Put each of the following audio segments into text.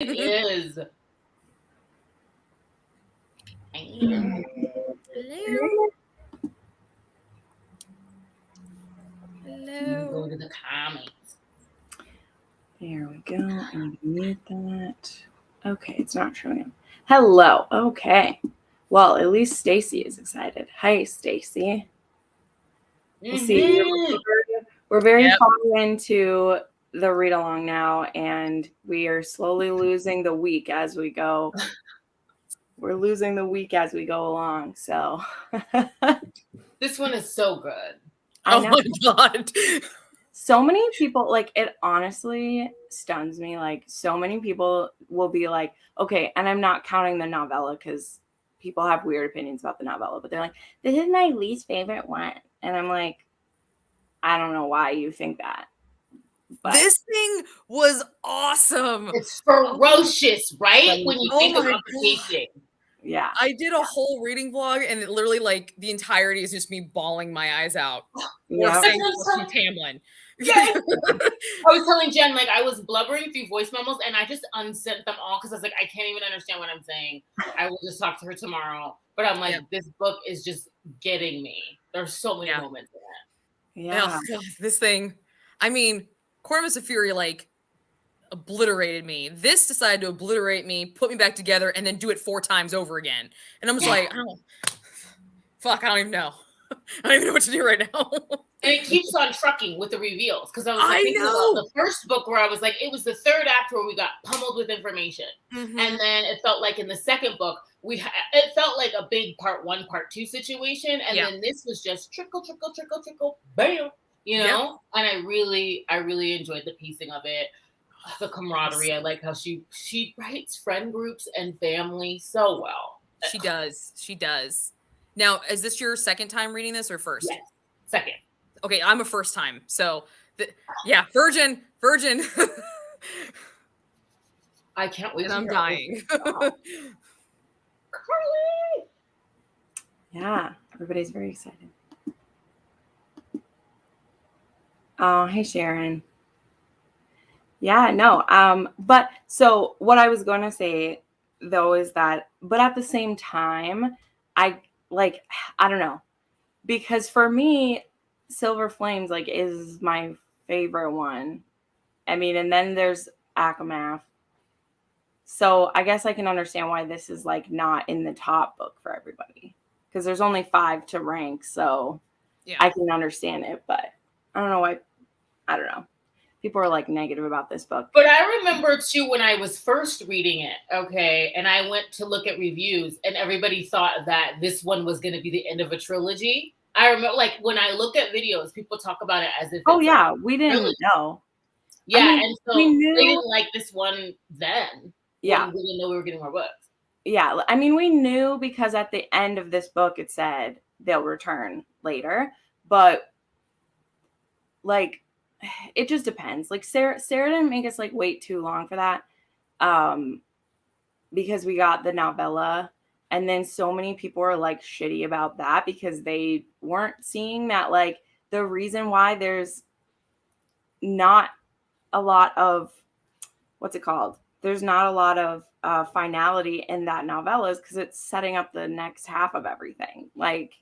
It is. Hello. Hello. Go to the comments. There we go. I'm going to mute that. Okay, it's not showing up. Hello. Okay. Well, at least Stacy is excited. Hi, Stacy. We'll see. We're very far into the read along now, and we are slowly losing the week as we go. We're losing the week as we go along. So this one is so good. Oh my God. So many people, like, it honestly stuns me. Like, so many people will be like, okay, and I'm not counting the novella because people have weird opinions about the novella, but they're like, this is my least favorite one. And I'm like, I don't know why you think that. But this thing was awesome. It's ferocious, right? When you think about the pacing. Yeah. I did a whole reading vlog, and it literally, like, the entirety is just me bawling my eyes out. Or saying Tamlin. Yeah. I was telling Jen, like, I was blubbering through voice memos, and I just unsent them all because I was like, I can't even understand what I'm saying. I will just talk to her tomorrow. But I'm like, this book is just getting me. There's so many moments in it. Yeah. Oh, God, this thing. I mean, Corvus of Fury, like, obliterated me. This decided to obliterate me, put me back together, and then do it 4 times over again. And I'm just like, I don't even know. I don't even know what to do right now. And it keeps on trucking with the reveals. Because I was like, thinking about the first book where I was like, it was the 3rd act where we got pummeled with information. Mm-hmm. And then it felt like in the 2nd book, it felt like a big part 1, part 2 situation. And then this was just trickle, trickle, trickle, trickle, bam. You know? And I really enjoyed the pacing of it. The camaraderie. I like how she writes friend groups and family so well. She does. Now, is this your second time reading this or first? Yes, second. Okay, I'm a first time. So, virgin. I can't wait. And I'm dying. Carly! Yeah, everybody's very excited. Oh, hey, Sharon. Yeah, no. But so what I was going to say though is that, but at the same time, I don't know, because for me, Silver Flames like is my favorite one. I mean, and then there's Akamath. So I guess I can understand why this is like not in the top book for everybody because there's only 5 to rank. So I can understand it, but I don't know why. I don't know. People are like negative about this book. But I remember too when I was first reading it, okay, and I went to look at reviews and everybody thought that this one was going to be the end of a trilogy. I remember like when I look at videos, people talk about it as if we didn't know. Yeah, I mean, and so they didn't like this one then. Yeah. We didn't know we were getting more books. Yeah, I mean, we knew because at the end of this book it said they'll return later, but like it just depends. Like Sarah didn't make us like wait too long for that. Because we got the novella and then so many people are like shitty about that because they weren't seeing that like the reason why there's not a lot of there's not a lot of finality in that novella is because it's setting up the next half of everything. Like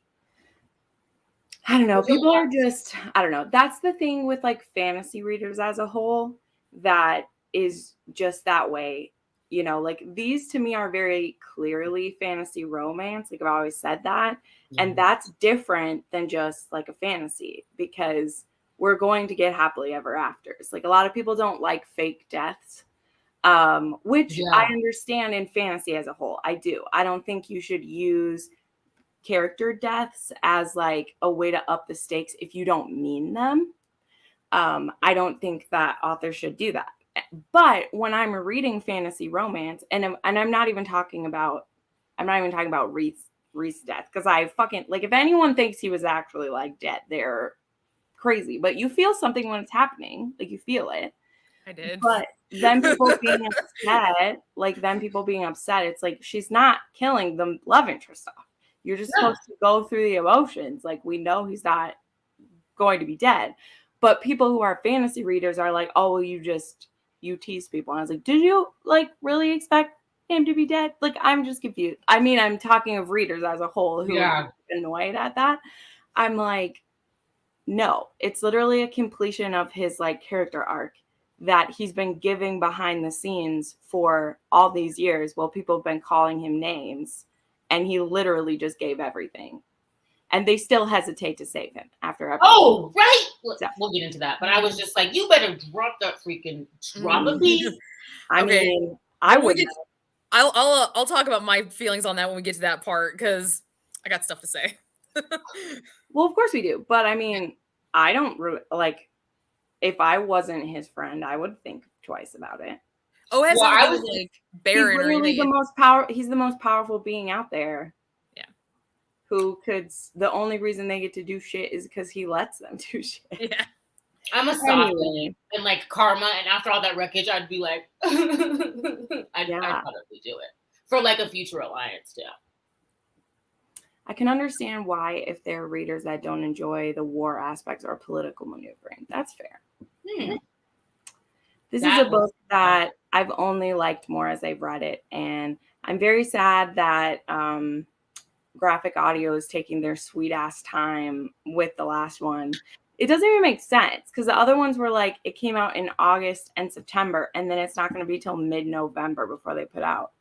I don't know. People are just, I don't know. That's the thing with like fantasy readers as a whole that is just that way. You know, like these to me are very clearly fantasy romance. Like I've always said that. Mm-hmm. And that's different than just like a fantasy because we're going to get happily ever afters. Like a lot of people don't like fake deaths, which I understand in fantasy as a whole. I do. I don't think you should use character deaths as like a way to up the stakes if you don't mean them. I don't think that authors should do that. But when I'm reading fantasy romance, and I'm not even talking about Rhys' death because I fucking like if anyone thinks he was actually like dead, they're crazy. But you feel something when it's happening, like you feel it. I did. But then people being upset, it's like she's not killing the love interest off. You're just supposed to go through the emotions. Like, we know he's not going to be dead. But people who are fantasy readers are like, oh, well, you you tease people. And I was like, did you like really expect him to be dead? Like, I'm just confused. I mean, I'm talking of readers as a whole who are annoyed at that. I'm like, no, it's literally a completion of his like character arc that he's been giving behind the scenes for all these years while people have been calling him names. And he literally just gave everything. And they still hesitate to save him after episode. Oh, right. We'll get into that. But I was just like, you better drop that freaking drama piece. I mean, I would. I'll talk about my feelings on that when we get to that part because I got stuff to say. Well, of course we do. But I mean, I don't like if I wasn't his friend, I would think twice about it. Oh, it has I was like Baron. He's literally he's the most powerful being out there. Who could, the only reason they get to do shit is because he lets them do shit. Yeah. I'm a soft and like karma, and after all that wreckage, I'd be like, I'd probably do it for like a future alliance, too. I can understand why if there are readers that don't enjoy the war aspects or political maneuvering. That's fair. This is a book that I've only liked more as I've read it, and I'm very sad that graphic audio is taking their sweet ass time with the last one. It doesn't even make sense because the other ones were like, it came out in August and September, and then it's not going to be till mid-November before they put out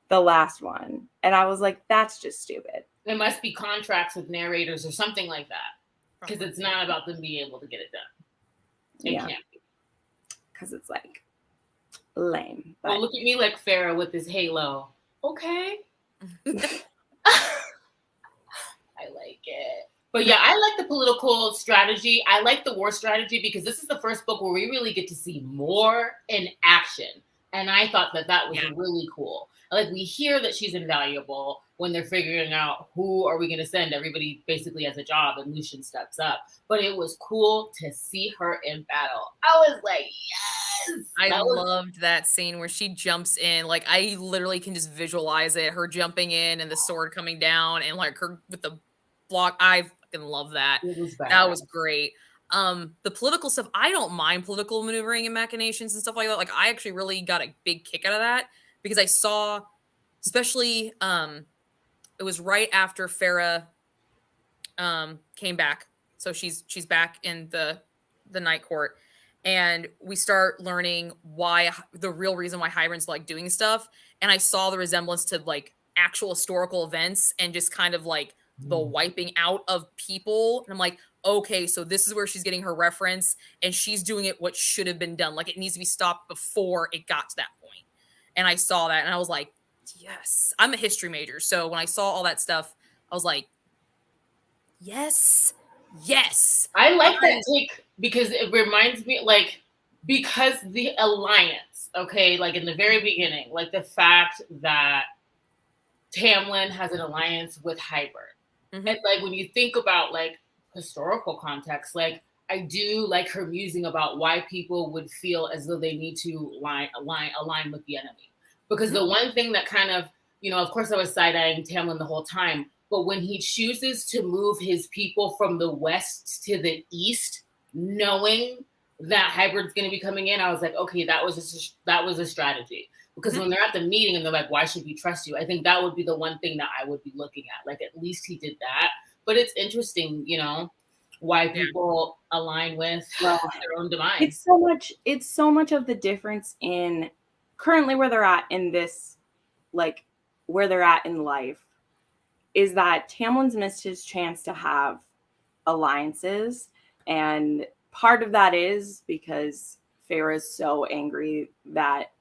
the last one. And I was like, that's just stupid. There must be contracts with narrators or something like that because it's not about them being able to get it done. It can't be. Because it's like lame. But look at me like Feyre with his halo. Okay. I like it. But yeah, I like the political strategy. I like the war strategy because this is the first book where we really get to see more in action. And I thought that was really cool. Like, we hear that she's invaluable when they're figuring out who are we going to send. Everybody basically has a job and Lucian steps up. But it was cool to see her in battle. I was like, yes! I loved that scene where she jumps in. Like, I literally can just visualize it. Her jumping in and the sword coming down and like her with the block. I fucking love that. That was great. The political stuff, I don't mind political maneuvering and machinations and stuff like that. Like, I actually really got a big kick out of that because I saw, especially, it was right after Feyre came back. So she's back in the Night Court, and we start learning why the real reason why Hybern's like doing stuff. And I saw the resemblance to like actual historical events and just kind of like the wiping out of people. And I'm like, okay, so this is where she's getting her reference, and she's doing it what should have been done. Like, it needs to be stopped before it got to that point. And I saw that, and I was like, yes. I'm a history major, so when I saw all that stuff, I was like, yes. I like that take because it reminds me, like, because the alliance, okay, like in the very beginning, like the fact that Tamlin has an alliance with Hybern. Mm-hmm. And like when you think about like historical context, like I do like her musing about why people would feel as though they need to align with the enemy. Because the one thing that kind of, you know, of course I was side-eyeing Tamlin the whole time, but when he chooses to move his people from the west to the east, knowing that Hybern's going to be coming in, I was like, okay, that was a strategy. Because when they're at the meeting and they're like, why should we trust you? I think that would be the one thing that I would be looking at. Like, at least he did that. But it's interesting, you know, why people align with their own demise. It's so much of the difference in currently where they're at in this, like where they're at in life, is that Tamlin's missed his chance to have alliances. And part of that is because Feyre is so angry that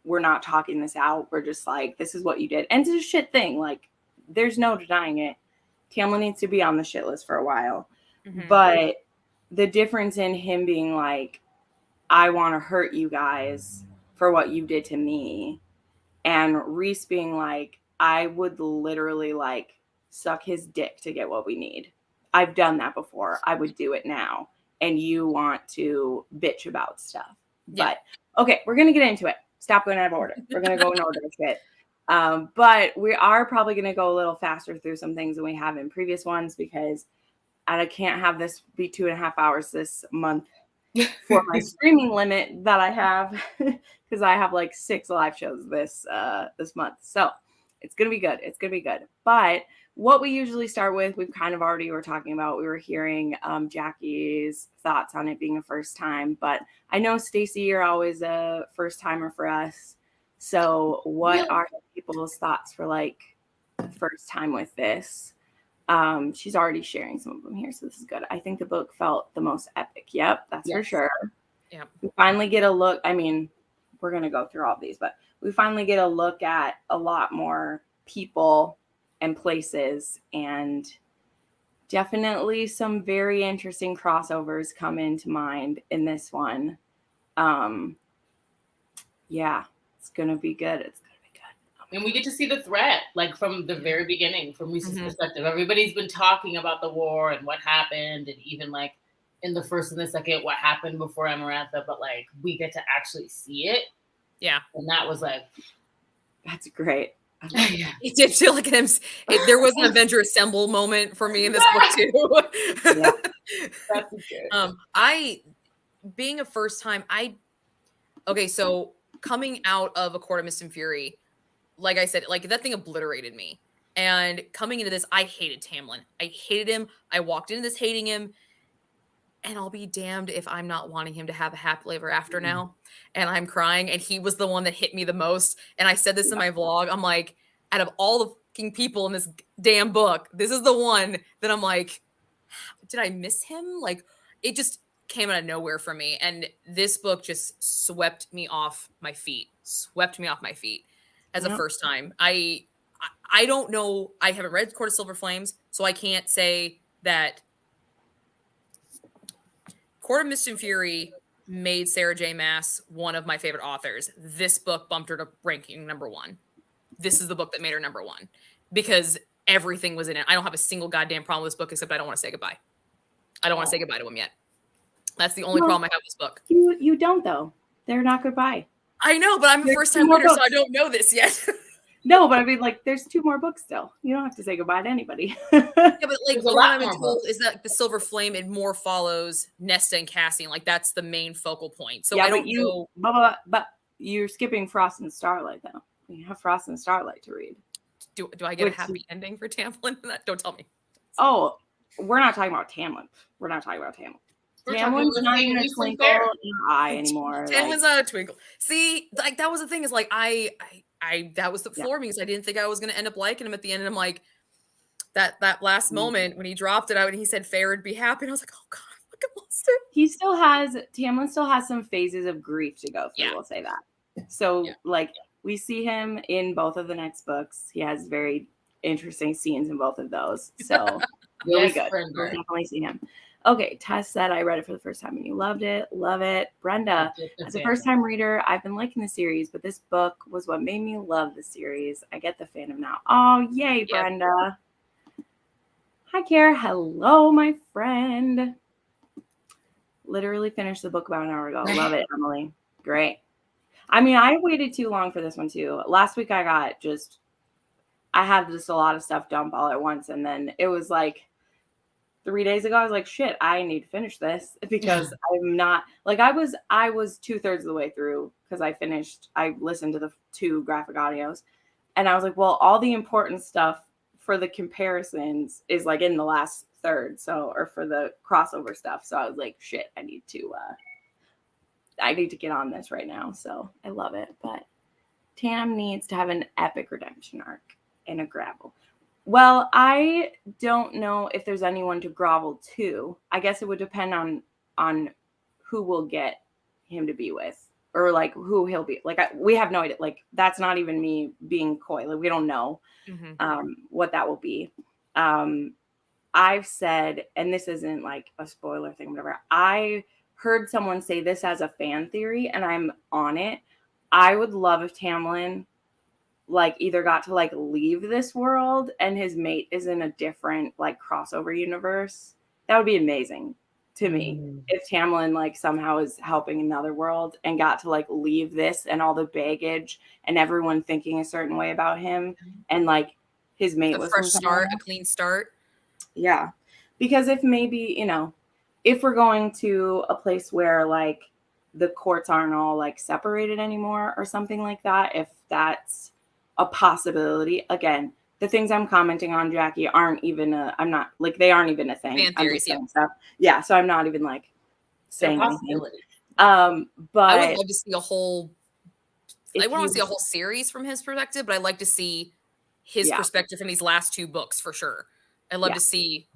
we're not talking this out. We're just like, this is what you did. And it's a shit thing. Like, there's no denying it. Tamlin needs to be on the shit list for a while. Mm-hmm. But the difference in him being like, I want to hurt you guys for what you did to me. And Rhys being like, I would literally like suck his dick to get what we need. I've done that before. I would do it now. And you want to bitch about stuff. Yeah. But okay, we're going to get into it. Stop going out of order. We're going to go in order shit. But we are probably going to go a little faster through some things than we have in previous ones because I can't have this be 2.5 hours this month. for my streaming limit that I have, because I have like 6 live shows this month. So it's gonna be good. It's gonna be good. But what we usually start with, we've kind of already were talking about. We were hearing Jackie's thoughts on it being a first time, but I know Stacey, you're always a first timer for us. So what are people's thoughts for like first time with this? She's already sharing some of them here, so this is good. I think the book felt the most epic. Yep, that's for sure. Yeah. We finally get a look. I mean, we're gonna go through all these, but we finally get a look at a lot more people and places, and definitely some very interesting crossovers come into mind in this one. Yeah, it's gonna be good. It's gonna be good. And we get to see the threat, like from the very beginning, from Rhys's perspective. Everybody's been talking about the war and what happened, and even like in the first and the second, what happened before Amarantha, but like we get to actually see it. Yeah. And that was like, that's great. It did feel like there was an Avenger Assemble moment for me in this book too. Yeah. That's good. Being a first time, so coming out of A Court of Mist and Fury, like I said, like that thing obliterated me. And coming into this, I hated Tamlin. I hated him. I walked into this hating him. And I'll be damned if I'm not wanting him to have a happily ever after now. And I'm crying. And he was the one that hit me the most. And I said this in my vlog. I'm like, out of all the fucking people in this damn book, this is the one that I'm like, did I miss him? Like, it just came out of nowhere for me. And this book just swept me off my feet. As a first time. I don't know. I haven't read Court of Silver Flames, so I can't say that Court of Mist and Fury made Sarah J. Maas one of my favorite authors. This book bumped her to ranking number 1. This is the book that made her number 1 because everything was in it. I don't have a single goddamn problem with this book except I don't want to say goodbye. I don't want to say goodbye to him yet. That's the only problem I have with this book. You don't though. They're not goodbye. I know, but I'm a first-time reader, so I don't know this yet. No, but I mean, like, there's 2 more books still. You don't have to say goodbye to anybody. Yeah, but like, what I've been told is that the Silver Flame, it more follows Nesta and Cassian. Like, that's the main focal point. So yeah, I don't know. But you're skipping Frost and Starlight, though. You have Frost and Starlight to read. Do I get a happy ending for Tamlin? Don't tell me. Oh, we're not talking about Tamlin. Tamlin's not even a twinkle in your eye anymore. Tamlin's not a twinkle. See, like that was the thing is like I that was the floor me because I didn't think I was going to end up liking him at the end. And I'm like, that last moment when he dropped it out and he said Feyre would be happy. And I was like, oh God, look at monster. Tamlin still has some phases of grief to go through. Yeah. We'll say that. So like we see him in both of the next books. He has very interesting scenes in both of those. So really good. We'll definitely see him. Okay, Tess said, I read it for the first time and you loved it. Love it. Brenda, as a first-time reader, I've been liking the series, but this book was what made me love the series. I get the fandom now. Oh, yay, Brenda. Hi, Kara. Hello, my friend. Literally finished the book about an hour ago. Love it, Emily. Great. I mean, I waited too long for this one, too. Last week, I had just a lot of stuff dump all at once, and then it was like, 3 days ago, I was like, shit, I need to finish this because I'm not like I was 2/3 of the way through because I listened to the 2 graphic audios and I was like, well, all the important stuff for the comparisons is like in the last third. So, or for the crossover stuff. So I was like, shit, I need to get on this right now. So I love it. But Tam needs to have an epic redemption arc and a gravel. Well, I don't know if there's anyone to grovel to. I guess it would depend on who we'll get him to be with or like who he'll be. Like we have no idea. Like that's not even me being coy. Like we don't know what that will be. I've said, and this isn't like a spoiler thing, whatever. I heard someone say this as a fan theory and I'm on it. I would love if Tamlin like either got to like leave this world and his mate is in a different like crossover universe. That would be amazing to me if Tamlin like somehow is helping another world and got to like leave this and all the baggage and everyone thinking a certain way about him and like his mate was a fresh start, a clean start. Yeah. Because if maybe, if we're going to a place where like the courts aren't all like separated anymore or something like that, if that's a possibility. Again, the things I'm commenting on, Jackie, aren't even I'm not like, they aren't even a thing. Fan I'm theories, just saying stuff. Yeah, so I'm not even like saying anything. But I would love to see a whole. I if want to you, see a whole series from his perspective, but I'd like to see his perspective from these last 2 books for sure. I'd love to see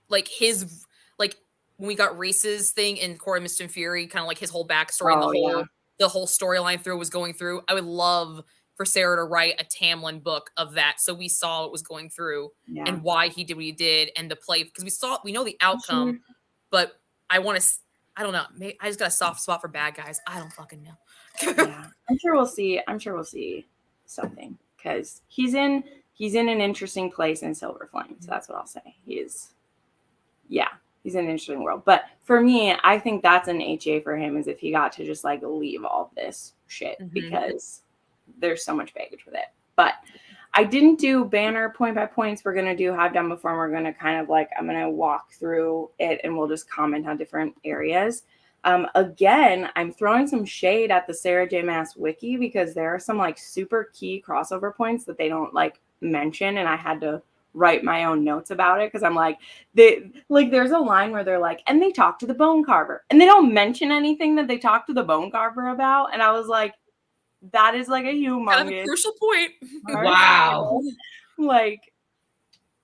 like his, like when we got Rhys's thing in Court of Mist and Fury, kind of like his whole backstory and the whole storyline through was going through. I would love for Sarah to write a Tamlin book of that, so we saw what was going through and why he did what he did, and the play, because we know the outcome, but I want to. I don't know. Maybe I just got a soft spot for bad guys. I don't fucking know. Yeah, I'm sure we'll see something, because he's in an interesting place in Silver Flame. So that's what I'll say. He's in an interesting world. But for me, I think that's an HA for him, is if he got to just like leave all this shit, because there's so much baggage with it. But I didn't do banner point by points. We're going to do have done before. And we're going to kind of like, I'm going to walk through it and we'll just comment on different areas. Again, I'm throwing some shade at the Sarah J. Maas wiki, because there are some like super key crossover points that they don't like mention. And I had to write my own notes about it, because I'm like, there's a line where they're like, and they talk to the Bone Carver, and they don't mention anything that they talk to the Bone Carver about. And I was like, that is like a humongous kind of a crucial point. Wow. Like,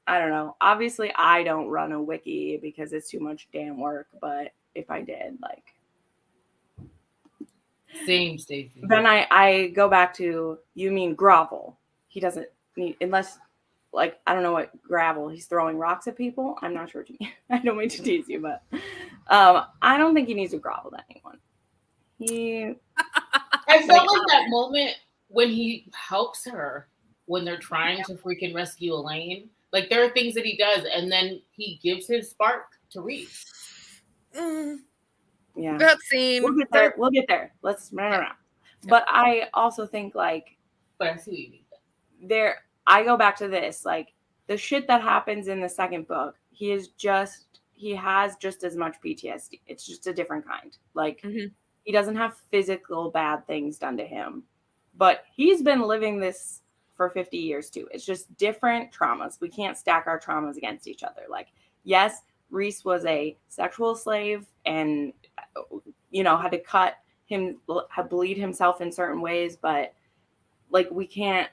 I don't know. Obviously, I don't run a wiki because it's too much damn work. But if I did, like, same, Stacey. Then I go back to, you mean grovel? He doesn't need, unless, like, I don't know what gravel. He's throwing rocks at people. I'm not sure what you mean. I don't mean to tease you, but I don't think he needs to grovel to anyone. I felt like that moment when he helps her when they're trying to freaking rescue Elaine. Like, there are things that he does, and then he gives his spark to Rhys. Yeah, that scene. We'll get there. Let's run around. But I also think, like, but I see what you mean. I go back to this, like, the shit that happens in the second book. He has just as much PTSD. It's just a different kind. Like, he doesn't have physical bad things done to him, but he's been living this for 50 years too. It's just different traumas. We can't stack our traumas against each other. Like, yes, Rhys was a sexual slave and, had to bleed himself in certain ways, but like, we can't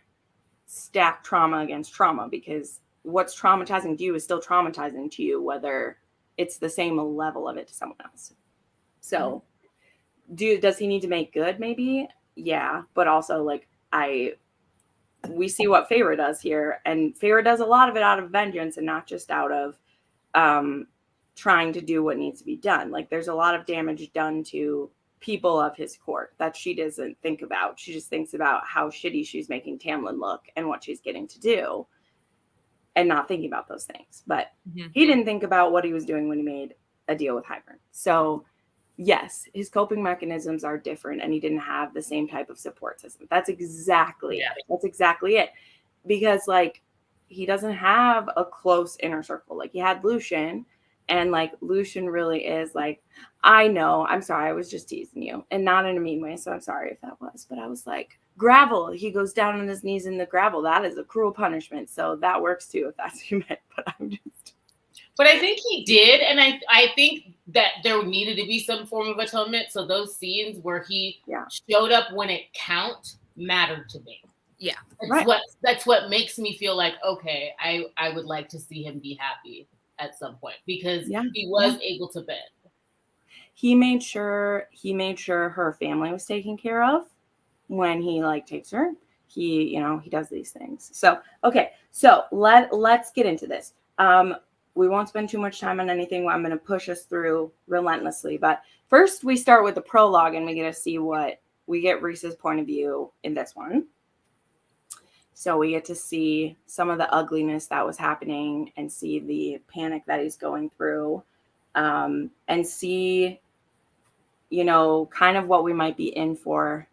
stack trauma against trauma, because what's traumatizing to you is still traumatizing to you, whether it's the same level of it to someone else. So does he need to make good? Maybe. Yeah. But also, like, we see what Feyre does here, and Feyre does a lot of it out of vengeance and not just out of trying to do what needs to be done. Like, there's a lot of damage done to people of his court that she doesn't think about. She just thinks about how shitty she's making Tamlin look and what she's getting to do, and not thinking about those things. But he didn't think about what he was doing when he made a deal with Hybern. So yes, his coping mechanisms are different, and he didn't have the same type of support system. That's exactly it. That's exactly it. Because, like, he doesn't have a close inner circle. Like, he had Lucian, and, like, Lucian really is like, I know, I'm sorry, I was just teasing you, and not in a mean way, so I'm sorry if that was, but I was like, gravel, he goes down on his knees in the gravel. That is a cruel punishment. So that works too, if that's what you meant. But I think he did, and I think that there needed to be some form of atonement. So those scenes where he showed up when it counted mattered to me. Yeah, that's what makes me feel like, okay, I would like to see him be happy at some point, because he was able to bend. He made sure her family was taken care of when he, like, takes her. He does these things. So okay, so let's get into this. We won't spend too much time on anything. I'm going to push us through relentlessly. But first, we start with the prologue, and we get to see we get Rhys's point of view in this one. So we get to see some of the ugliness that was happening, and see the panic that he's going through, and see, kind of what we might be in for,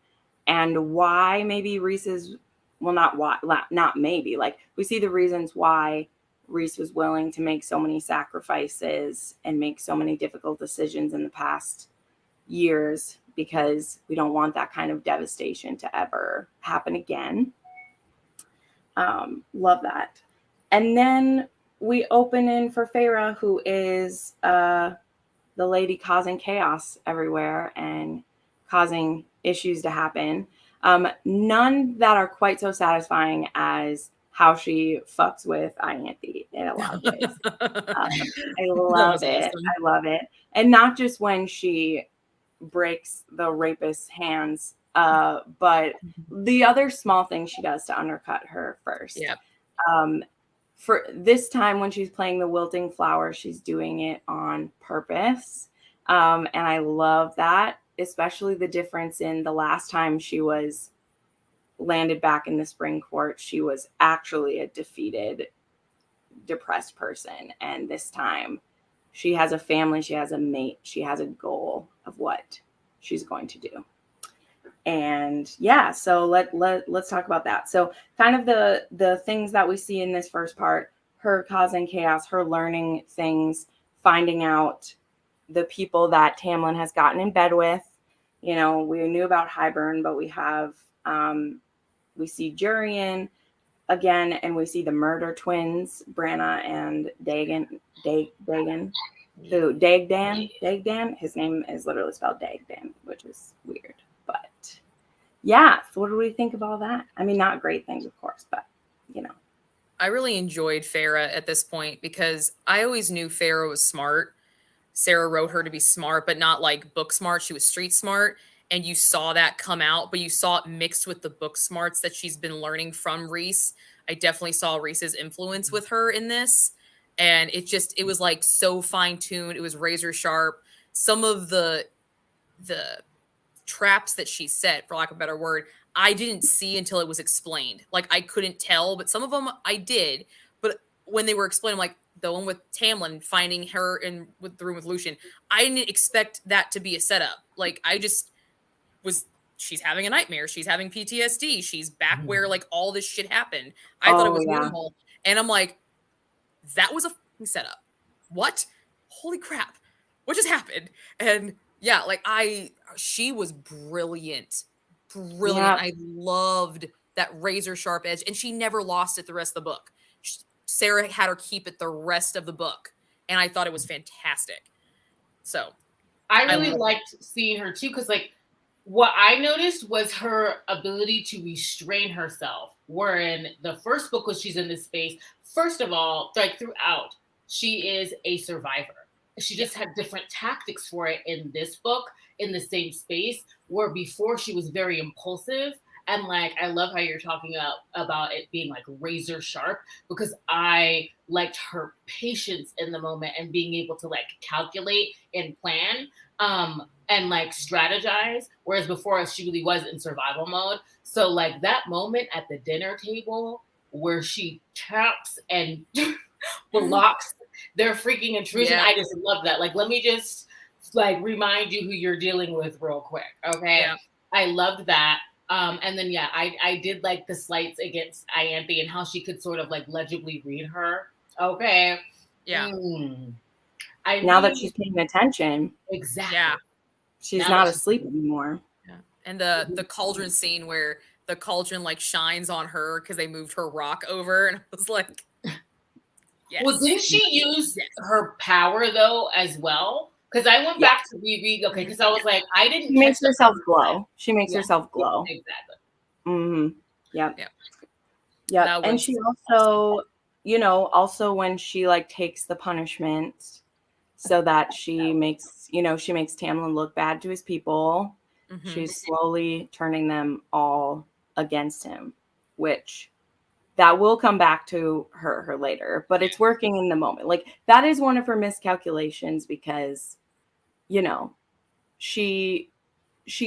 and why maybe Rhys is, well, not maybe, like, we see the reasons why Rhys was willing to make so many sacrifices and make so many difficult decisions in the past years, because we don't want that kind of devastation to ever happen again. Love that. And then we open in for Feyre, who is the lady causing chaos everywhere and causing issues to happen. None that are quite so satisfying as how she fucks with Ianthe in a lot of ways. I love it. Awesome. I love it. And not just when she breaks the rapist's hands, but the other small things she does to undercut her first. Yeah. For this time, when she's playing the wilting flower, she's doing it on purpose. And I love that, especially the difference in the last time she was landed back in the spring court. She was actually a defeated, depressed person. And this time she has a family, she has a mate, she has a goal of what she's going to do. And yeah, so let's talk about that. So kind of the things that we see in this first part: her causing chaos, her learning things, finding out the people that Tamlin has gotten in bed with. We knew about Hybern, but we have we see Jurian again, and we see the murder twins, Branna and Dagan. So Dagdan. His name is literally spelled Dagdan, which is weird. But yeah, so what do we think of all that? I mean, not great things, of course, but I really enjoyed Feyre at this point because I always knew Feyre was smart. Sarah wrote her to be smart, but not like book smart. She was street smart. And you saw that come out, but you saw it mixed with the book smarts that she's been learning from Rhys. I definitely saw Rhys's influence with her in this. And it was like so fine-tuned. It was razor sharp. Some of the traps that she set, for lack of a better word, I didn't see until it was explained. Like, I couldn't tell, but some of them I did. But when they were explained, I'm like, the one with Tamlin finding her in with the room with Lucien, I didn't expect that to be a setup. Like, I just she's having a nightmare. She's having PTSD. She's back where like all this shit happened. I thought it was normal. And I'm like, that was a setup. What? Holy crap. What just happened? And yeah, like she was brilliant. Brilliant. Yeah. I loved that razor sharp edge, and she never lost it the rest of the book. Sarah had her keep it the rest of the book, and I thought it was fantastic. So I really liked seeing her too, because like what I noticed was her ability to restrain herself. Where in the first book, when she's in this space, first of all, like throughout, she is a survivor. She just had different tactics for it in this book, in the same space, where before she was very impulsive. And like, I love how you're talking about it being like razor sharp, because I liked her patience in the moment and being able to like calculate and plan and like strategize. Whereas before she really was in survival mode. So like that moment at the dinner table where she taps and blocks their freaking intrusion. Yeah. I just love that. Like, let me just like remind you who you're dealing with real quick. Okay. Yeah. I loved that. And then, yeah, I did like the slights against Ianthe and how she could sort of like legibly read her. Okay. Yeah. Now that she's paying attention. Exactly. Yeah. She's now not asleep anymore. Yeah. And the cauldron scene where the cauldron like shines on her because they moved her rock over. And I was like, yes. Well, didn't she use her power though as well? Because I went back to reread, because I was like, I didn't. She makes herself glow. She makes herself glow. Exactly. Mm-hmm. Yep. Yeah. Yeah. And she also, also when she like takes the punishment so that she makes Tamlin look bad to his people, she's slowly turning them all against him, which that will come back to her later, but it's working in the moment. Like, that is one of her miscalculations because, she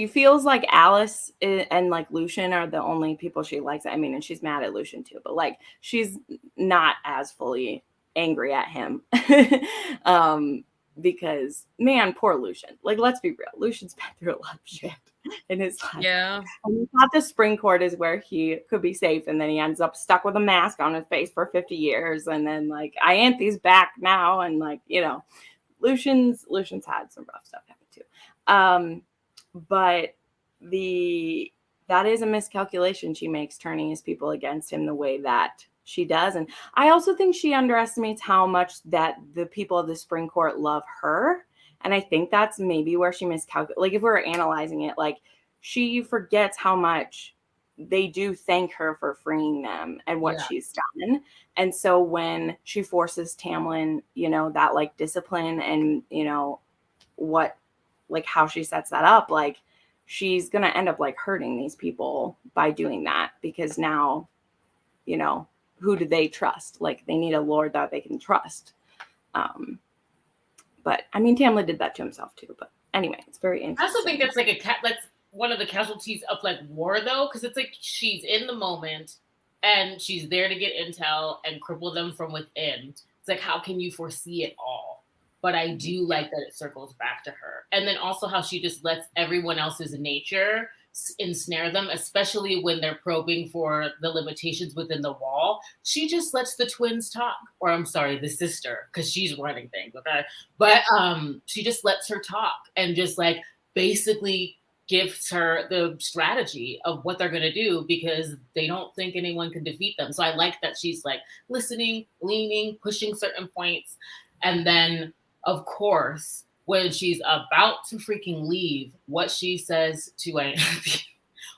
feels like Alice and like Lucien are the only people she likes. I mean, and she's mad at Lucien too, but like, she's not as fully angry at him because, man, poor Lucien. Like, let's be real. Lucien's been through a lot of shit. in his life. Yeah. And he thought the spring court is where he could be safe, and then he ends up stuck with a mask on his face for 50 years, and then like Ianthe's back now, and like, you know, Lucian's had some rough stuff happen too. But that is a miscalculation she makes, turning his people against him the way that she does. And I also think she underestimates how much that the people of the spring court love her. And I think that's maybe where she miscalculates. Like, if we were analyzing it, like, she forgets how much they do thank her for freeing them and what she's done. And so when she forces Tamlin, you know, that like discipline and, you know, what, like how she sets that up, like, she's going to end up like hurting these people by doing that, because now, you know, who do they trust? Like, they need a lord that they can trust. But I mean, Tamlin did that to himself too. But anyway, it's very interesting. I also think that's like that's one of the casualties of like war, though, because it's like she's in the moment and she's there to get intel and cripple them from within. It's like, how can you foresee it all? But I do like that it circles back to her. And then also how she just lets everyone else's nature ensnare them, especially when they're probing for the limitations within the wall. She just lets the twins talk, or I'm sorry, the sister, because she's running things, okay? But she just lets her talk and just like basically gives her the strategy of what they're going to do, because they don't think anyone can defeat them. So I like that she's like listening, leaning, pushing certain points. And then, of course, when she's about to freaking leave, what she says to Ianthe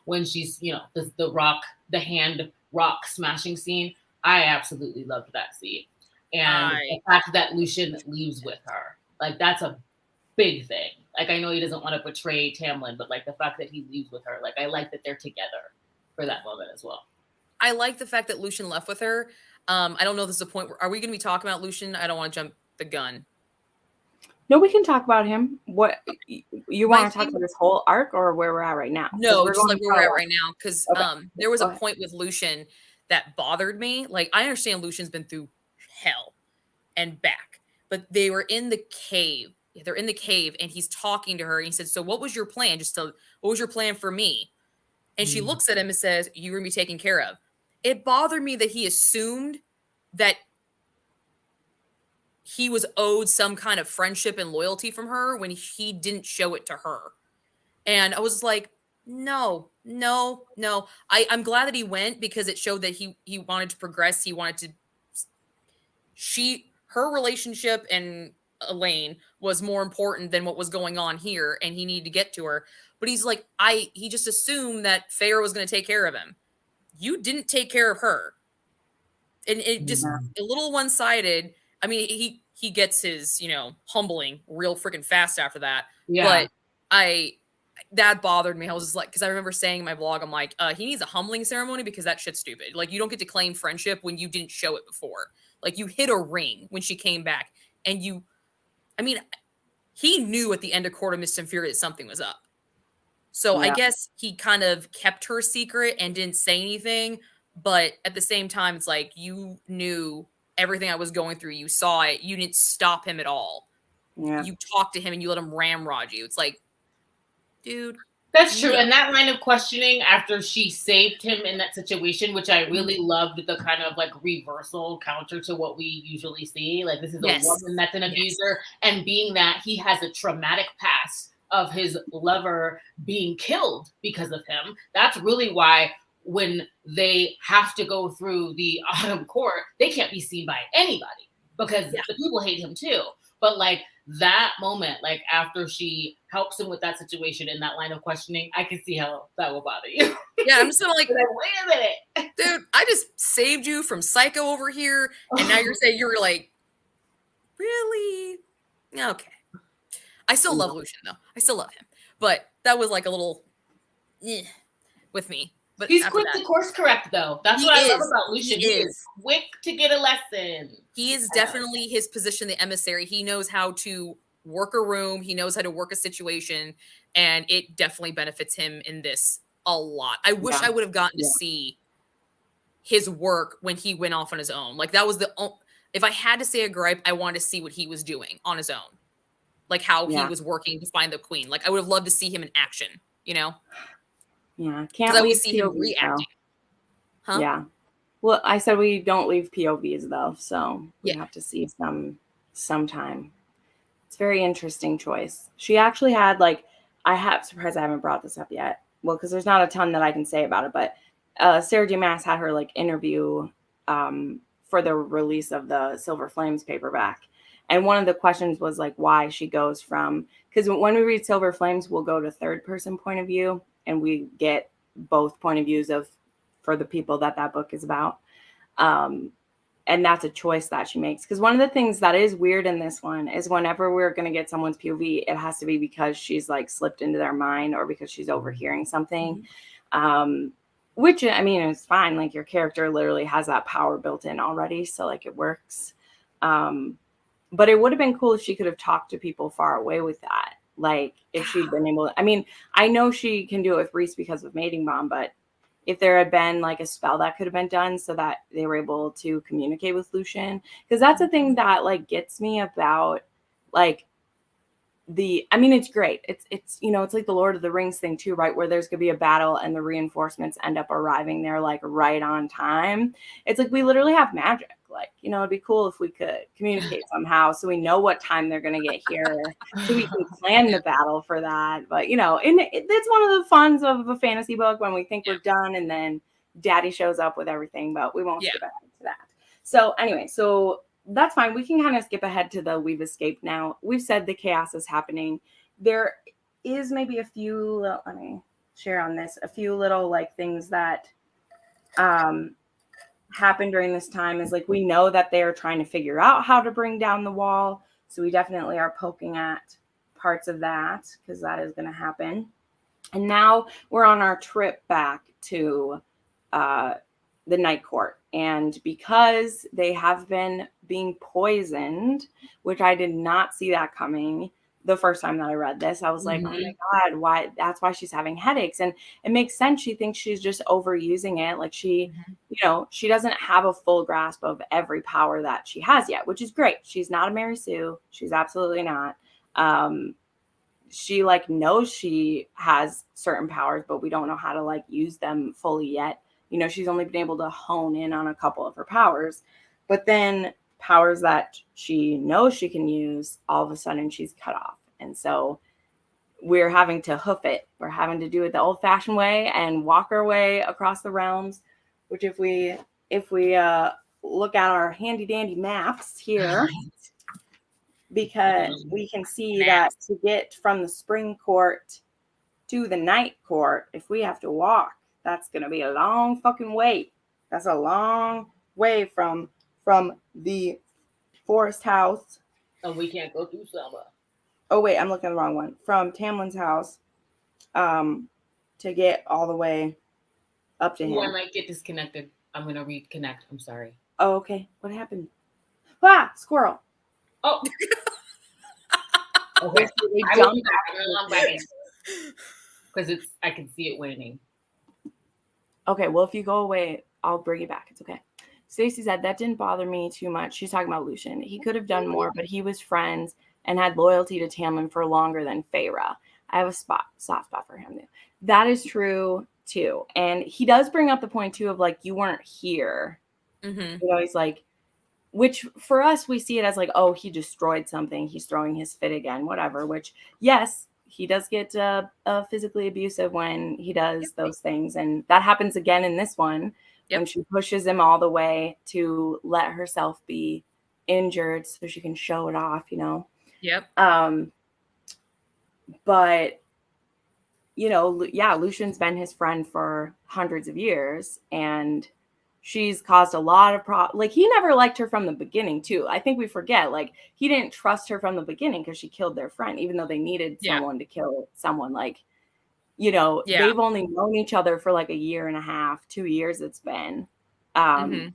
when she's, you know, the hand rock smashing scene, I absolutely loved that scene. And the fact that Lucian leaves with her, like, that's a big thing. Like, I know he doesn't want to betray Tamlin, but like the fact that he leaves with her, like, I like that they're together for that moment as well. I like the fact that Lucian left with her. I don't know if this is a point where, are we going to be talking about Lucian? I don't want to jump the gun. No, we can talk about him. What you want to talk about this whole arc, or where we're at right now? No, just like where we're at right now. Because there was a point with Lucian that bothered me. Like, I understand Lucian's been through hell and back, but they were in the cave. They're in the cave, and he's talking to her. And he said, "So, what was your plan? What was your plan for me?" And she looks at him and says, "You were gonna be taken care of." It bothered me that he assumed that he was owed some kind of friendship and loyalty from her when he didn't show it to her. And I was like, no. I'm glad that he went, because it showed that he wanted to progress. He wanted to, her relationship and Elaine was more important than what was going on here, and he needed to get to her. But he's like, he just assumed that Feyre was going to take care of him. You didn't take care of her. And it just, a little one-sided. I mean, he gets his, you know, humbling real freaking fast after that. Yeah. But that bothered me. I was just like, because I remember saying in my blog, I'm like, he needs a humbling ceremony, because that shit's stupid. Like, you don't get to claim friendship when you didn't show it before. Like, you hit a ring when she came back, and he knew at the end of Court of Mist and Fury that something was up. So I guess he kind of kept her secret and didn't say anything. But at the same time, it's like, you knew everything I was going through. You saw it. You didn't stop him at all. Yeah. You talked to him and you let him ramrod you. It's like, dude. That's true. And that line of questioning after she saved him in that situation, which I really loved, the kind of like reversal counter to what we usually see. Like, this is a woman that's an abuser. And being that he has a traumatic past of his lover being killed because of him, that's really why when they have to go through the Autumn Court, they can't be seen by anybody, because the people hate him too. But like that moment, like after she helps him with that situation in that line of questioning, I can see how that will bother you. Yeah, I'm just like, wait a minute, dude, I just saved you from Psycho over here, and now you're saying you're like, really? Okay. I still love Lucian though. I still love him, but that was like a little with me. But he's quick to course correct, though. That's what I love about Lucian. He is quick to get a lesson. He is definitely his position, the emissary. He knows how to work a room. He knows how to work a situation. And it definitely benefits him in this a lot. I wish I would have gotten to see his work when he went off on his own. Like, that was if I had to say a gripe, I wanted to see what he was doing on his own. Like, how he was working to find the queen. Like, I would have loved to see him in action. you know? Yeah, Because can't I always leave see him POVs reacting. though. Huh? Yeah. Well, I said we don't leave POVs though, so we Yeah. have to see sometime. It's a very interesting choice. She actually had like, surprised I haven't brought this up yet. Well, because there's not a ton that I can say about it, but Sarah J. Maas had her like interview for the release of the Silver Flames paperback. And one of the questions was like why she goes from, because when we read Silver Flames, we'll go to third person point of view and we get both point of views for the people that book is about. And that's a choice that she makes. Because one of the things that is weird in this one is whenever we're going to get someone's POV, it has to be because she's like slipped into their mind or because she's overhearing something. Which, I mean, is fine. Like your character literally has that power built in already. So like it works. But it would have been cool if she could have talked to people far away with that. Like if she'd been able to, I mean, I know she can do it with Rhys because of Mating Bomb, but if there had been like a spell that could have been done so that they were able to communicate with Lucian, because that's the thing that like gets me about like I mean, it's great. It's, you know, it's like the Lord of the Rings thing too, right? Where there's gonna be a battle and the reinforcements end up arriving there like right on time. It's like we literally have magic. Like, you know, it'd be cool if we could communicate somehow so we know what time they're gonna get here, so we can plan the battle for that. But you know, and it's one of the funs of a fantasy book when we think we're done and then Daddy shows up with everything, but we won't skip ahead to that. So anyway, that's fine. We can kind of skip ahead to the we've escaped now. We've said the chaos is happening. There is maybe a few, let me share on this, a few little like things that happened during this time is like, we know that they're trying to figure out how to bring down the wall. So we definitely are poking at parts of that because that is going to happen. And now we're on our trip back to the Night Court. And because they have been being poisoned, which I did not see that coming the first time that I read this, I was like, oh my God, why? That's why she's having headaches. And it makes sense. She thinks she's just overusing it. Like she, you know, she doesn't have a full grasp of every power that she has yet, which is great. She's not a Mary Sue. She's absolutely not. She like knows she has certain powers, but we don't know how to like use them fully yet. You know, she's only been able to hone in on a couple of her powers, but then powers that she knows she can use, all of a sudden she's cut off. And so we're having to hoof it. We're having to do it the old fashioned way and walk our way across the realms, which if we look at our handy dandy maps here, because we can see that to get from the Spring Court to the Night Court, if we have to walk, that's going to be a long fucking way. That's a long way from the Forest House. And we can't go through Selma. Oh, wait, I'm looking at the wrong one. From Tamlin's house to get all the way up to him. I might get disconnected. I'm going to reconnect. I'm sorry. Oh, okay. What happened? Ah, squirrel. Oh. Okay, so they jumped back. Because I can see it waning. Okay, well, if you go away, I'll bring it back. It's okay. Stacey said, that didn't bother me too much. She's talking about Lucian. He could have done more, but he was friends and had loyalty to Tamlin for longer than Feyre. I have a soft spot for him. That is true, too. And he does bring up the point, too, of, like, you weren't here. You know, he's like, which for us, we see it as like, oh, he destroyed something. He's throwing his fit again, whatever, which, yes, he does get physically abusive when he does those things. And that happens again in this one when she pushes him all the way to let herself be injured so she can show it off, you know? But, you know, yeah, Lucian's been his friend for hundreds of years, and she's caused a lot of like, he never liked her from the beginning, too. I think we forget, like, he didn't trust her from the beginning because she killed their friend, even though they needed someone to kill someone. Like, you know, they've only known each other for like a year and a half, 2 years it's been. And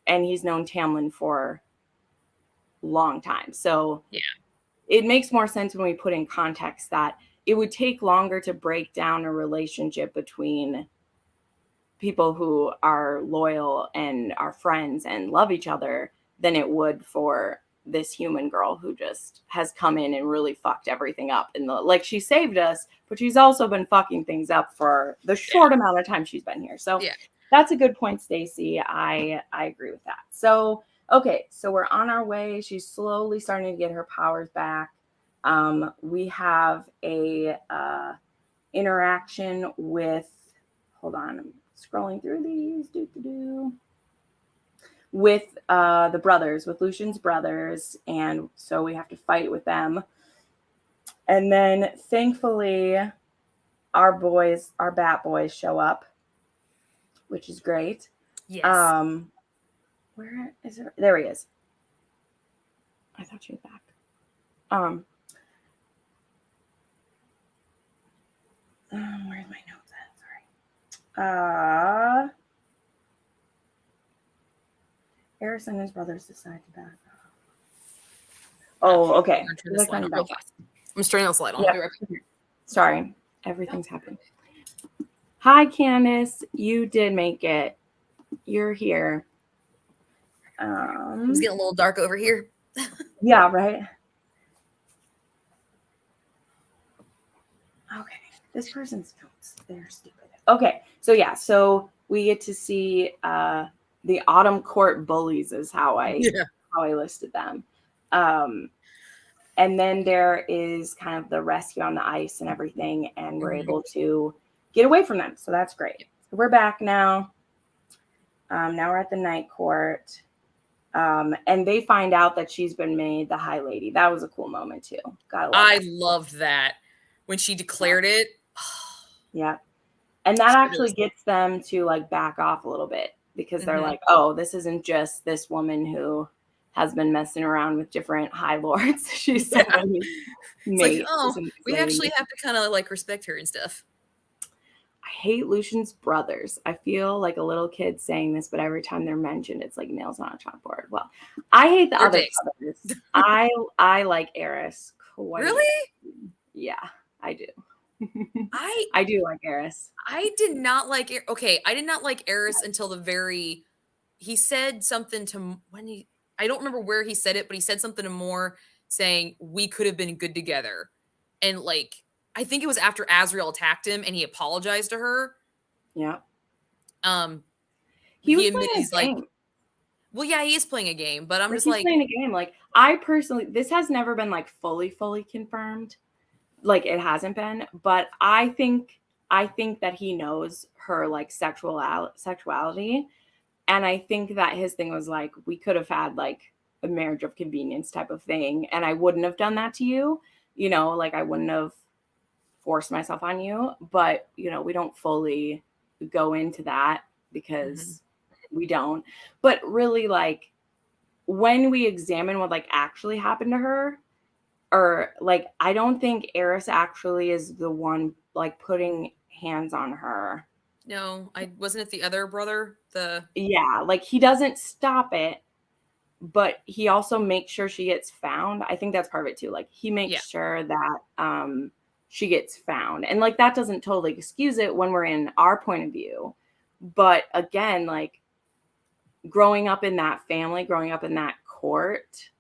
he's known Tamlin for a long time. So it makes more sense when we put in context that it would take longer to break down a relationship between people who are loyal and are friends and love each other than it would for this human girl who just has come in and really fucked everything up. And like, she saved us, but she's also been fucking things up for the short amount of time she's been here. So that's a good point, Stacey. I agree with that. So, okay, so we're on our way. She's slowly starting to get her powers back. We have a interaction with, hold on, I'm scrolling through these, with the brothers, with Lucian's brothers, and so we have to fight with them. And then thankfully our bat boys show up, which is great. Yes. Where is it? There he is. I thought she was back. Where's my notes at? Sorry. Eris and his brothers decide to back off. Oh, okay. I'm turning this light on. Yep. Sorry, everything's happened. Hi, Candace. You did make it. You're here. It's getting a little dark over here. Yeah, right. Okay, this person's notes, they're stupid. Okay, so yeah, so we get to see the Autumn Court bullies is how I listed them. And then there is kind of the rescue on the ice and everything, and we're able to get away from them. So that's great. We're back now. Now we're at the Night Court. And they find out that she's been made the High Lady. That was a cool moment too. I loved that when she declared it. Yeah. And that actually gets them to like back off a little bit, because they're like, oh, this isn't just this woman who has been messing around with different high lords. She's somebody's mate. Like, oh, we actually have to kind of like respect her and stuff. I hate Lucian's brothers. I feel like a little kid saying this, but every time they're mentioned, it's like nails on a chalkboard. Well, I hate the other brothers. I like Eris quite. Really? Yeah, I do. I do like Eris. I did not like I did not like Eris until he said something to I don't remember where he said it, but he said something to Moore saying we could have been good together. And like, I think it was after Azriel attacked him and he apologized to her. Yeah. He admitted he's like, well, yeah, he is playing a game, but I'm just like playing a game. Like, I personally, this has never been like fully confirmed. Like, it hasn't been, but I think that he knows her like sexuality. And I think that his thing was like, we could have had like a marriage of convenience type of thing. And I wouldn't have done that to you, like I wouldn't have forced myself on you, but we don't fully go into that because we don't. But really, like, when we examine what like actually happened to her, or like, I don't think Eris actually is the one like putting hands on her. No, I wasn't it the other brother? Like, he doesn't stop it, but he also makes sure she gets found. I think that's part of it too. Like, he makes sure that she gets found. And like, that doesn't totally excuse it when we're in our point of view. But again, like, growing up in that family, growing up in that court,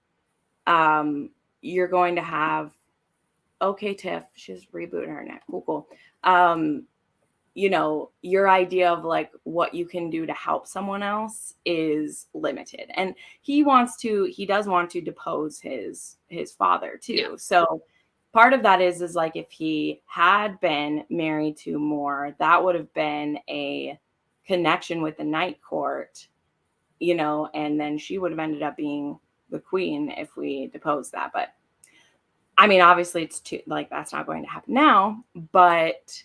you're going to have, okay, Tiff, she's rebooting her neck. Cool. Your idea of like what you can do to help someone else is limited. And he does want to depose his father too. Yeah. So part of that is like, if he had been married to Moore, that would have been a connection with the Night Court, and then she would have ended up being the queen if we deposed that. But I mean, obviously it's too, like, that's not going to happen now, but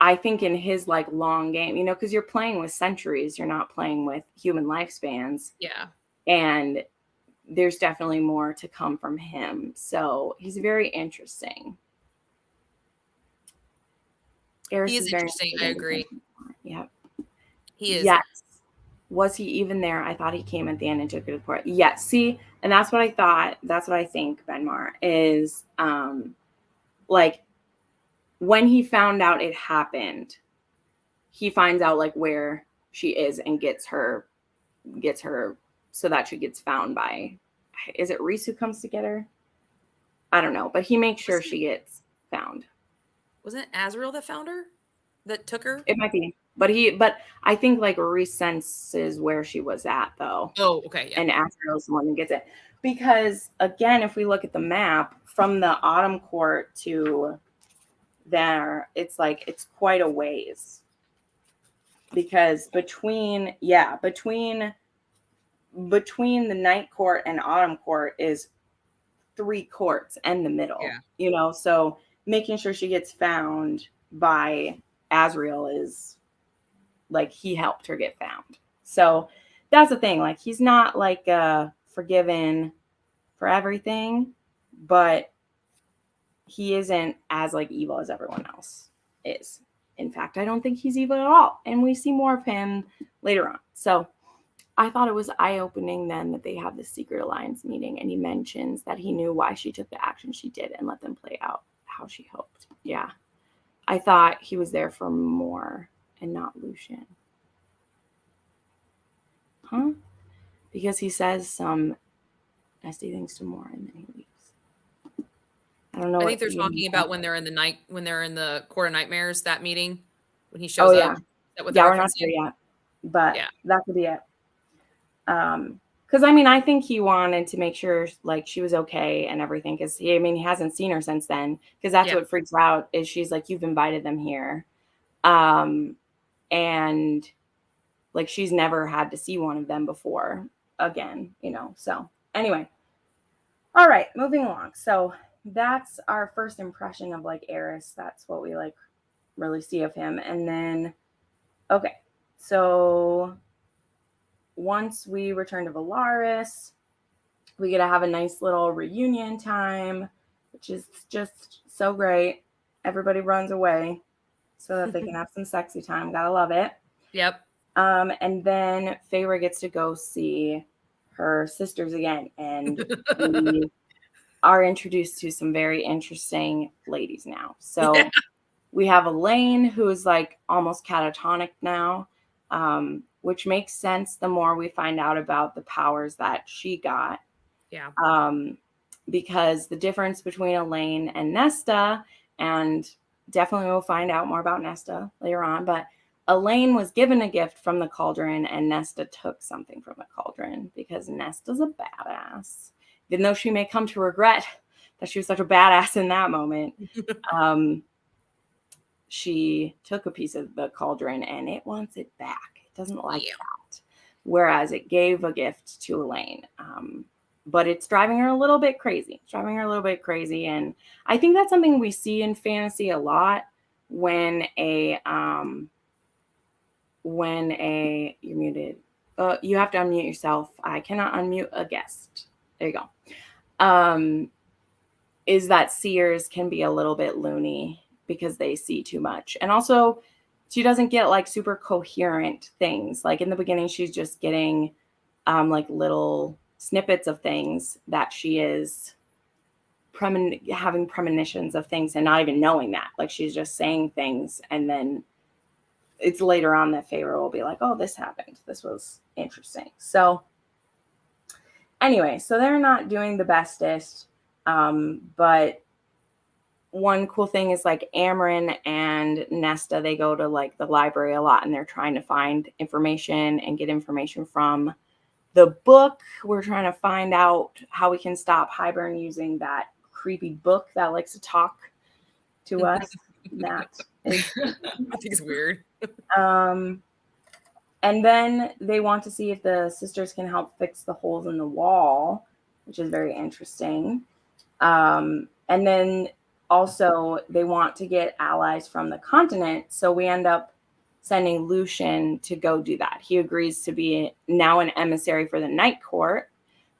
I think in his like long game, because you're playing with centuries, you're not playing with human lifespans. Yeah. And there's definitely more to come from him. So he's very interesting. He is interesting. I agree. Yeah. He is. Yes. Was he even there? I thought he came at the end and took it to the port. Yes. See, and that's what I thought. That's what I think, Benmar, is like, when he found out it happened, he finds out like where she is and gets her so that she gets found by is it Rhys who comes to get her? I don't know, but he makes sure she gets found. Wasn't it Azrael that found her? That took her? It might be. But I think like Rhys senses where she was at though. Oh, okay. Yeah. And Azrael's the one who gets it. Because again, if we look at the map from the Autumn Court to there, it's like it's quite a ways. Because between the Night Court and Autumn Court is 3 courts and the middle. Yeah. You know, so making sure she gets found by Azrael is like he helped her get found. So that's the thing. Like he's not like forgiven for everything, but he isn't as like evil as everyone else is. In fact, I don't think he's evil at all. And we see more of him later on. So I thought it was eye-opening then that they have this secret alliance meeting and he mentions that he knew why she took the action she did and let them play out how she hoped. Yeah. I thought he was there for more and not Lucien. Huh? Because he says some nasty things to Mor and then he leaves. I don't know. I think they're talking about when they're in the Court of Nightmares, that meeting when he shows up. Is that what we're not there yet. But that could be it. Because I mean, I think he wanted to make sure like she was okay and everything. Because he hasn't seen her since then. Because that's what freaks her out is she's like, you've invited them here, and like she's never had to see one of them before again, you know. So anyway, all right, moving along. So that's our first impression of like Eris. That's what we like really see of him, and then okay, so. Once we return to Valaris, we get to have a nice little reunion time, which is just so great. Everybody runs away so that they can have some sexy time. Gotta love it. Yep. And then Feyre gets to go see her sisters again. And we are introduced to some very interesting ladies now. So we have Elaine, who is like almost catatonic now. Which makes sense the more we find out about the powers that she got. Yeah. Because the difference between Elaine and Nesta, and definitely we'll find out more about Nesta later on, but Elaine was given a gift from the cauldron and Nesta took something from the cauldron because Nesta's a badass. Even though she may come to regret that she was such a badass in that moment. She took a piece of the cauldron and it wants it back. Doesn't like that. Whereas it gave a gift to Elaine. But it's driving her a little bit crazy. And I think that's something we see in fantasy a lot when you're muted. You have to unmute yourself. I cannot unmute a guest. There you go. Is that seers can be a little bit loony because they see too much. And also she doesn't get like super coherent things. Like in the beginning, she's just getting like little snippets of things that she is having premonitions of things and not even knowing that. Like she's just saying things. And then it's later on that Feyre will be like, oh, this happened. This was interesting. So anyway, so they're not doing the bestest. But one cool thing is like Amryn and Nesta, they go to like the library a lot and they're trying to find information and get information from the book. We're trying to find out how we can stop Hybern using that creepy book that likes to talk to us. That is, I think it's weird. And then they want to see if the sisters can help fix the holes in the wall, which is very interesting. And then also they want to get allies from the continent. So we end up sending Lucien to go do that. He agrees to be now an emissary for the Night Court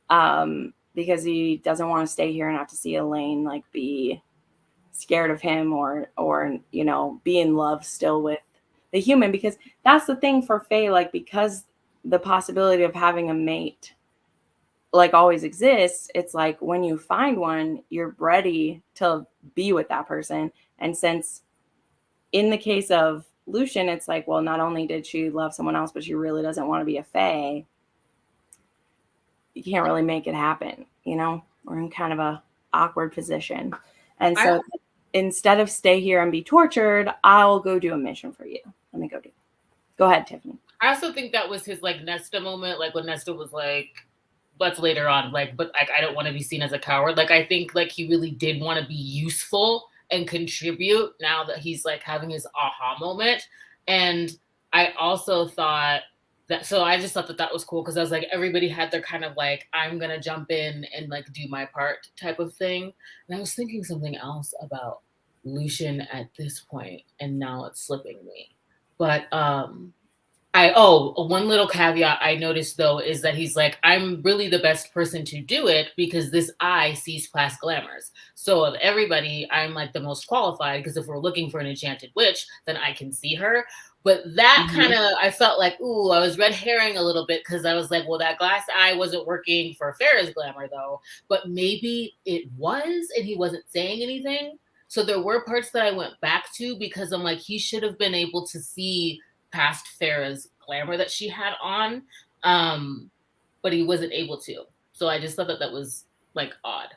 because he doesn't want to stay here and have to see Elaine like be scared of him or you know, be in love still with the human, because that's the thing for Faye, like because the possibility of having a mate like always exists, it's like when you find one, you're ready to be with that person. And since in the case of Lucien, it's like, well, not only did she love someone else, but she really doesn't want to be a Fae. you can't really make it happen. You know, we're in kind of a awkward position. And so instead of stay here and be tortured, I'll go do a mission for you. Let me go do it. Go ahead, Tiffany. I also think that was his like Nesta moment, like when Nesta was like, that's later on, like, but like I don't want to be seen as a coward. Like I think like he really did want to be useful and contribute now that he's like having his aha moment. And I also thought that, so I just thought that that was cool because I was like, everybody had their kind of like, I'm gonna jump in and like do my part type of thing. And I was thinking something else about Lucian at this point, and now it's slipping me. But one little caveat I noticed though is that he's like, I'm really the best person to do it because this eye sees past glamours. So of everybody, I'm like the most qualified because if we're looking for an enchanted witch, then I can see her. But that kind of, I felt like, ooh, I was red herring a little bit because I was like, well, that glass eye wasn't working for Feyre's glamour though, but maybe it was and he wasn't saying anything. So there were parts that I went back to because I'm like, he should have been able to see past Feyre's glamour that she had on, but he wasn't able to. So I just thought that that was like odd.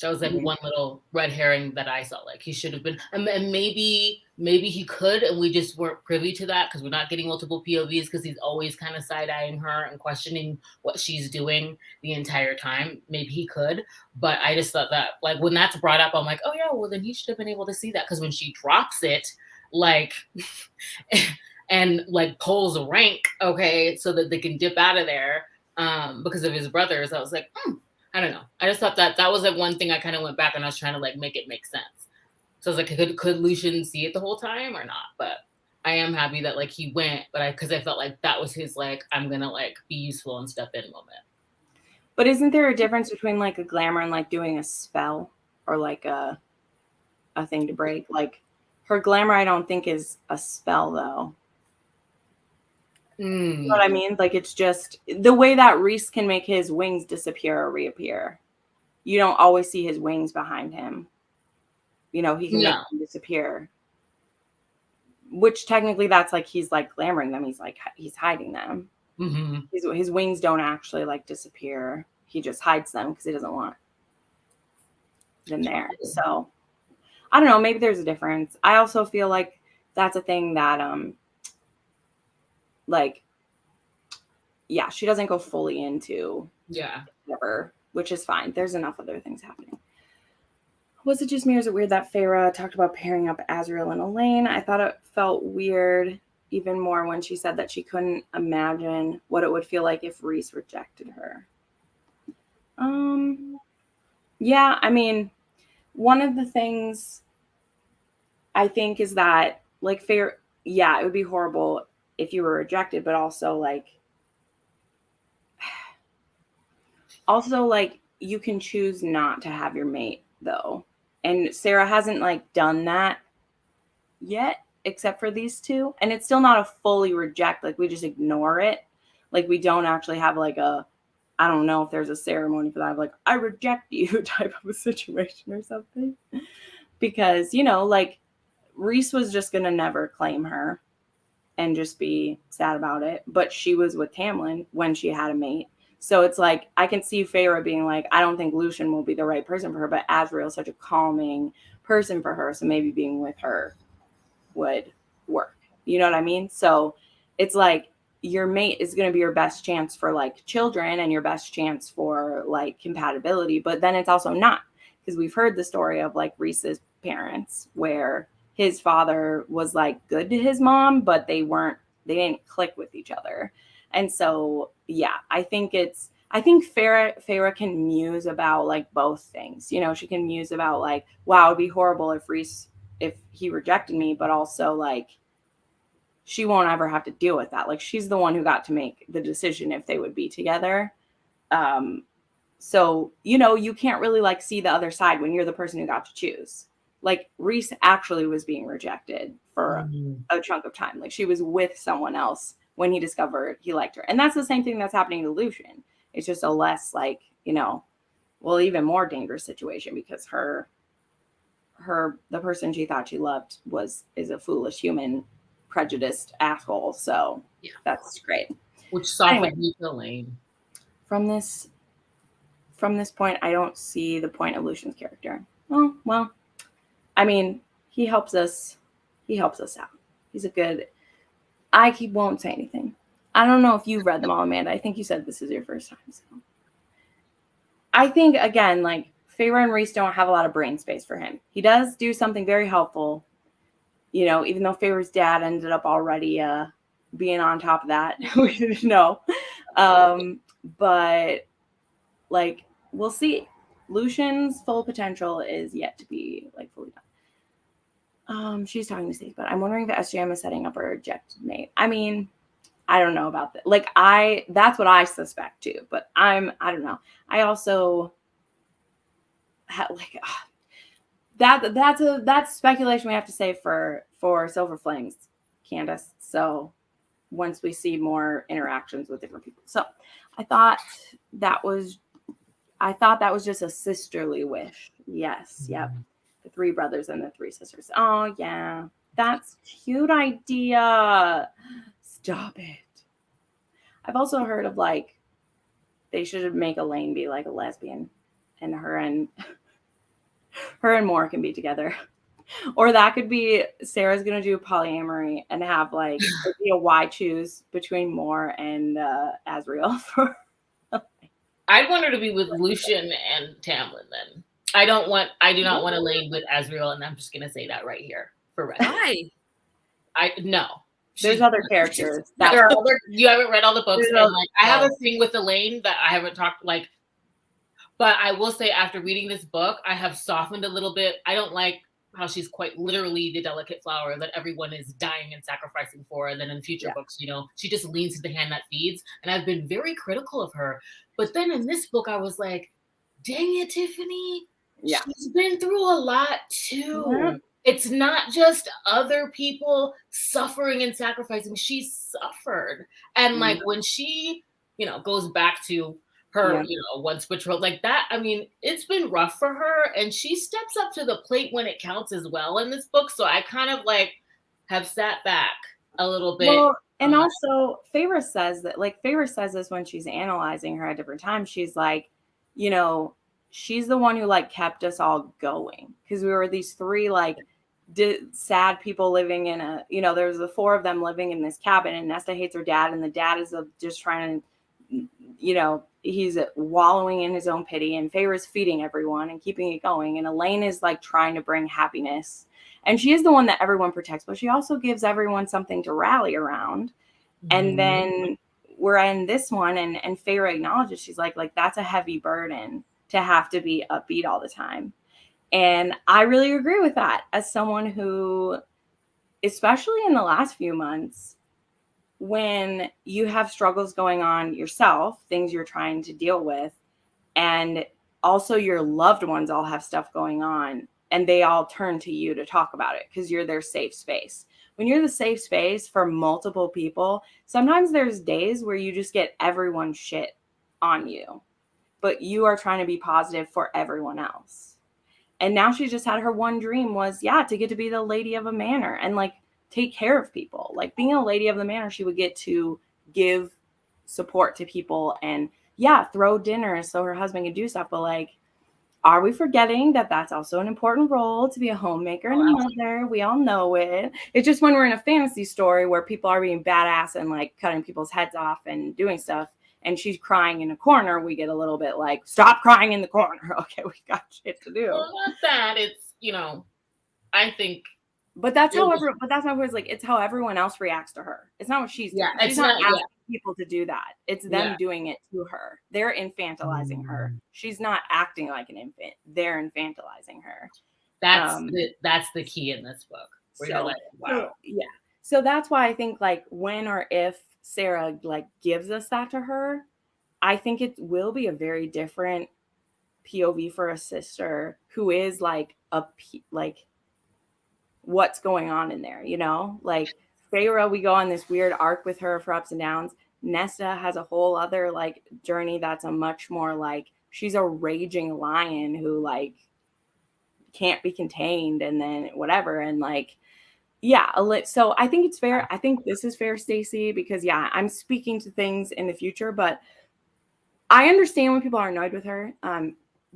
That was like one little red herring that I saw. Like he should have been, and maybe he could, and we just weren't privy to that because we're not getting multiple POVs because he's always kind of side-eyeing her and questioning what she's doing the entire time. Maybe he could, but I just thought that like when that's brought up, I'm like, oh yeah, well then he should have been able to see that because when she drops it, like, and like pulls rank, okay, so that they can dip out of there because of his brothers. I was like, I don't know. I just thought that that was like one thing I kind of went back and I was trying to like make it make sense. So I was like, could Lucian see it the whole time or not? But I am happy that like he went, but because I felt like that was his like, I'm gonna like be useful and step in moment. But isn't there a difference between like a glamour and like doing a spell or like a thing to break? Like her glamour, I don't think is a spell though. You know what I mean? Like it's just the way that Rhys can make his wings disappear or reappear. You don't always see his wings behind him. You know, he can make them disappear. Which technically that's like he's like glamoring them. He's hiding them. His wings don't actually like disappear. He just hides them because he doesn't want them there. So I don't know, maybe there's a difference. I also feel like that's a thing that like, yeah, she doesn't go fully into whatever, which is fine. There's enough other things happening. Was it just me or is it weird that Feyre talked about pairing up Azriel and Elaine? I thought it felt weird even more when she said that she couldn't imagine what it would feel like if Rhys rejected her. Yeah, I mean, one of the things I think is that like Feyre, yeah, it would be horrible if you were rejected, but also like you can choose not to have your mate though. And Sarah hasn't like done that yet, except for these two. And it's still not a fully reject. Like we just ignore it. Like we don't actually have like I don't know if there's a ceremony for that, of like, I reject you type of a situation or something. Because, you know, like Rhys was just going to never claim her and just be sad about it. But she was with Tamlin when she had a mate. So it's like, I can see Feyre being like, I don't think Lucian will be the right person for her, but Azriel is such a calming person for her. So maybe being with her would work. You know what I mean? So it's like your mate is going to be your best chance for like children and your best chance for like compatibility. But then it's also not, because we've heard the story of like Rhys's parents where his father was like good to his mom, but they didn't click with each other. And so, yeah, I think Feyre can muse about like both things. You know, she can muse about like, wow, it'd be horrible if he rejected me, but also like she won't ever have to deal with that. Like she's the one who got to make the decision if they would be together. So, you know, you can't really like see the other side when you're the person who got to choose. Like Rhys actually was being rejected for a chunk of time. Like she was with someone else when he discovered he liked her. And that's the same thing that's happening to Lucian. It's just a less like, you know, well, even more dangerous situation because the person she thought she loved is a foolish human, prejudiced asshole. So yeah, that's great. Which softened me, Elaine. from this point, I don't see the point of Lucian's character. Oh, well, I mean, he helps us out. He's a good, he won't say anything. I don't know if you've read them all, Amanda. I think you said this is your first time. So I think, again, like, Feyre and Rhys don't have a lot of brain space for him. He does do something very helpful, you know, even though Feyre's dad ended up already being on top of that. We didn't know. But, like, we'll see. Lucian's full potential is yet to be, like, fully done. She's talking to Steve, but I'm wondering if SJM is setting up a rejected mate. I mean, I don't know about that. Like, that's what I suspect too, but I don't know. I also that's speculation we have to save for Silver Flames, Candace. So once we see more interactions with different people. So I thought that was just a sisterly wish. Yes. Yep. The 3 brothers and the 3 sisters. Oh yeah. That's a cute idea. Stop it. I've also heard of, like, they should make Elaine be like a lesbian, and her and Moore can be together. Or that could be Sarah's gonna do polyamory and have, like, be a why choose between Moore and Azriel. I'd want her to be with Lucian and Tamlin then. I do not want Elaine with Azriel, and I'm just gonna say that right here for Red. Why? No. There's other characters. You haven't read all the books, and, like, I have a thing with Elaine that I haven't talked, like, but I will say after reading this book, I have softened a little bit. I don't like how she's quite literally the delicate flower that everyone is dying and sacrificing for. And then in future books, you know, she just leans to the hand that feeds. And I've been very critical of her. But then in this book, I was like, dang it, Tiffany. Yeah. She's been through a lot too. Yeah. It's not just other people suffering and sacrificing. She suffered. And like when she, you know, goes back to her, you know, once betrothed like that, I mean, it's been rough for her. And she steps up to the plate when it counts as well in this book. So I kind of like have sat back a little bit. Well, and also Feyre says this when she's analyzing her at different times. She's like, you know, she's the one who like kept us all going because we were these 3 like sad people living in a, you know, there's the 4 of them living in this cabin, and Nesta hates her dad, and the dad is just trying to, you know, he's wallowing in his own pity, and Feyre's feeding everyone and keeping it going, and Elaine is like trying to bring happiness, and she is the one that everyone protects, but she also gives everyone something to rally around. And then we're in this one, and Feyre acknowledges, she's like that's a heavy burden to have to be upbeat all the time. And I really agree with that as someone who, especially in the last few months, when you have struggles going on yourself, things you're trying to deal with, and also your loved ones all have stuff going on, and they all turn to you to talk about it because you're their safe space. When you're the safe space for multiple people, sometimes there's days where you just get everyone's shit on you, but you are trying to be positive for everyone else. And now she just had her one dream was, to get to be the lady of a manor and like take care of people. Like being a lady of the manor, she would get to give support to people and throw dinners so her husband could do stuff. But like, are we forgetting that that's also an important role to be a homemaker and a mother? We all know it. It's just when we're in a fantasy story where people are being badass and like cutting people's heads off and doing stuff, and she's crying in a corner, we get a little bit like, stop crying in the corner. Okay, we got shit to do. Well, not that. It's, you know, I think. But that's how that's my point. Like, it's how everyone else reacts to her. It's not what she's doing. She's not asking people to do that. It's them doing it to her. They're infantilizing her. She's not acting like an infant. They're infantilizing her. That's the key in this book. Where you're like, wow. So that's why I think like when or if Sarah like gives us that to her, I think it will be a very different POV for a sister who is like what's going on in there, you know? Like Feyre, we go on this weird arc with her for ups and downs. Nesta has a whole other like journey that's a much more like she's a raging lion who like can't be contained, and then whatever, and like so I think it's fair. I think this is fair, Stacey, because I'm speaking to things in the future, but I understand when people are annoyed with her.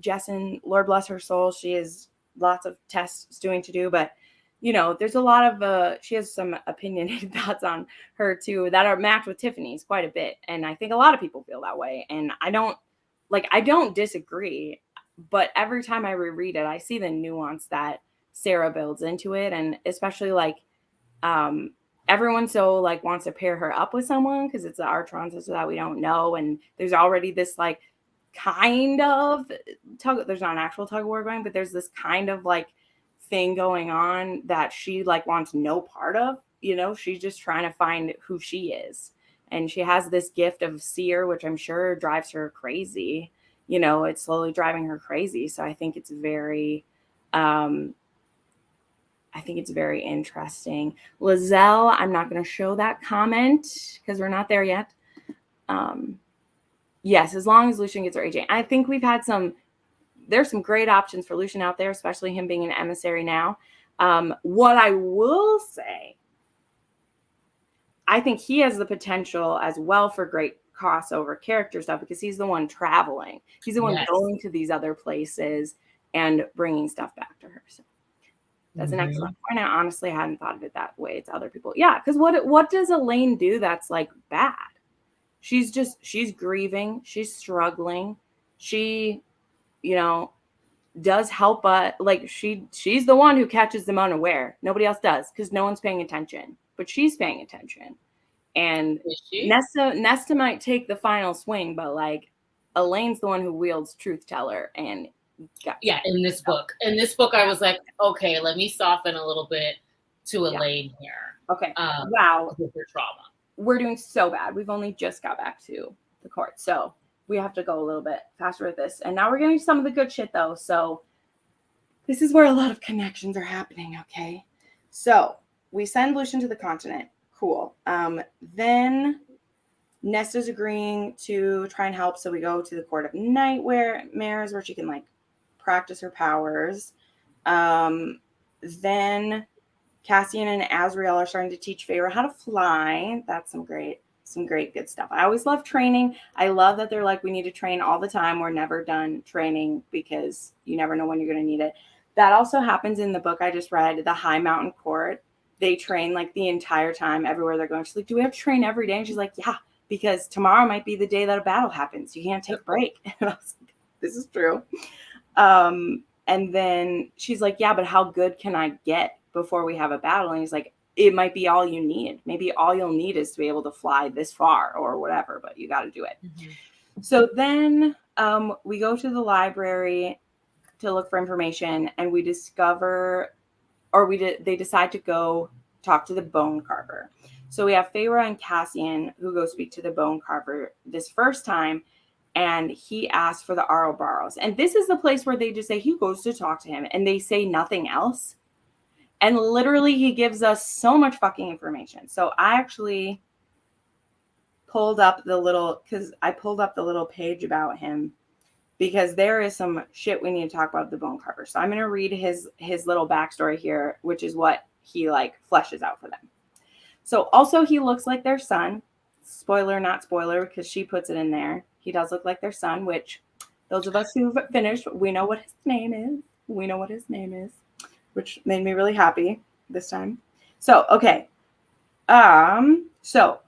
Jessin, Lord bless her soul, she has lots of tests doing to do, but you know, there's a lot of she has some opinionated thoughts on her too that are matched with Tiffany's quite a bit, and I think a lot of people feel that way, and I don't disagree, but every time I reread it, I see the nuance that Sarah builds into it, and especially like everyone so like wants to pair her up with someone because it's the Artrons so that we don't know, and there's already this like kind of there's not an actual tug of war going, but there's this kind of like thing going on that she like wants no part of, you know. She's just trying to find who she is, and she has this gift of seer, which I'm sure drives her crazy, you know. It's slowly driving her crazy, so I think it's very interesting. Lizelle, I'm not going to show that comment because we're not there yet. Yes, as long as Lucien gets her AJ. I think there's some great options for Lucien out there, especially him being an emissary now. What I will say, I think he has the potential as well for great crossover character stuff because he's the one traveling. He's the one going to these other places and bringing stuff back to her. So that's an excellent point. I honestly hadn't thought of it that way to other people. Yeah, because what does Elaine do that's like bad? She's grieving. She's struggling. She, you know, does help. Like she's the one who catches them unaware. Nobody else does because no one's paying attention. But she's paying attention. And Nesta might take the final swing, but like Elaine's the one who wields truth teller and. In this book, I was like, okay, let me soften a little bit to Elaine here. Okay. Wow. With her trauma. We're doing so bad. We've only just got back to the court. So we have to go a little bit faster with this. And now we're getting some of the good shit though. So this is where a lot of connections are happening. Okay. So we send Lucien to the continent. Cool. Then Nesta's agreeing to try and help. So we go to the Court of Nightmares where she can like practice her powers. Then Cassian and Azriel are starting to teach Feyre how to fly. That's some great good stuff. I always love training. I love that they're like, we need to train all the time. We're never done training because you never know when you're going to need it. That also happens in the book I just read, The High Mountain Court. They train like the entire time everywhere they're going. She's like, do we have to train every day? And she's like, yeah, because tomorrow might be the day that a battle happens. You can't take a break. And I was like, this is true. And then she's like, yeah, but how good can I get before we have a battle? And he's like, it might be all you need. Maybe all you'll need is to be able to fly this far or whatever, but you got to do it. Mm-hmm. So then we go to the library to look for information, and we discover, they decide to go talk to the Bone Carver. So we have Feyre and Cassian who go speak to the Bone Carver this first time, and he asks for the Ouroboros. And this is the place where they just say he goes to talk to him, and they say nothing else. And literally, he gives us so much fucking information. So I actually pulled up the little page about him because there is some shit we need to talk about the Bone Carver. So I'm going to read his little backstory here, which is what he like fleshes out for them. So also he looks like their son. Spoiler, not spoiler, because she puts it in there. He does look like their son, which those of us who've finished, we know what his name is. Which made me really happy this time. So, okay. So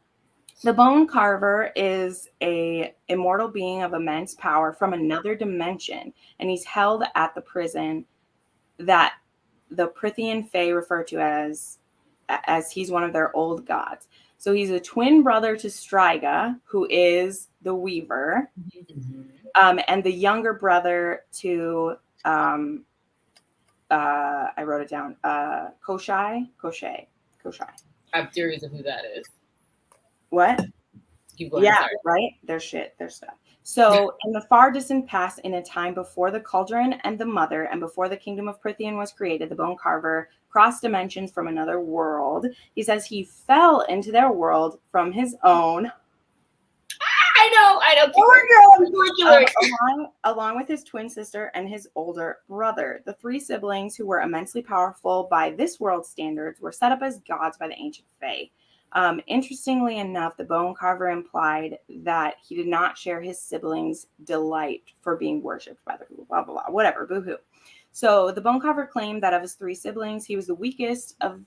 the Bone Carver is a immortal being of immense power from another dimension, and he's held at the prison that the Prythian Fae refer to as he's one of their old gods. So he's a twin brother to Striga, who is the Weaver, and the younger brother to I wrote it down. Koshai. I have theories of who that is. What? Keep going, yeah, sorry. Right? There's stuff. So in the far distant past, in a time before the Cauldron and the Mother, and before the kingdom of Prythian was created, the Bone Carver crossed dimensions from another world. He says he fell into their world from his own. I know. Along with his twin sister and his older brother. The three siblings, who were immensely powerful by this world's standards, were set up as gods by the ancient Fae. Interestingly enough, the Bone Carver implied that he did not share his siblings' delight for being worshipped by the blah, blah, blah, whatever, boo-hoo. So the Bone Carver claimed that of his 3 siblings, he was the weakest of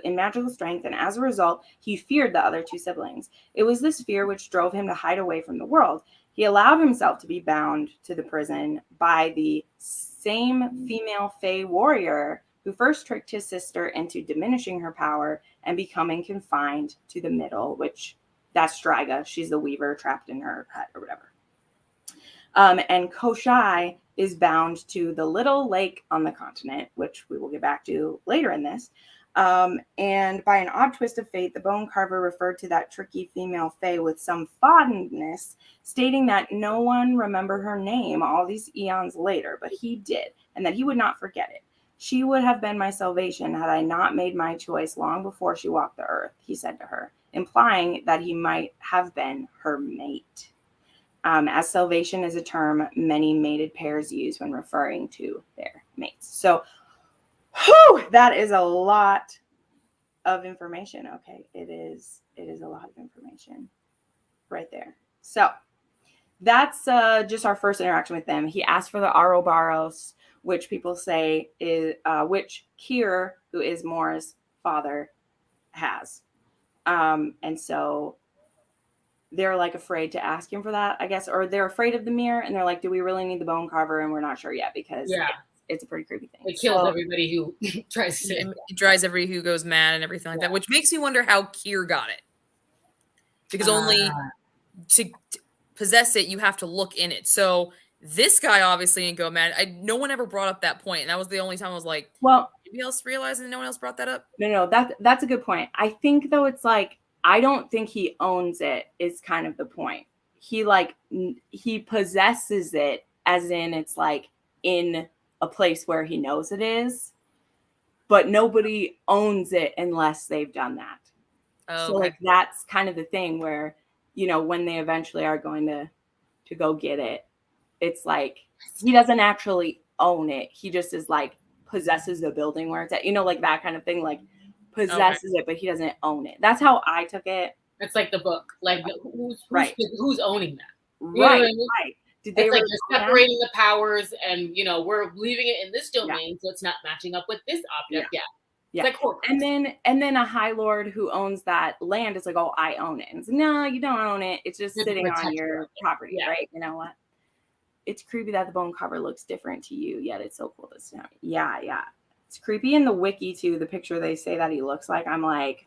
in magical strength, and as a result, he feared the other 2 siblings. It was this fear which drove him to hide away from the world. He allowed himself to be bound to the prison by the same female Fey warrior who first tricked his sister into diminishing her power and becoming confined to the middle, which that's Striga. She's the weaver trapped in her hut or whatever. And Koshai is bound to the little lake on the continent, which we will get back to later in this. And by an odd twist of fate, the Bone Carver referred to that tricky female Fey with some fondness, stating that no one remembered her name all these eons later, but he did, and that he would not forget it. She would have been my salvation had I not made my choice long before she walked the earth, he said to her, implying that he might have been her mate. As salvation is a term many mated pairs use when referring to their mates. So, that is a lot of information. Okay, it is a lot of information right there. So that's just our first interaction with them. He asked for the Ouroboros, which people say is which Kier, who is Mora's father, has. And so they're like afraid to ask him for that, I guess, or they're afraid of the mirror, and they're like, do we really need the Bone Carver? And we're not sure yet because it's a pretty creepy thing. It kills everybody who tries to. It drives everybody who goes mad and everything like that, which makes me wonder how Kier got it. Because only to possess it, you have to look in it. So this guy obviously didn't go mad. No one ever brought up that point, and that was the only time I was like, well, anybody else realized and no one else brought that up? No, that's a good point. I think though it's like, I don't think he owns it is kind of the point. He possesses it, as in it's like in a place where he knows it is, but nobody owns it unless they've done that. Oh, so like that's kind of the thing where, when they eventually are going to go get it, it's like he doesn't actually own it. He just is like possesses the building where it's at, like that kind of thing, like possesses it, but he doesn't own it. That's how I took it. It's like the book, like who's owning that? Right. Did they like they're separating the powers, and we're leaving it in this domain, so it's not matching up with this object. Yeah. Like, and then a High Lord who owns that land is like, oh, I own it. And it's like, no, you don't own it. It's just sitting on your property, right? You know what? It's creepy that the Bone Carver looks different to you, yet it's so cool to see. Yeah. It's creepy in the wiki too. The picture they say that he looks like, I'm like,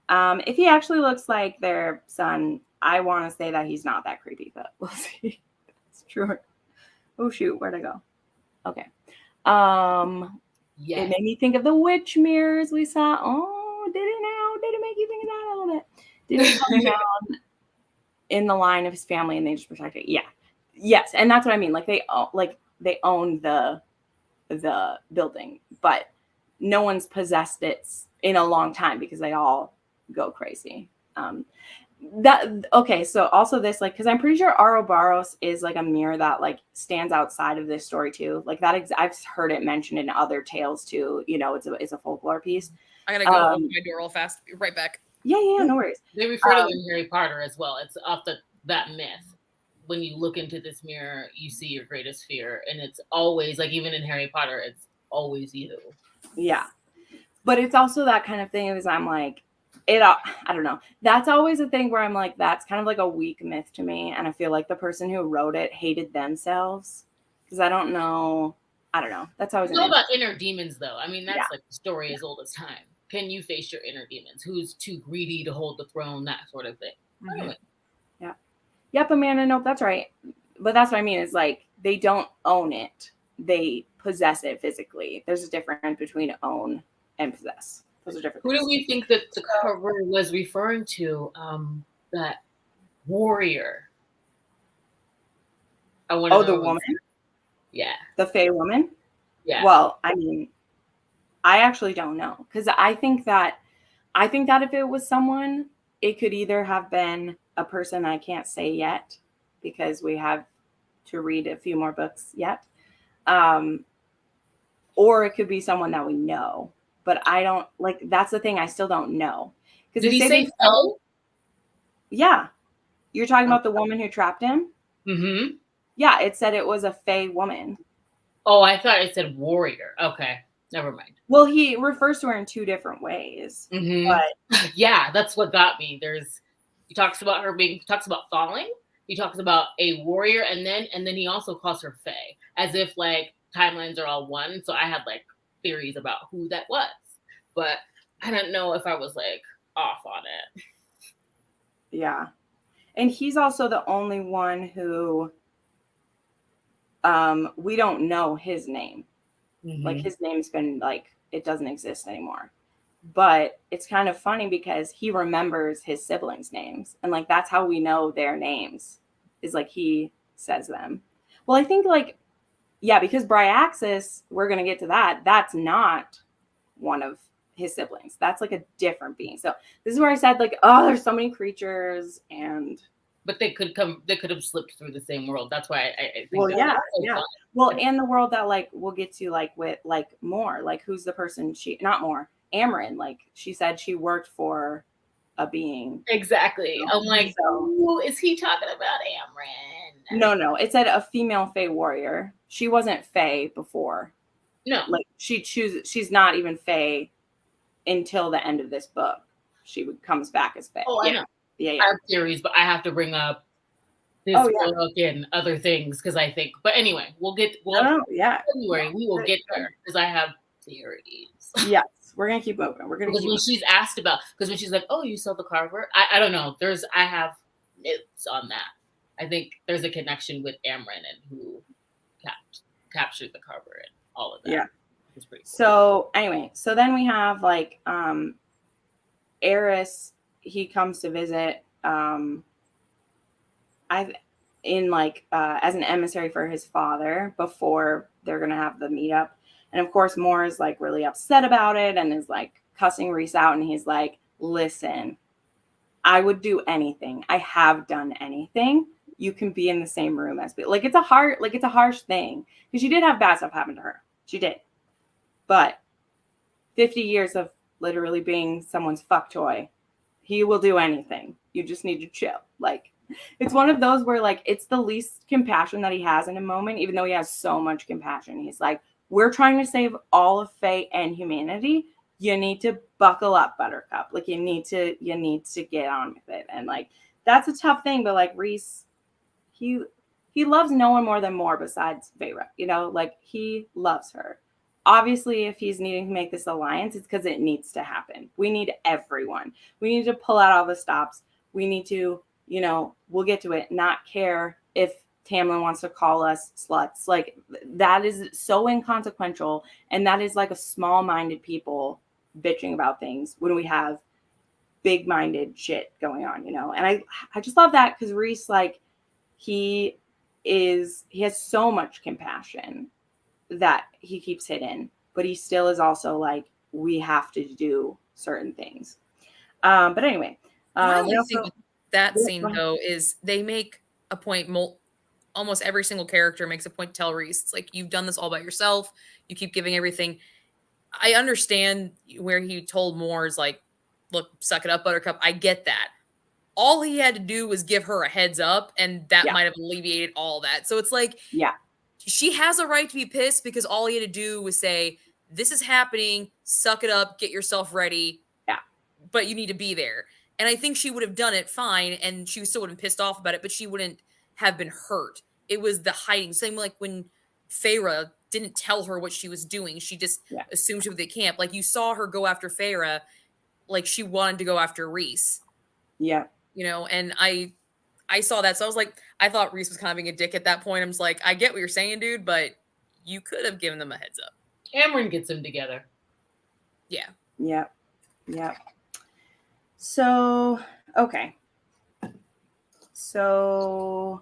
if he actually looks like their son, I want to say that he's not that creepy, but we'll see. It's true. Oh shoot, where'd I go? Okay. It made me think of the witch mirrors we saw. Oh, did it now? Did it make you think of that a little bit? Did it come down in the line of his family and they just protect it? Yeah. Yes, and that's what I mean. Like they own the building, but no one's possessed it in a long time because they all go crazy. So also this, like, because I'm pretty sure Ouroboros is like a mirror that like stands outside of this story too. Like that, I've heard it mentioned in other tales too. It's a folklore piece. I gotta go open my door real fast. Right back. Yeah, no worries. They refer to it in Harry Potter as well. It's off that myth. When you look into this mirror, you see your greatest fear, and it's always like, even in Harry Potter, it's always you. Yeah, but it's also that kind of thing. Is I'm like, I don't know. That's always a thing where I'm like, that's kind of like a weak myth to me, and I feel like the person who wrote it hated themselves because I don't know. That's always. It's all about inner demons, though. I mean, that's like the story as old as time. Can you face your inner demons? Who's too greedy to hold the throne? That sort of thing. Mm-hmm. Anyway. Yeah. Yep, Amanda. Nope, that's right. But that's what I mean. Is like they don't own it; they possess it physically. There's a difference between own and possess. Those are different. Who do we think that the cover was referring to? That warrior. The woman. Yeah, the Fey woman. Yeah. Well, I mean, I actually don't know because I think that if it was someone, it could either have been a person I can't say yet because we have to read a few more books yet. Or it could be someone that we know, but I don't like, that's the thing. I still don't know Did he say fell? Yeah. You're talking about the woman who trapped him? Mm-hmm. Yeah, it said it was a Fey woman. Oh, I thought it said warrior. Okay, never mind. Well, he refers to her in 2 different ways. Mm-hmm. But yeah, that's what got me. He talks about falling. He talks about a warrior, and then he also calls her Fey, as if like timelines are all one. So I had like theories about who that was, but I don't know if I was like off on it. Yeah. And he's also the only one who we don't know his name. Mm-hmm. Like his name's been like, it doesn't exist anymore. But it's kind of funny because he remembers his siblings' names. And like, that's how we know their names, is like he says them. Well, I think like, yeah, because Bryaxis, we're going to get to that. That's not one of his siblings. That's like a different being. So this is where I said like, oh, there's so many creatures but they could have slipped through the same world. That's why I think. Well, yeah. Well, and the world that like we'll get to like with like Moore, like who's the person not Moore, Amryn. Like she said she worked for a being. Exactly. I'm like, who is he talking about, Amryn? No. It said a female Fey warrior. She wasn't Fey before. No. Like she's not even Fey until the end of this book. She comes back as Fey. Oh, I know. Yeah. I have theories, but I have to bring up this book and other things because I think. But anyway, February we will get there because I have theories. Yes, we're gonna keep moving. She's asked about, because when she's like, "Oh, you saw the Carver?" I don't know. I have notes on that. I think there's a connection with Amryn and who captured the Carver and all of that. Yeah. It's pretty cool. So anyway, so then we have like Eris. He comes to visit as an emissary for his father before they're gonna have the meetup. And of course Moore is like really upset about it and is like cussing Rhys out, and he's like, listen, I would do anything. I have done anything. You can be in the same room as me. Like it's a harsh thing. Because she did have bad stuff happen to her. She did. But 50 years of literally being someone's fuck toy. He will do anything. You just need to chill. Like, it's one of those where, like, it's the least compassion that he has in a moment, even though he has so much compassion. He's like, we're trying to save all of Fae and humanity. You need to buckle up, Buttercup. Like, you need to get on with it. And, like, that's a tough thing. But, like, Rhys, he loves no one more than Moore besides Feyre. You know, like, he loves her. Obviously, if he's needing to make this alliance, it's because it needs to happen. We need everyone. We need to pull out all the stops. We need to, you know, we'll get to it, not care if Tamlin wants to call us sluts. Like, that is so inconsequential. And that is like a small-minded people bitching about things when we have big-minded shit going on, you know? And I just love that because Rhys, like, he has so much compassion that he keeps hidden, but he still is also like, we have to do certain things. But anyway, that scene though is they make a point. Almost every single character makes a point to tell Rhys, it's like, you've done this all by yourself. You keep giving everything. I understand where he told Moore's like, look, suck it up, Buttercup. I get that. All he had to do was give her a heads up, and that might have alleviated all that. So it's like, she has a right to be pissed because all he had to do was say, this is happening, suck it up, get yourself ready. Yeah. But you need to be there. And I think she would have done it fine, and she still would have been pissed off about it, but she wouldn't have been hurt. It was the hiding. Same like when Feyre didn't tell her what she was doing. She just assumed she was at camp. Like, you saw her go after Feyre like she wanted to go after Rhys. Yeah. You know, and I saw that. So I was like, I thought Rhys was kind of being a dick at that point. I'm just like, I get what you're saying, dude, but you could have given them a heads up. Amryn gets them together. Yeah. Yeah. Yeah. So, okay. So,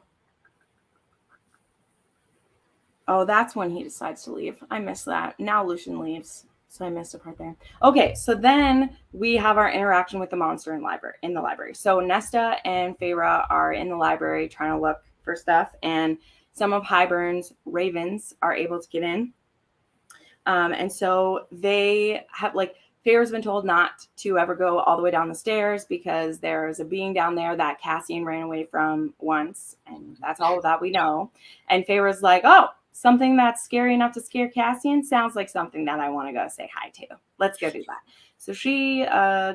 oh, that's when he decides to leave. I missed that. Now Lucian leaves. So I missed a part there. Okay, so then we have our interaction with the monster in the library. So Nesta and Feyre are in the library trying to look for stuff, and some of Hybern's ravens are able to get in. And so they have, like, Feyre's been told not to ever go all the way down the stairs because there's a being down there that Cassian ran away from once, and that's all that we know. And Feyre's like, oh, something that's scary enough to scare Cassian sounds like something that I want to go say hi to. Let's go do that. So she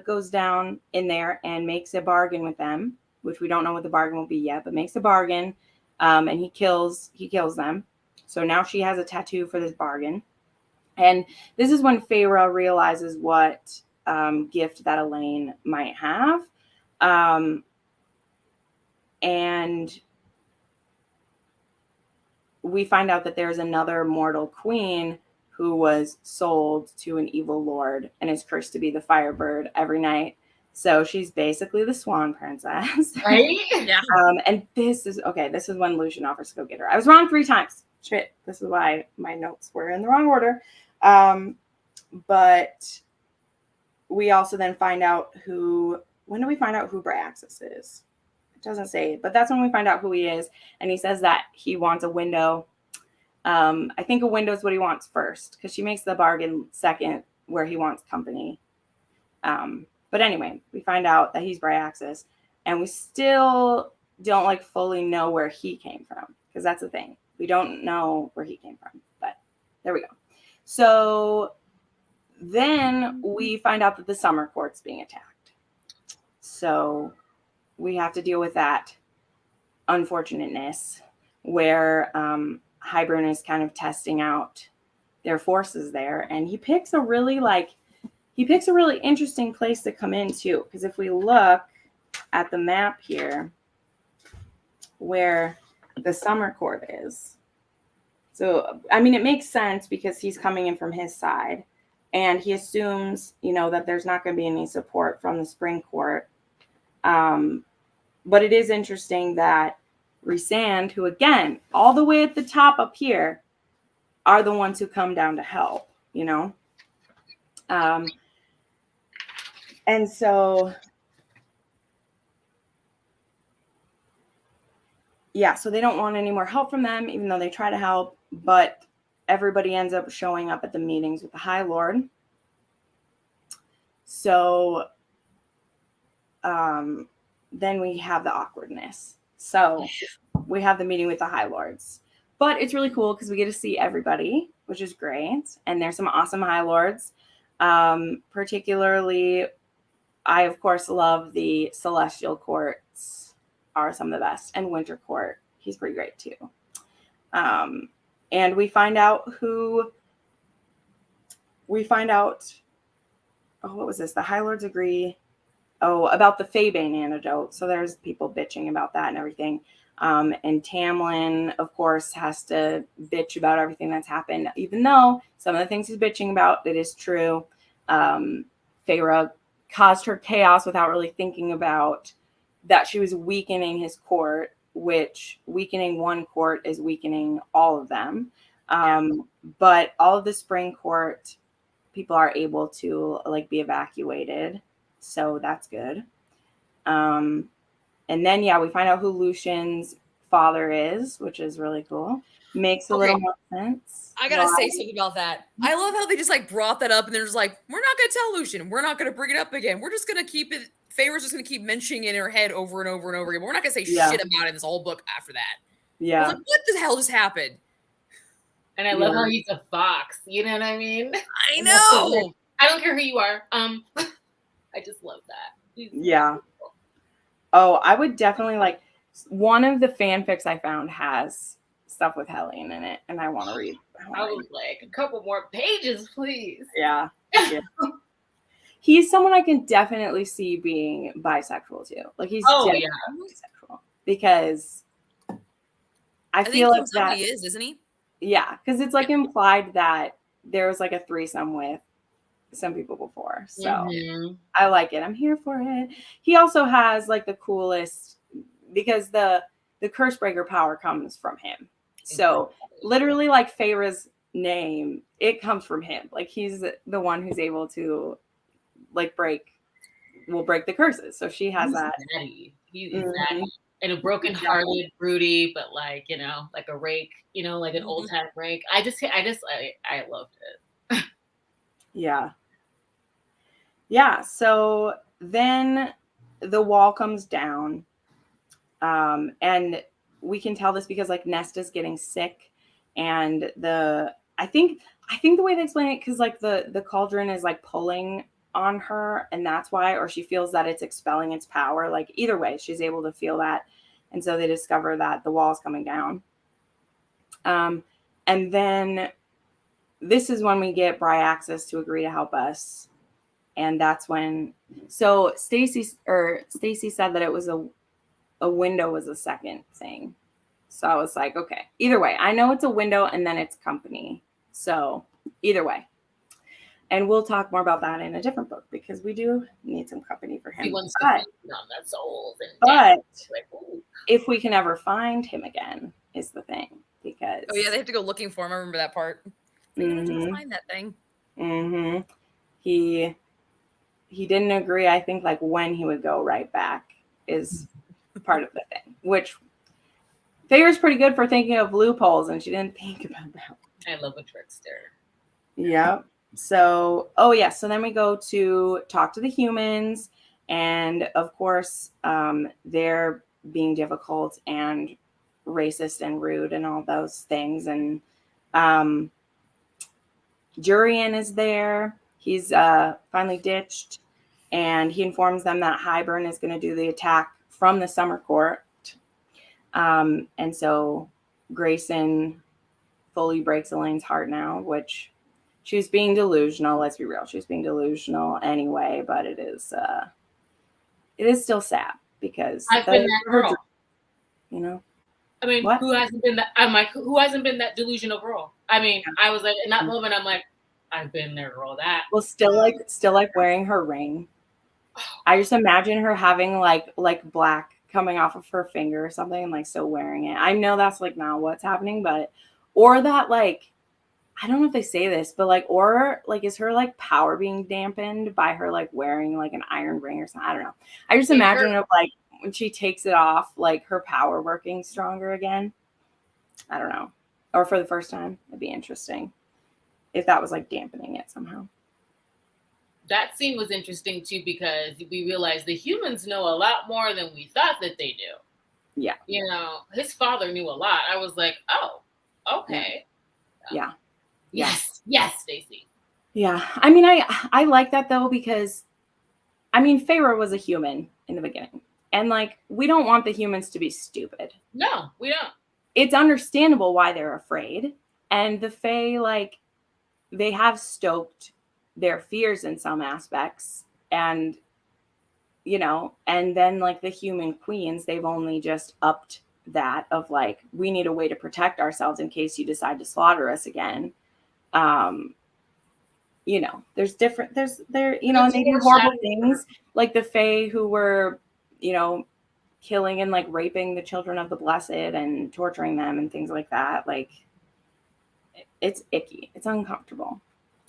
goes down in there and makes a bargain with them, which we don't know what the bargain will be yet, but makes a bargain, and he kills them. So now she has a tattoo for this bargain. And this is when Feyre realizes what gift that Elaine might have. And we find out that there's another mortal queen who was sold to an evil lord and is cursed to be the Firebird every night. So she's basically the Swan Princess. Right? Yeah. And this is when Lucian offers to go get her. I was wrong 3 times. Shit. This is why my notes were in the wrong order. But we also then find out when do we find out who Bryaxis is? It doesn't say, but that's when we find out who he is. And he says that he wants a window. I think a window is what he wants first, because she makes the bargain second where he wants company. But anyway, we find out that he's Bryaxis, and we still don't fully know where he came from, because that's the thing. We don't know where he came from, but there we go. So then we find out that the Summer Court's being attacked. So we have to deal with that unfortunateness where Hybern is kind of testing out their forces there. And he picks a really interesting place to come in too. Because if we look at the map here where the Summer Court is, so, I mean, it makes sense because he's coming in from his side, and he assumes, that there's not going to be any support from the Spring Court. But it is interesting that Rhysand, who, again, all the way at the top up here, are the ones who come down to help, And so, yeah, so they don't want any more help from them, even though they try to help. But everybody ends up showing up at the meetings with the High Lord. So then we have the awkwardness. So we have the meeting with the High Lords. But it's really cool because we get to see everybody, which is great. And there's some awesome High Lords. Particularly, I, of course, love the Celestial Courts are some of the best. And Winter Court, he's pretty great too. And we find out what was this? The High Lords agree. About the Faebane antidote. So there's people bitching about that and everything. And Tamlin, of course, has to bitch about everything that's happened, even though some of the things he's bitching about, it is true. Feyre caused her chaos without really thinking about that she was weakening his court, which weakening one court is weakening all of them. But all of the Spring Court people are able to be evacuated. So that's good. And then, we find out who Lucian's father is, which is really cool. Makes a little more sense. I gotta say something about that. I love how they just brought that up and they're just like, we're not gonna tell Lucian. We're not gonna bring it up again. We're just gonna keep it. Feyre's just gonna keep mentioning it in her head over and over and over again. But we're not gonna say shit about it in this whole book after that. Yeah. I was like, what the hell just happened? And I love how he's a fox. You know what I mean? I know. I don't care who you are. I just love that. Yeah. Oh, I would definitely one of the fanfics I found has stuff with Helene in it, and I want to read. I was like, a couple more pages, please. Yeah. He's someone I can definitely see being bisexual too. He's definitely bisexual because I feel like that he is, isn't he? Yeah, because it's implied that there was a threesome with some people before. So I like it. I'm here for it. He also has the coolest, because the curse breaker power comes from him. So literally Feyre's name, it comes from him. He's the one who's able to break the curses. So she has that. Natty. He's natty. And a broken-hearted, broody, but a rake, an old-time rake. I loved it. Yeah. Yeah, so then the wall comes down. And we can tell this because like Nesta's getting sick, and I think the way they explain it, because like the cauldron is like pulling on her, and that's why, or she feels that it's expelling its power. Like either way, she's able to feel that, and so they discover that the wall is coming down. And then this is when we get Bryaxis to agree to help us, and that's when. So Stacy said that it was a window was a second thing. So I was like, okay, either way, I know it's a window and then it's company. So either way. And we'll talk more about that in a different book because we do need some company for him. He wants to feed on that soul. But if we can ever find him again is the thing. Because oh yeah, they have to go looking for him. I remember that part. Mm-hmm. Find that thing. Mm-hmm. He didn't agree. I think like when he would go right back is part of the thing, which Feyre's pretty good for thinking of loopholes, and she didn't think about that. I love a trickster. Yep. So, so then we go to talk to the humans, and of course, they're being difficult and racist and rude and all those things. And Jurian is there. He's finally ditched, and he informs them that Hybern is going to do the attack from the summer court. And so Grayson fully breaks Elaine's heart now, which she was being delusional. Let's be real. She was being delusional anyway, but it is still sad because I've been that girl. You know? I mean, what? Who hasn't been that delusional girl? I mean, I was like, in that moment, I'm like, I've been there, girl. That. Well, still like wearing her ring. I just imagine her having like black coming off of her finger or something, and like still wearing it. I know that's like not what's happening, but or that like I don't know if they say this, but like or like is her like power being dampened by her like wearing like an iron ring or something? I don't know. I just imagine it like when she takes it off, like her power working stronger again. I don't know. Or for the first time, it'd be interesting if that was like dampening it somehow. That scene was interesting too because we realized the humans know a lot more than we thought that they do. Yeah. You know, his father knew a lot. I was like, oh, okay. Yeah. Yes, Stacy. Yeah. I mean, I like that though, because I mean, Feyre was a human in the beginning. And like, we don't want the humans to be stupid. No, we don't. It's understandable why they're afraid. And the Fae, like, they have stoked their fears in some aspects. And, you know, and then like the human queens, they've only just upped that of like, we need a way to protect ourselves in case you decide to slaughter us again. You know, and they do horrible things, like the Fae who were, you know, killing and like raping the children of the blessed and torturing them and things like that. Like, it's icky. It's uncomfortable.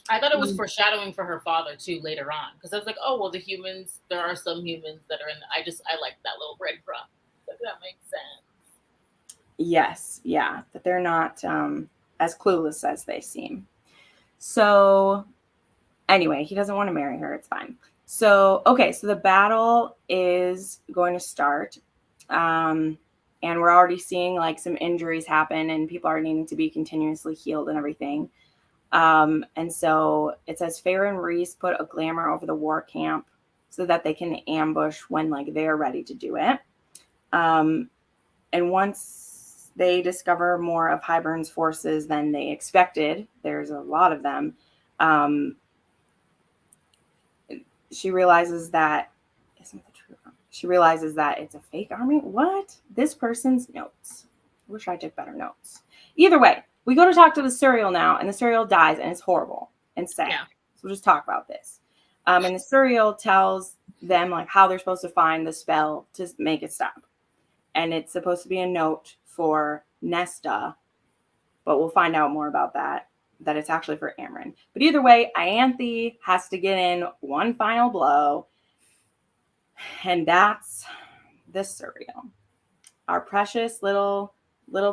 I thought it was foreshadowing for her father too later on, because I was like, oh well, the humans. There are some humans that are in. I like that little breadcrumb. Like, that makes sense. Yes, yeah, that they're not as clueless as they seem. So anyway, he doesn't want to marry her. It's fine. So, okay, so the battle is going to start. And we're already seeing like some injuries happen and people are needing to be continuously healed and everything. And so it says Feyre and Rhys put a glamour over the war camp so that they can ambush when like they're ready to do it. And once they discover more of Hybern's forces than they expected, there's a lot of them. She realizes that isn't the true army. She realizes that it's a fake army. What? This person's notes. I wish I took better notes. Either way, we go to talk to the Suriel now, and the Suriel dies, and it's horrible and sad. Yeah. So we'll just talk about this. And the Suriel tells them like how they're supposed to find the spell to make it stop. And it's supposed to be a note for Nesta, but we'll find out more about that it's actually for Amren. But either way, Ianthe has to get in one final blow, and that's the Suriel, our precious little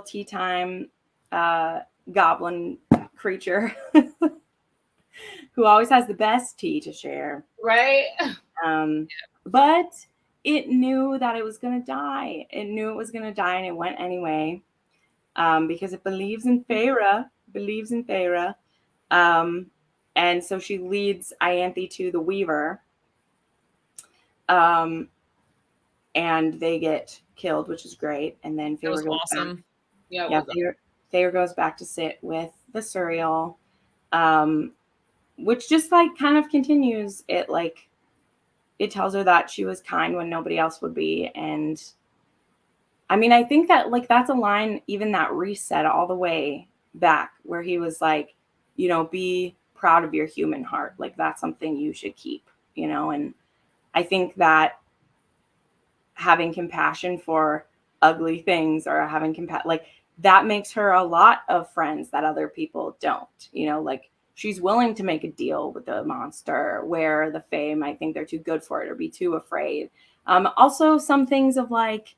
tea time goblin creature. who always has the best tea to share. Right? But it knew that it was going to die. It knew it was going to die, and it went anyway, because it believes in Feyre. And so she leads Ianthe to the Weaver. And they get killed, which is great. And then Feyre goes awesome. back. Yeah, Feyre goes back to sit with the Suriel, which just like kind of continues it. Like, it tells her that she was kind when nobody else would be. And I mean, I think that like that's a line even that Rhys said all the way back, where he was like, you know, be proud of your human heart. Like, that's something you should keep, you know. And I think that having compassion for ugly things, or having compassion, like, that makes her a lot of friends that other people don't, you know. Like, she's willing to make a deal with the monster, where the Fae might think they're too good for it or be too afraid. Also, some things of like,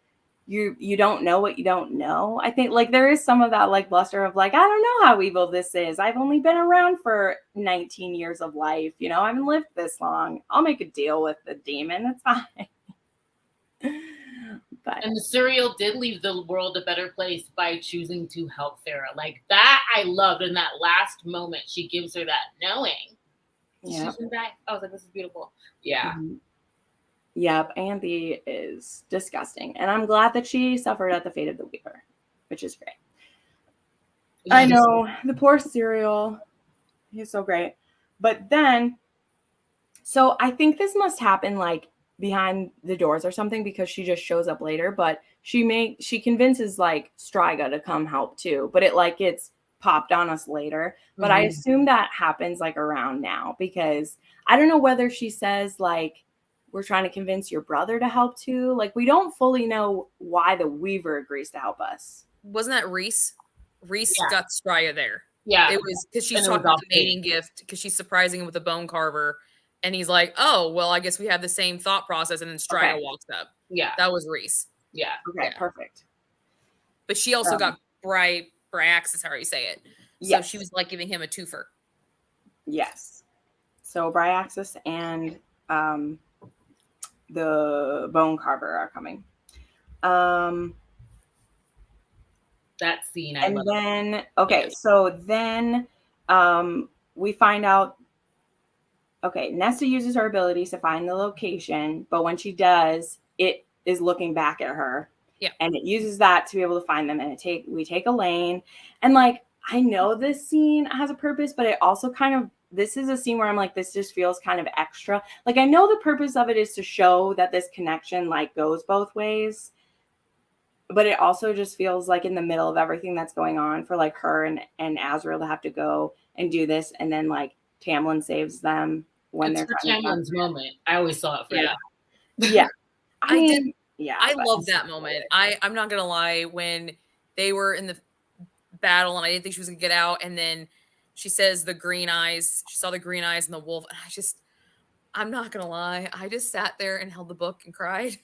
you don't know what you don't know. I think like there is some of that like bluster of like, I don't know how evil this is. I've only been around for 19 years of life. You know, I haven't lived this long. I'll make a deal with the demon. It's fine. But, and the Suriel did leave the world a better place by choosing to help Feyre. Like, that I loved. In that last moment, she gives her that knowing. Yeah. She's gonna die. I was like, this is beautiful. Yeah. Mm-hmm. Yep, Ianthe is disgusting. And I'm glad that she suffered at the fate of the Weaver, which is great. Yes. I know, the poor Suriel. He's so great. But then, so I think this must happen like behind the doors or something, because she just shows up later. But she convinces like Striga to come help too. But it like gets popped on us later. But I assume that happens like around now, because I don't know whether she says like, we're trying to convince your brother to help too. Like, we don't fully know why the Weaver agrees to help us. Wasn't that Rhys? Rhys got Striga there. Yeah. It was because she's talking about the mating gift, because she's surprising him with a bone carver. And he's like, oh, well, I guess we have the same thought process. And then Striga walks up. Yeah. That was Rhys. Yeah. Okay, perfect. But she also got Bryaxis, how you say it. So she was like giving him a twofer. Yes. So Bryaxis and the Bone Carver are coming. That scene, and then so then we find out. Okay, Nesta uses her abilities to find the location, but when she does, it is looking back at her. Yeah, and it uses that to be able to find them. And we take Elaine, and like, I know this scene has a purpose, but it also kind of, this is a scene where I'm like, this just feels kind of extra. Like, I know the purpose of it is to show that this connection like goes both ways, but it also just feels like in the middle of everything that's going on for like her and Azriel to have to go and do this, and then like Tamlin saves them when it's they're trying Tamlin's moment. I always saw it for that. Yeah. I love that moment. I'm not gonna lie, when they were in the battle and I didn't think she was gonna get out, and then she says the green eyes, she saw the green eyes and the wolf, and I'm not gonna lie, I just sat there and held the book and cried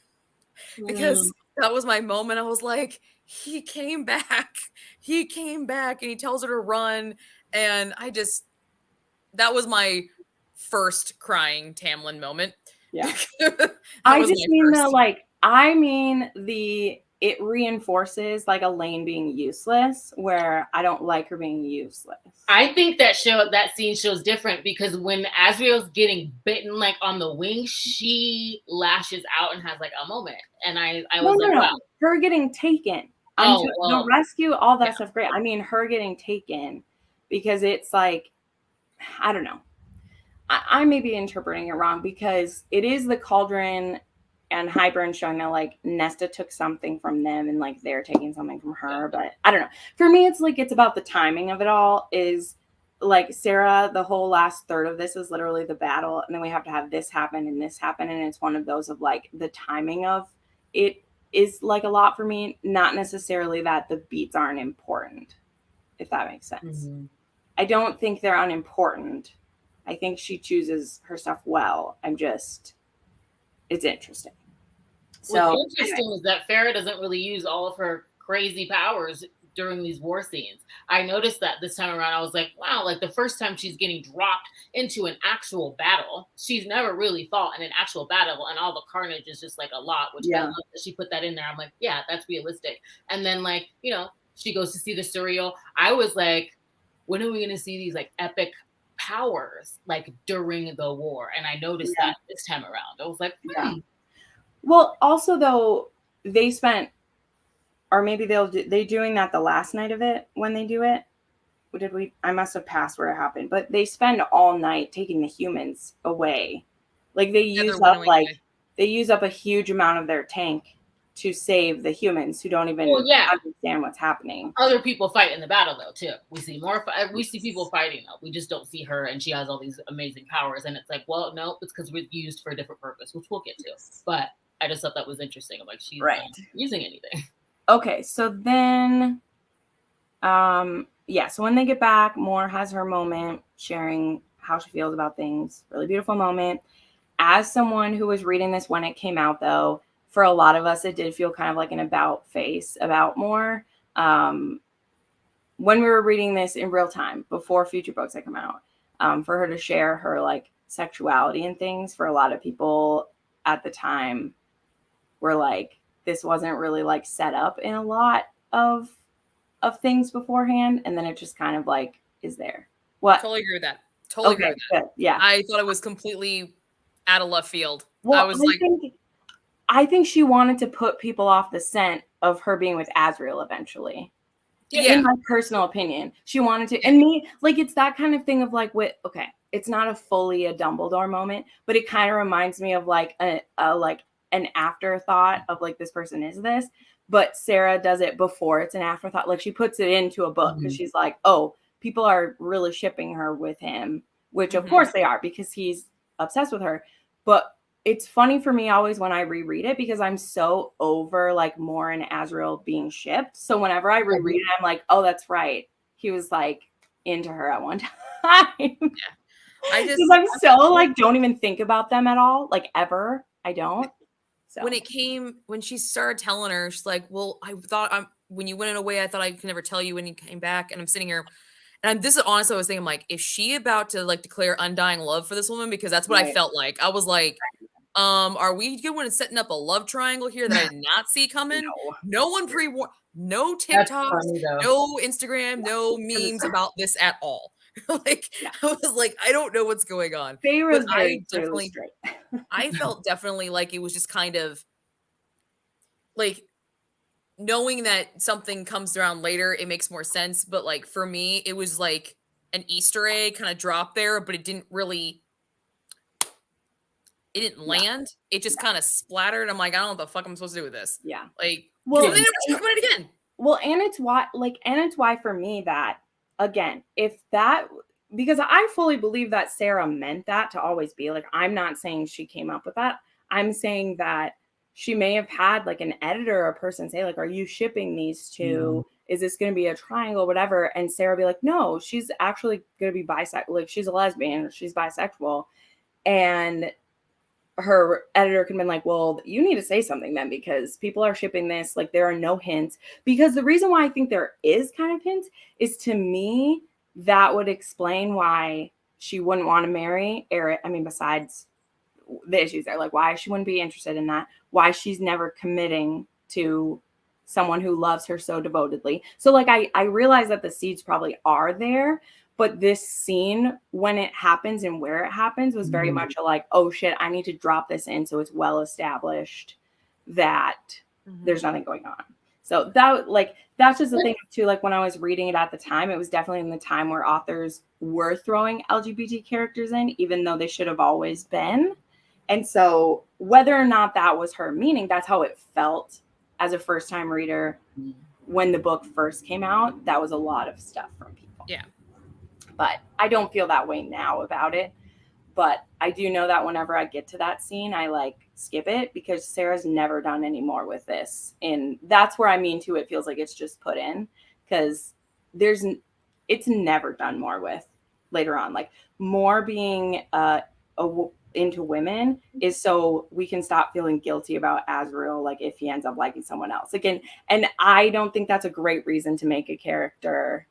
because that was my moment. I was like, he came back and he tells her to run, and that was my first crying Tamlin moment. Yeah. I just mean it reinforces like Elaine being useless, where I don't like her being useless. I think that scene shows different, because when Azriel's getting bitten like on the wing, she lashes out and has like a moment. And I was wow. Her getting taken. The rescue, all that stuff, great. I mean, her getting taken, because it's like, I don't know. I may be interpreting it wrong, because it is the cauldron and Hybern showing that like Nesta took something from them and like they're taking something from her. But I don't know. For me, it's like, it's about the timing of it all. Is like Sarah, the whole last third of this is literally the battle, and then we have to have this happen and this happen, and it's one of those of like the timing of it is like a lot for me. Not necessarily that the beats aren't important, if that makes sense. I don't think they're unimportant. I think she chooses her stuff well. It's interesting. What's interesting is that Feyre doesn't really use all of her crazy powers during these war scenes. I noticed that this time around. I was like, wow, like the first time she's getting dropped into an actual battle. She's never really fought in an actual battle, and all the carnage is just like a lot, which I love that she put that in there. I'm like, yeah, that's realistic. And then like, you know, she goes to see the Surreal. I was like, when are we going to see these like epic powers like during the war? And I noticed that this time around. I was like, Well, also though, they spent, or maybe they doing that the last night of it when they do it. Or did we? I must have passed where it happened, but they spend all night taking the humans away. Like they use up a huge amount of their tank to save the humans who don't even understand what's happening. Other people fight in the battle though too. We see more. We see people fighting though. We just don't see her, and she has all these amazing powers. And it's like, well, no, it's because we're used for a different purpose, which we'll get to. But I just thought that was interesting. I'm like, she's not using anything. Okay, so then, so when they get back, Moore has her moment sharing how she feels about things. Really beautiful moment. As someone who was reading this when it came out, though, for a lot of us, it did feel kind of like an about face about Moore. When we were reading this in real time before future books had come out, for her to share her like sexuality and things, for a lot of people at the time were like, this wasn't really like set up in a lot of things beforehand, and then it just kind of like is there. What? Totally agree with that. Totally agree with that. Good. Yeah, I thought it was completely out of left field. Well, I think she wanted to put people off the scent of her being with Azriel eventually. Yeah. In my personal opinion, she wanted to, and me, like, it's that kind of thing of like, it's not a fully a Dumbledore moment, but it kind of reminds me of like an afterthought of like, this person is this, but Sarah does it before it's an afterthought. Like she puts it into a book because she's like, oh, people are really shipping her with him, which of course they are because he's obsessed with her. But it's funny for me always when I reread it because I'm so over like Moore and Azriel being shipped. So whenever I reread it, I'm like, oh, that's right. He was like into her at one time. Because I'm so like, don't even think about them at all. Like ever. I don't. So. When she started telling her, she's like, well, I thought when you went away, I thought I could never tell you when you came back. And I'm sitting here. And this is honestly, I was thinking, like, is she about to like declare undying love for this woman? Because that's what I felt like. I was like, are we going and setting up a love triangle here that I did not see coming? No one pre-warned, no TikToks, no Instagram, no memes about this at all. I was like, I don't know what's going on. Feyre I felt definitely like it was just kind of like knowing that something comes around later, it makes more sense. But like for me, it was like an Easter egg kind of drop there, but it didn't land. It just kind of splattered. I'm like, I don't know what the fuck I'm supposed to do with this. Yeah. Like, well, they never talk about it again. Well, and it's why for me that again, because I fully believe that Sarah meant that to always be like, I'm not saying she came up with that. I'm saying that she may have had like an editor or a person say like, are you shipping these two? Is this going to be a triangle, whatever? And Sarah be like, no, she's actually going to be bisexual. Like she's a lesbian, she's bisexual. And her editor can have been like, well, you need to say something then because people are shipping this. Like there are no hints. Because the reason why I think there is kind of hints is to me, that would explain why she wouldn't want to marry Eric. I mean, besides the issues there, like why she wouldn't be interested in that, why she's never committing to someone who loves her so devotedly. So like, I realize that the seeds probably are there, but this scene, when it happens and where it happens, was very much like, oh shit, I need to drop this in so it's well established that there's nothing going on. So that's just the thing too. Like when I was reading it at the time, it was definitely in the time where authors were throwing LGBT characters in, even though they should have always been. And so whether or not that was her meaning, that's how it felt as a first time reader when the book first came out. That was a lot of stuff from people. Yeah. But I don't feel that way now about it. But I do know that whenever I get to that scene, I like skip it because Sarah's never done any more with this. And that's where I mean too, it feels like it's just put in because it's never done more with later on. Like more being into women is so we can stop feeling guilty about Azriel, like if he ends up liking someone else again. And I don't think that's a great reason to make a character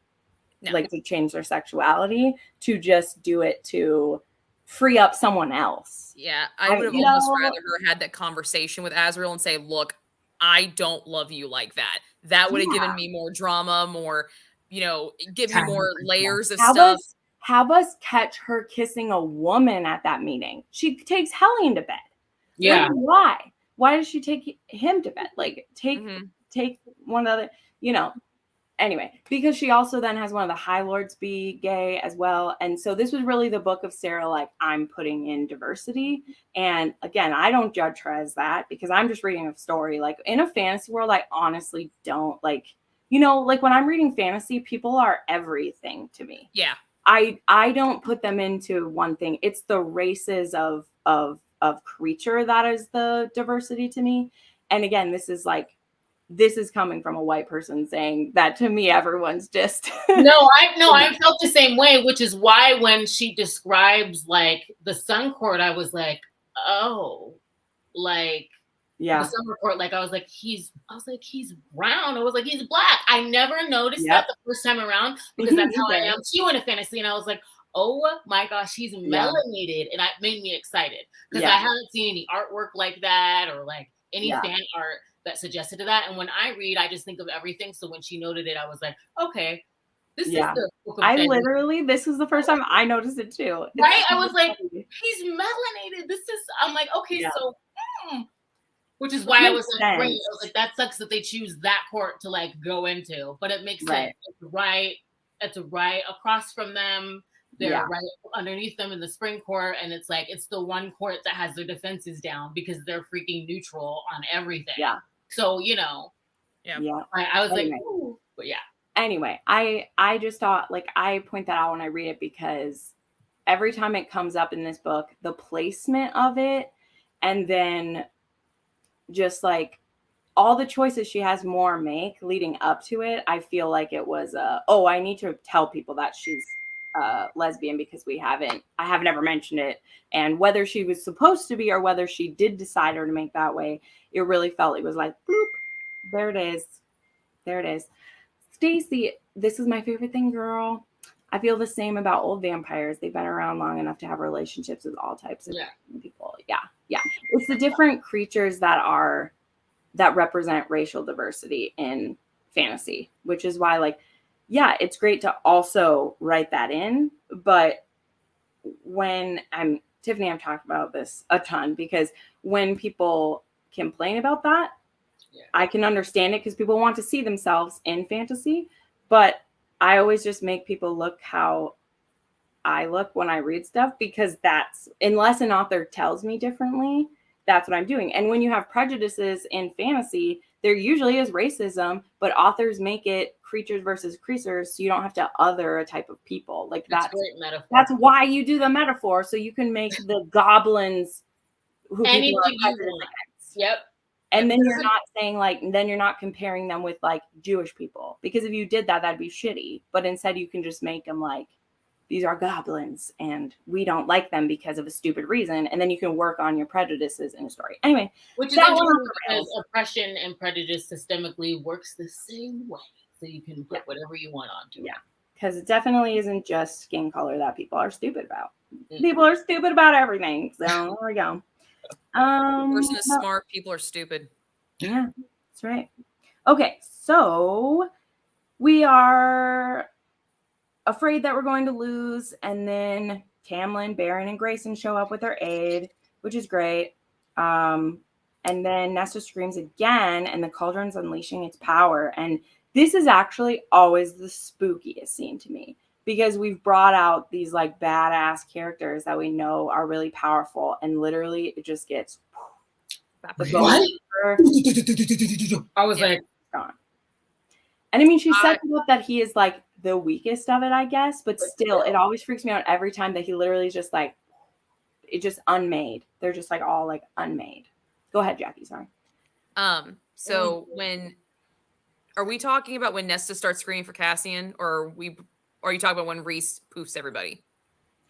like to change their sexuality, to just do it to free up someone else. Yeah, I would have almost rather her had that conversation with Azriel and say, look, I don't love you like that. That would have given me more drama, more, give me more layers of stuff. Have us catch her kissing a woman at that meeting. She takes Helene to bed. Yeah. Like, why? Why does she take him to bed? Like, take one of the, anyway, because she also then has one of the High Lords be gay as well. And so this was really the book of Sarah, like, I'm putting in diversity. And again, I don't judge her as that because I'm just reading a story. Like, in a fantasy world, I honestly don't, like, like when I'm reading fantasy, people are everything to me. Yeah. I don't put them into one thing. It's the races of creature that is the diversity to me. And again, this is coming from a white person saying that to me. Everyone's just I felt the same way, which is why when she describes like the Sun Court, I was like, oh, like the Summer Court, like I was like, he's brown. I was like, he's black. I never noticed that the first time around because that's how I am too in a fantasy. And I was like, oh my gosh, he's melanated, and it made me excited because I haven't seen any artwork like that or like any fan art that suggested to that. And when I read, I just think of everything. So when she noted it, I was like, okay, this is the book of this was the first time I noticed it too. Right? I was like, he's melanated. I'm like, okay, so. Which is why I was like, great. I was like, that sucks that they choose that court to like go into, but it makes sense. It's right across from them. They're right underneath them in the spring court, and it's like it's the one court that has their defenses down because they're freaking neutral on everything. Yeah. So I was like, ooh, but yeah. Anyway, I just thought like I point that out when I read it because every time it comes up in this book, the placement of it, and then just like all the choices she has more make leading up to it, I feel like it was I need to tell people that she's lesbian because I haven't ever mentioned it, and whether she was supposed to be or whether she did decide her to make that way, it really felt it was like bloop, there it is. Stacy, this is my favorite thing, girl. I feel the same about old vampires. They've been around long enough to have relationships with all types of people. Yeah. It's the different creatures that represent racial diversity in fantasy, which is why, like, it's great to also write that in. But when Tiffany, I've talked about this a ton because when people complain about that, I can understand it because people want to see themselves in fantasy. But I always just make people look how I look when I read stuff because that's, unless an author tells me differently, that's what I'm doing. And when you have prejudices in fantasy, there usually is racism, but authors make it creatures versus creatures, so you don't have to other a type of people. Like that's why you do the metaphor, so you can make the goblins who people are prejudiced against. Yep. And then you're not saying then you're not comparing them with like Jewish people, because if you did that, that'd be shitty. But instead you can just make them like, these are goblins and we don't like them because of a stupid reason. And then you can work on your prejudices in a story. Anyway, which is interesting because oppression and prejudice systemically works the same way. So you can put whatever you want onto it. Yeah. Because it definitely isn't just skin color that people are stupid about. Mm-hmm. People are stupid about everything. So there we go. Person is smart, people are stupid. Yeah, that's right. Okay, so we are afraid that we're going to lose, and then Tamlin, Baron, and Grayson show up with their aid, which is great. And then Nesta screams again, and the cauldron's unleashing its power. And this is actually always the spookiest scene to me, because we've brought out these like badass characters that we know are really powerful, and literally it just gets what? I was like, gone. And I mean, she sets up that he is like the weakest of it, I guess, but still, it always freaks me out every time that he literally is just like, it's just unmade. They're just like all like unmade. Go ahead, Jackie. Sorry. So are we talking about when Nesta starts screaming for Cassian, or are you talking about when Rhys poofs everybody?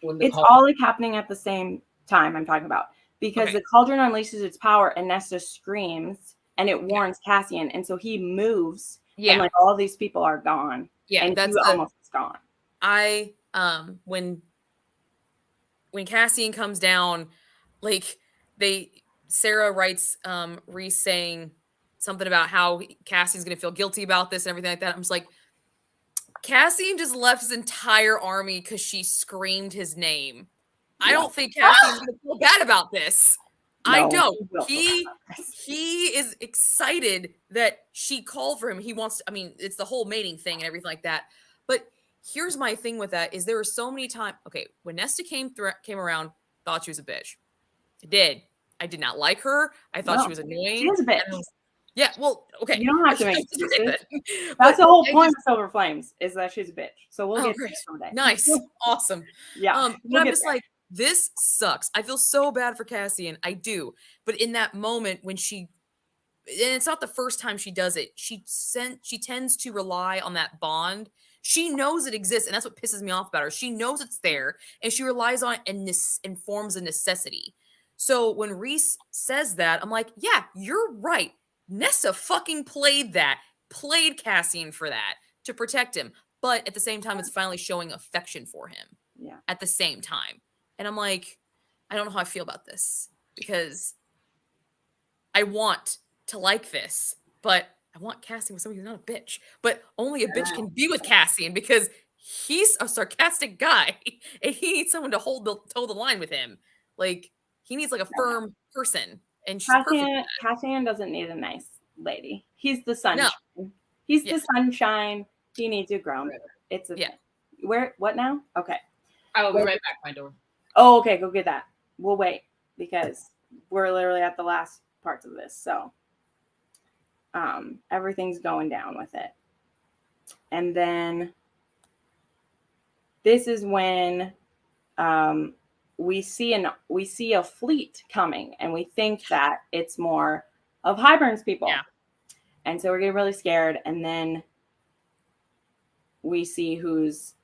It's all like happening at the same time I'm talking about, because Okay. the cauldron unleashes its power and Nesta screams and it warns Cassian, and so he moves and like all these people are gone. Yeah, and that's he almost is gone. When Cassian comes down, like Sarah writes Rhys saying something about how Cassian's gonna feel guilty about this and everything like that. I'm just like, Cassian just left his entire army because she screamed his name. I don't think Cassian's gonna feel bad about this. No, I don't. he He is excited that she called for him. He wants to, I mean, it's the whole mating thing and everything like that. But here's my thing with that is there were so many times. Okay, when Nesta came around, thought she was a bitch. I did not like her. I thought she was annoying. She was a bitch. Yeah, well, okay. You don't have to make excuses. That's the whole point of Silver Flames, is that she's a bitch. So we'll get to it someday. Nice. Awesome. Yeah. But I'm just like, this sucks. I feel so bad for Cassian. I do. But in that moment when and it's not the first time she does it, she tends to rely on that bond. She knows it exists, and that's what pisses me off about her. She knows it's there, and she relies on it and forms a necessity. So when Rhys says that, I'm like, yeah, you're right. Nesta fucking played Cassian for that, to protect him. But at the same time, it's finally showing affection for him. Yeah. At the same time. And I'm like, I don't know how I feel about this, because I want to like this, but I want Cassian with somebody who's not a bitch. But only a bitch can be with Cassian, because he's a sarcastic guy and he needs someone to toe the line with him. Like, he needs like a firm person. And she's perfect. Cassian doesn't need a nice lady. He's the sunshine. No. He's the sunshine. He needs a ground. It's a thing. What now? Okay. I will be right back, my door. Oh, okay. Go get that. We'll wait because we're literally at the last parts of this. So everything's going down with it. And then this is when we see a fleet coming, and we think that it's more of Hybern's people. Yeah. And so we're getting really scared, and then we see who's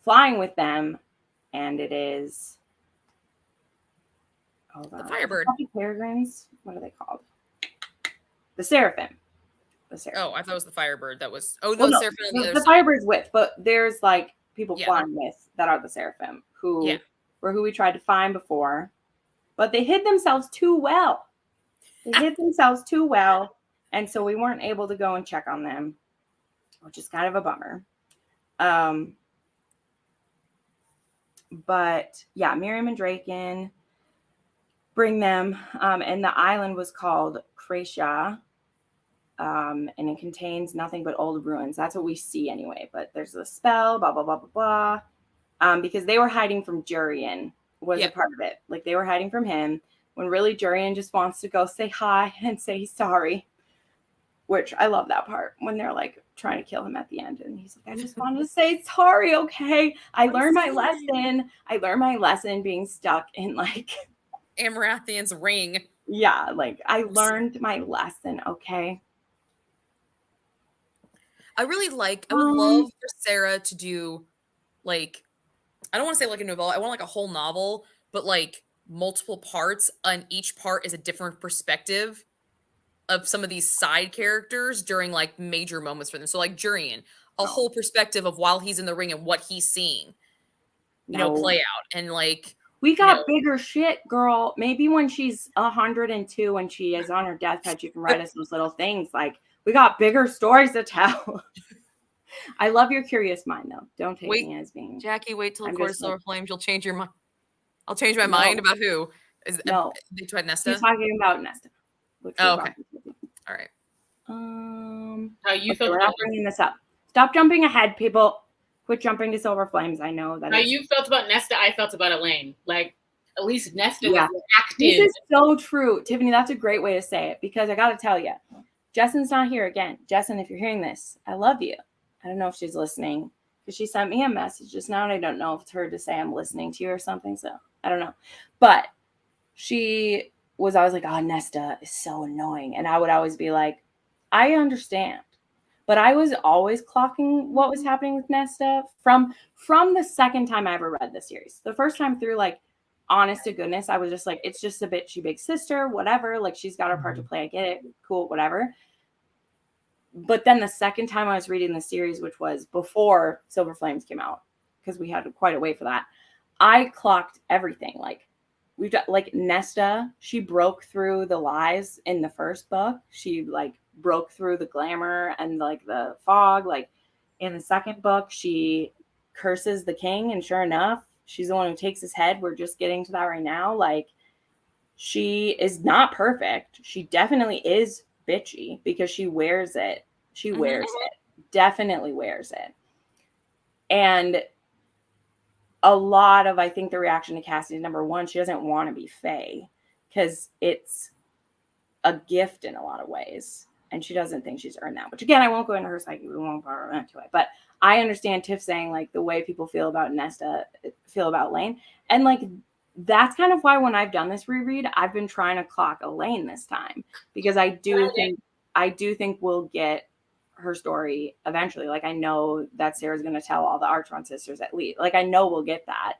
flying with them, and it is the Firebird. The peregrines. What are they called? The Seraphim. Oh, I thought it was the Firebird. That was Seraphim. The Firebird's with, but there's like people flying with that are the Seraphim who were who we tried to find before, but they hid themselves too well. And so we weren't able to go and check on them, which is kind of a bummer. But yeah, Miriam and Draken bring them, and the island was called Kracia, and it contains nothing but old ruins. That's what we see anyway, but there's a spell, blah, blah, blah, blah, blah. Because they were hiding from Jurian was a part of it. Like, they were hiding from him when really Jurian just wants to go say hi and say sorry, which I love that part when they're like trying to kill him at the end. And he's like, I just wanted to say sorry. Okay. I learned my lesson being stuck in like Amarathian's ring. Yeah. Like, I learned my lesson. Okay. I would love for Sarah to do like, I don't want to say like a novella. I want like a whole novel, but like multiple parts, and each part is a different perspective of some of these side characters during like major moments for them. So like Jurian, a whole perspective of while he's in the ring and what he's seeing, play out. And like, we got bigger shit, girl. Maybe when she's 102 and she is on her deathbed, you can write us those little things. Like, we got bigger stories to tell. I love your curious mind, though. Don't take me as being Jackie. Wait till the Court of Silver Flames. You'll change your mind. I'll change my mind about who. They tried Nesta. He's talking about Nesta. Oh, okay. All right. How you felt? We're not bringing this up. Stop jumping ahead, people. Quit jumping to Silver Flames. I know that. How you felt about Nesta, I felt about Elaine. Like, at least Nesta was active. This is so true, Tiffany. That's a great way to say it, because I got to tell you, Jessen's not here again. Jessen, if you're hearing this, I love you. I don't know if she's listening, because she sent me a message just now, and I don't know if it's her to say I'm listening to you or something. So I don't know, but she was always like, "Oh, Nesta is so annoying," and I would always be like, "I understand." But I was always clocking what was happening with Nesta from the second time I ever read the series. The first time through, like, honest to goodness, I was just like, it's just a bitchy big sister, whatever. Like, she's got her part to play. I get it. Cool, whatever. But then the second time I was reading the series, which was before Silver Flames came out, because we had quite a wait for that, I clocked everything. Like, we've got like Nesta, she broke through the lies in the first book. She like broke through the glamour and like the fog. Like in the second book, she curses the king, and sure enough, she's the one who takes his head. We're just getting to that right now. Like, she is not perfect. She definitely is bitchy because she wears it. She wears it. Definitely wears it. And a lot of, I think, the reaction to Cassidy, number one, she doesn't want to be Faye because it's a gift in a lot of ways. And she doesn't think she's earned that, which again, I won't go into her psyche. We won't go into it. But I understand Tiff saying like the way people feel about Nesta, feel about Elaine. And like, that's kind of why when I've done this reread, I've been trying to clock Elaine this time, because I do think we'll get her story eventually. Like, I know that Sarah's going to tell all the Archon sisters at least. Like, I know we'll get that.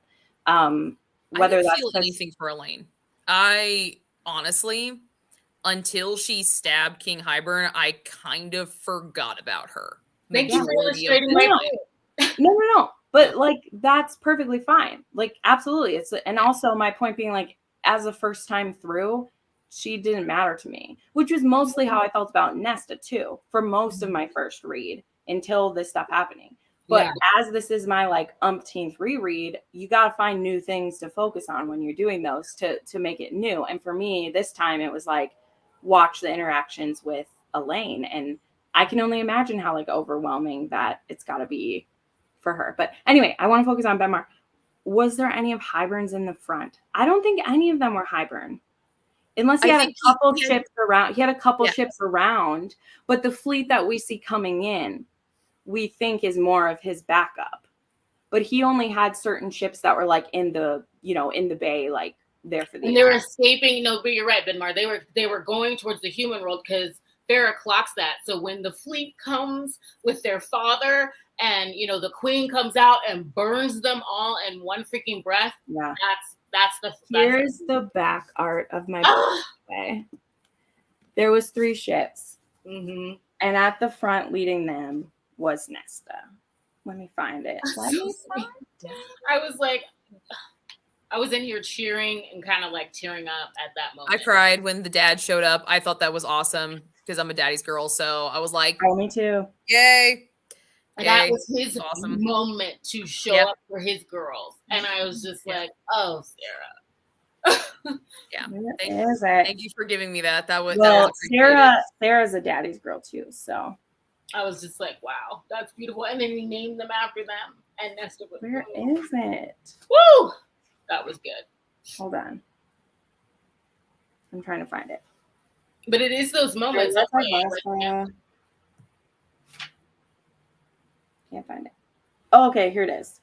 Whether I don't feel anything for Elaine. I honestly, until she stabbed King Hybern, I kind of forgot about her. Thank you for illustrating my point. No. But like, that's perfectly fine. Like, absolutely. And also my point being like, as a first time through, she didn't matter to me, which was mostly how I felt about Nesta too, for most of my first read until this stuff happening. But as this is my like umpteenth reread, you got to find new things to focus on when you're doing those to make it new. And for me, this time it was like, watch the interactions with Elaine. And I can only imagine how like overwhelming that it's got to be for her. But anyway, I want to focus on Benmar. Was there any of Hybern's in the front? I don't think any of them were Hybern. Unless he had a couple ships around. He had a couple ships around, but the fleet that we see coming in, we think is more of his backup. But he only had certain ships that were like in the, in the bay, like there for the. And they were escaping. No, but you're right, Benmar. They were going towards the human world because Feyre clocks that. So when the fleet comes with their father, and the queen comes out and burns them all in one freaking breath. Yeah, Here's the back art of my book. There was 3 ships, and at the front leading them was Nesta. Let me find it. I was in here cheering and kind of like tearing up at that moment. I cried when the dad showed up. I thought that was awesome because I'm a daddy's girl. So I was like, oh, me too. Yay. And that was his moment to show up for his girls. And I was just like, oh, Sarah. Thank you for giving me that. That was Sarah's a daddy's girl too. So I was just like, wow, that's beautiful. And then he named them after them. And Nesta was Where is it? Woo! That was good. Hold on. I'm trying to find it. But it is those moments. Can't find it. Oh, okay, here it is.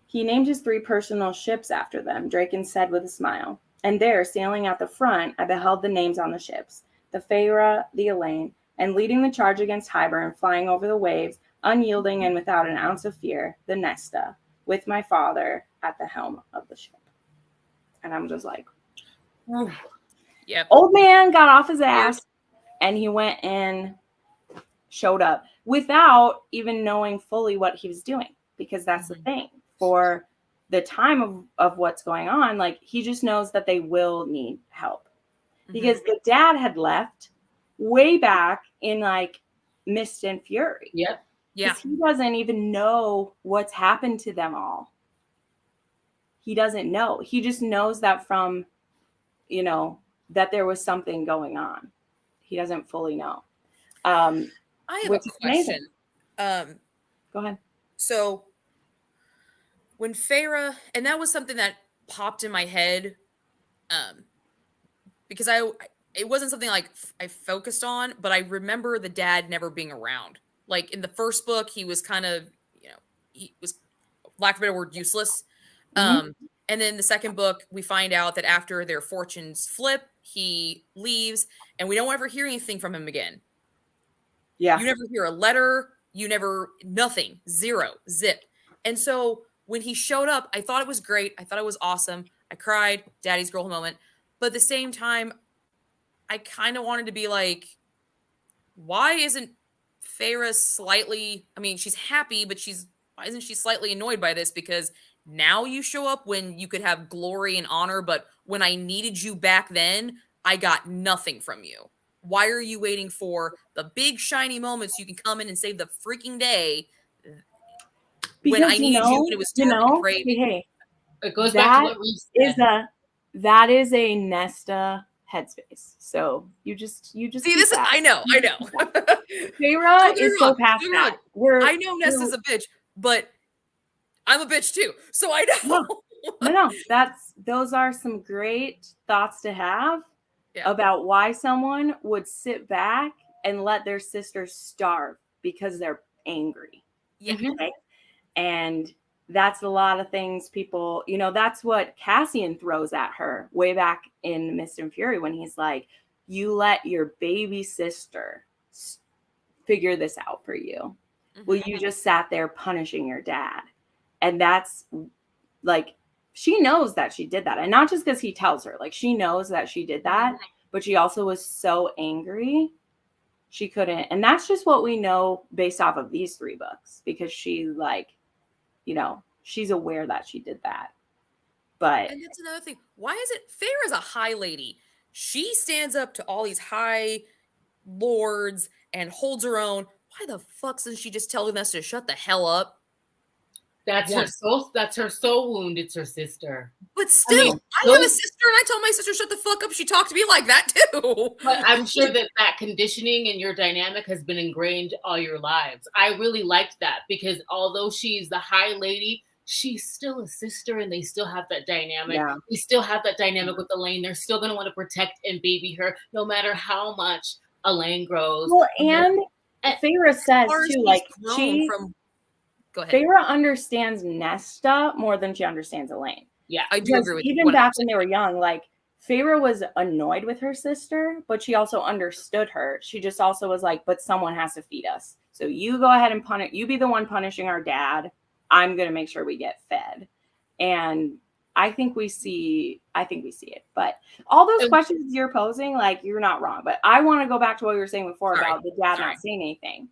He named his 3 personal ships after them, Draken said with a smile. And there, sailing at the front, I beheld the names on the ships, the Feyre, the Elaine, and leading the charge against Hybern, flying over the waves, unyielding and without an ounce of fear, the Nesta, with my father at the helm of the ship. And I'm just like, yep. Old man got off his ass, and he went and showed up without even knowing fully what he was doing, because that's the thing. For the time of what's going on, like, he just knows that they will need help, because the dad had left way back in like Mist and Fury. Yep. Yeah. He doesn't even know what's happened to them all. He doesn't know. He just knows that from, that there was something going on. He doesn't fully know. I have a question. Go ahead. So when Feyre, and that was something that popped in my head, because it wasn't something like I focused on, but I remember the dad never being around. Like in the first book, he was kind of, he was, lack of a better word, useless. And then the second book, we find out that after their fortunes flip, he leaves, and we don't ever hear anything from him again. Yeah. You never hear a letter. Nothing, 0, zip. And so when he showed up, I thought it was great. I thought it was awesome. I cried, daddy's girl moment. But at the same time, I kind of wanted to be like, why isn't Feyre slightly, I mean, she's happy, but why isn't she slightly annoyed by this? Because now you show up when you could have glory and honor, but when I needed you back then, I got nothing from you. Why are you waiting for the big shiny moments so you can come in and save the freaking day when I needed you when it was dark and depraved? Hey, it goes back to what Rhys said. That is a Nesta headspace. So you just see this. That. I know. Feyre is so past that. I know Nesta's a bitch, but I'm a bitch too. So I know. No. Those are some great thoughts to have about why someone would sit back and let their sister starve because they're angry. Yeah. Okay? And that's a lot of things people, that's what Cassian throws at her way back in Mist and Fury when he's like, you let your baby sister figure this out for you. Mm-hmm. Well, you just sat there punishing your dad. And that's like, she knows that she did that. And not just because he tells her, like she knows that she did that, but she also was so angry. She couldn't. And that's just what we know based off of these 3 books, because she she's aware that she did that. But and that's another thing. Why is it Feyre is a high lady? She stands up to all these high lords and holds her own. Why the fuck isn't she just telling us to shut the hell up? That's her soul. That's her soul wound. It's her sister. But still, I have a sister, and I tell my sister shut the fuck up. She talked to me like that too. But I'm sure that conditioning in your dynamic has been ingrained all your lives. I really liked that because although she's the high lady, she's still a sister, and they still have that dynamic. Yeah. We still have that dynamic with Elaine. They're still going to want to protect and baby her, no matter how much Elaine grows. Well, and Feyre says too, like Go ahead. Feyre understands Nesta more than she understands Elaine. Yeah, I do agree with you. Even back when they were young, like Feyre was annoyed with her sister, but she also understood her. She just also was like, but someone has to feed us. So you go ahead and punish. You be the one punishing our dad. I'm going to make sure we get fed. And I think we see it. But all those questions you're posing, like you're not wrong. But I want to go back to what you were saying before about the dad not saying anything.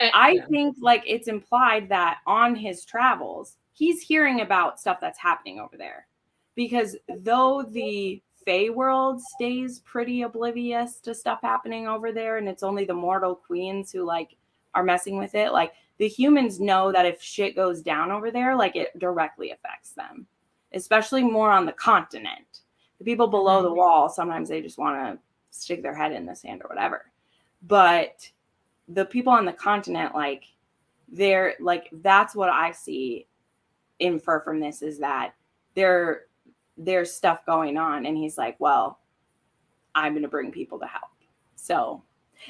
I think like it's implied that on his travels, he's hearing about stuff that's happening over there. Because though the Fae world stays pretty oblivious to stuff happening over there, and it's only the mortal queens who like are messing with it, like the humans know that if shit goes down over there, like it directly affects them, especially more on the continent. The people below the wall, sometimes they just want to stick their head in the sand or whatever. But the people on the continent, like they're like, that's what I infer from this is that there's stuff going on. And he's like, well, I'm going to bring people to help. So,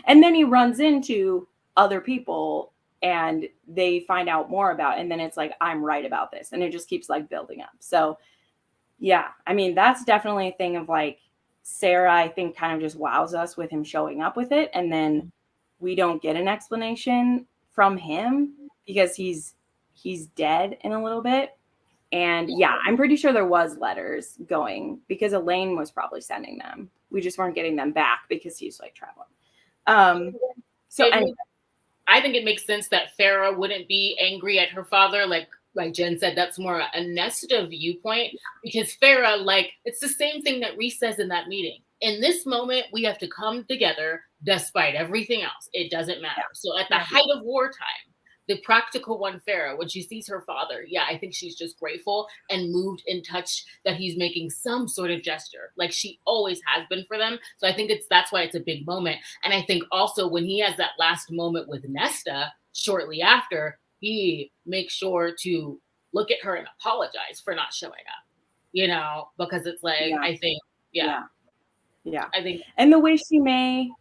and then he runs into other people and they find out more about it. And then it's like, I'm right about this. And it just keeps like building up. So yeah, I mean, that's definitely a thing of like Sarah, I think kind of just wows us with him showing up with it. And then we don't get an explanation from him because he's dead in a little bit. And yeah, I'm pretty sure there was letters going because Elaine was probably sending them. We just weren't getting them back because he's like traveling. So anyway. I think it makes sense that Feyre wouldn't be angry at her father. Like Jen said, that's more a Nesta viewpoint because Feyre, like, it's the same thing that Rhys says in that meeting. In this moment, we have to come together despite everything else. It doesn't matter. So at the height of wartime, the practical one, Feyre, when she sees her father, I think she's just grateful and moved and touched that he's making some sort of gesture, like she always has been for them. So I think that's why it's a big moment. And I think also when he has that last moment with Nesta, shortly after, he makes sure to look at her and apologize for not showing up, because it's like, I think, I think. And the way she may/will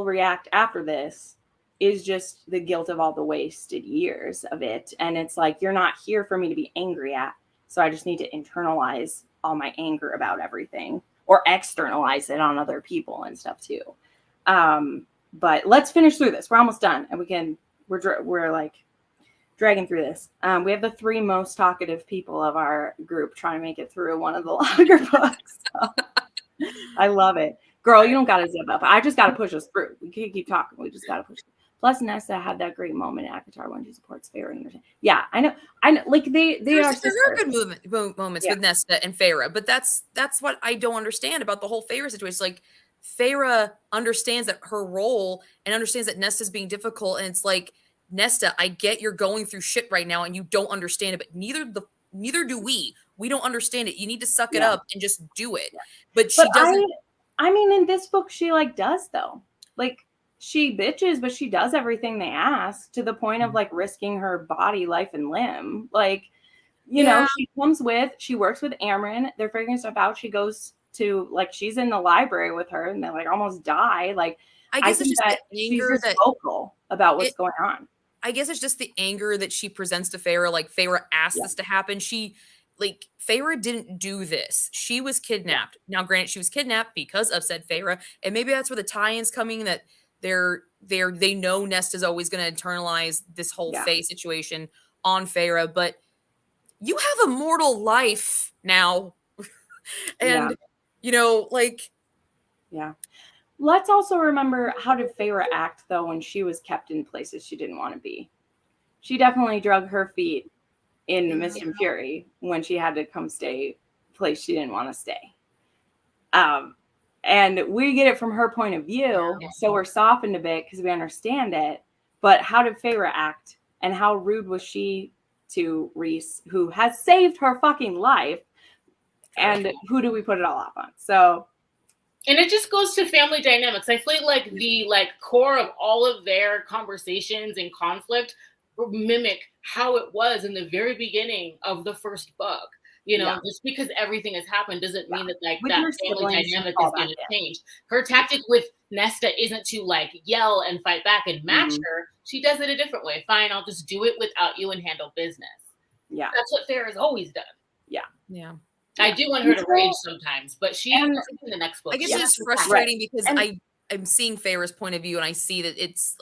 react after this is just the guilt of all the wasted years of it. And it's like, you're not here for me to be angry at. So I just need to internalize all my anger about everything or externalize it on other people and stuff too. But let's finish through this. We're almost done and we're like dragging through this. We have the 3 most talkative people of our group trying to make it through one of the longer books. So, I love it. Girl, you don't got to zip up. I just got to push us through. We can't keep talking. We just got to push. Plus, Nesta had that great moment at Akatar when she supports Feyre. Yeah, I know. Like they are. There are good moments with Nesta and Feyre, but that's what I don't understand about the whole Feyre situation. Like, Feyre understands that her role and understands that Nesta's being difficult, and it's like, Nesta, I get you're going through shit right now and you don't understand it, but neither do we. We don't understand it. You need to suck it up and just do it. But she doesn't. I mean, in this book, she like does though. Like, she bitches, but she does everything they ask, to the point of like risking her body, life, and limb. Like, you know, she works with Amren. They're figuring stuff out. She goes to, like, she's in the library with her and they like almost die. Like, I guess it's just the anger she's just vocal about what's going on. I guess it's just the anger that she presents to Feyre. Like, Feyre asked this to happen. Feyre didn't do this. She was kidnapped. Now, granted, she was kidnapped because of said Feyre, and maybe that's where the tie-in's coming, that they know Nesta's always going to internalize this whole Faye situation on Feyre, but you have a mortal life now. And, you know, like... Yeah. Let's also remember, how did Feyre act, though, when she was kept in places she didn't want to be? She definitely drug her feet in Mist and Fury when she had to come stay place she didn't want to stay. And we get it from her point of view, so we're softened a bit because we understand it. But how did Feyre act? And how rude was she to Rhys, who has saved her fucking life? And who do we put it all off on? So... And it just goes to family dynamics. I feel like the core of all of their conversations and conflict mimic how it was in the very beginning of the first book. You know, just because everything has happened doesn't mean that that family dynamic is going to change. Her tactic with Nesta isn't to yell and fight back and match her. She does it a different way. Fine, I'll just do it without you and handle business. Yeah, that's what Feyre has always done. Yeah. I do want her to rage sometimes, but in the next book. I guess it's frustrating because I'm seeing Feyre's point of view, and I see that it's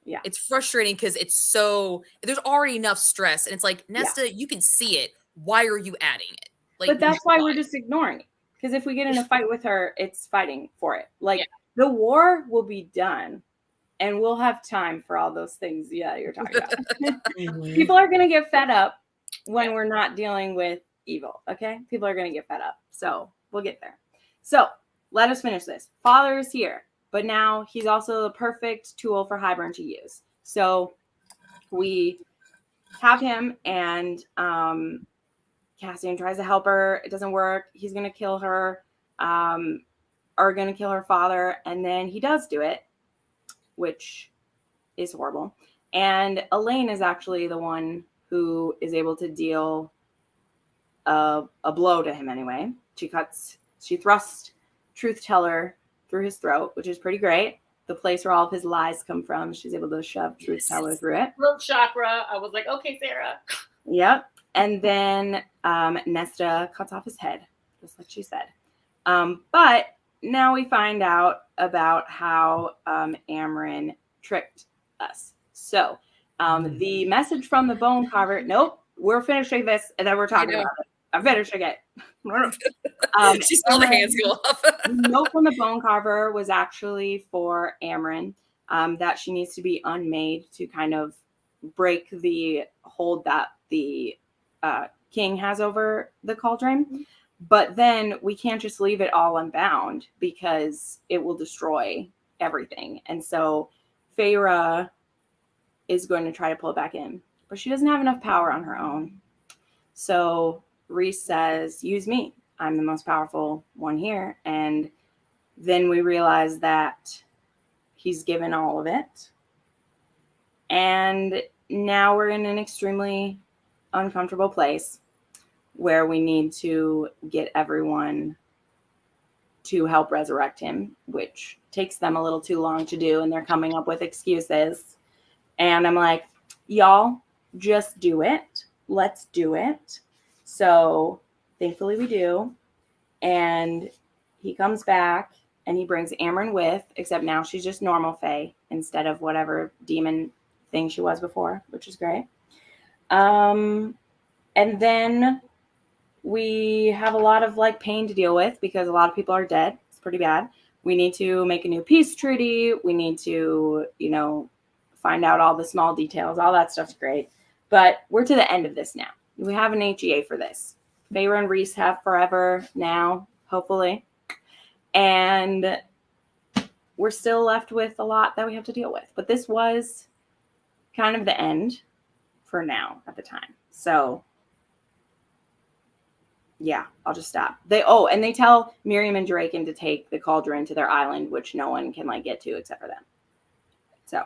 it's frustrating because it's so, there's already enough stress, and it's like, Nesta, you can see it. Why are you adding it? But that's why we're just ignoring it. Because if we get in a fight with her, it's fighting for it. The war will be done, and we'll have time for all those things. Yeah, you're talking about. People are going to get fed up when we're not dealing with evil. Okay, people are going to get fed up, so we'll get there. So let us finish this. Father is here, but now he's also the perfect tool for Hybern to use. So we have him, and Cassian tries to help her. It doesn't work. He's going to kill her, or going to kill her father, and then he does do it, which is horrible. And Elaine is actually the one who is able to deal a blow to him anyway. She thrusts Truth Teller through his throat, which is pretty great. The place where all of his lies come from. She's able to shove Truth Teller through it. Throat chakra. I was like, okay, Sarah. Yep. And then Nesta cuts off his head, just like she said. But now we find out about how Amren tricked us. So the message from the Bone Carver. Nope. We're finishing this, and then we're talking about it. I'm finishing it. She saw the hands go up. Note from the Bone Carver was actually for Amren, that she needs to be unmade to kind of break the hold that the king has over the cauldron. But then we can't just leave it all unbound because it will destroy everything. And so Feyre is going to try to pull it back in, but she doesn't have enough power on her own. So Rhys says, use me. I'm the most powerful one here. And then we realize that he's given all of it. And now we're in an extremely uncomfortable place where we need to get everyone to help resurrect him, which takes them a little too long to do. And they're coming up with excuses. And I'm like, y'all, just do it. Let's do it. So thankfully we do. And he comes back and he brings Amren with, except now she's just normal Faye instead of whatever demon thing she was before, which is great. And then we have a lot of like pain to deal with because a lot of people are dead. It's pretty bad. We need to make a new peace treaty. We need to, find out all the small details. All that stuff's great. But we're to the end of this now. We have an HEA for this. Feyre and Rhys have forever now, hopefully. And we're still left with a lot that we have to deal with. But this was kind of the end for now at the time. So yeah, I'll just stop. They tell Miriam and Draken to take the cauldron to their island, which no one can like get to except for them. So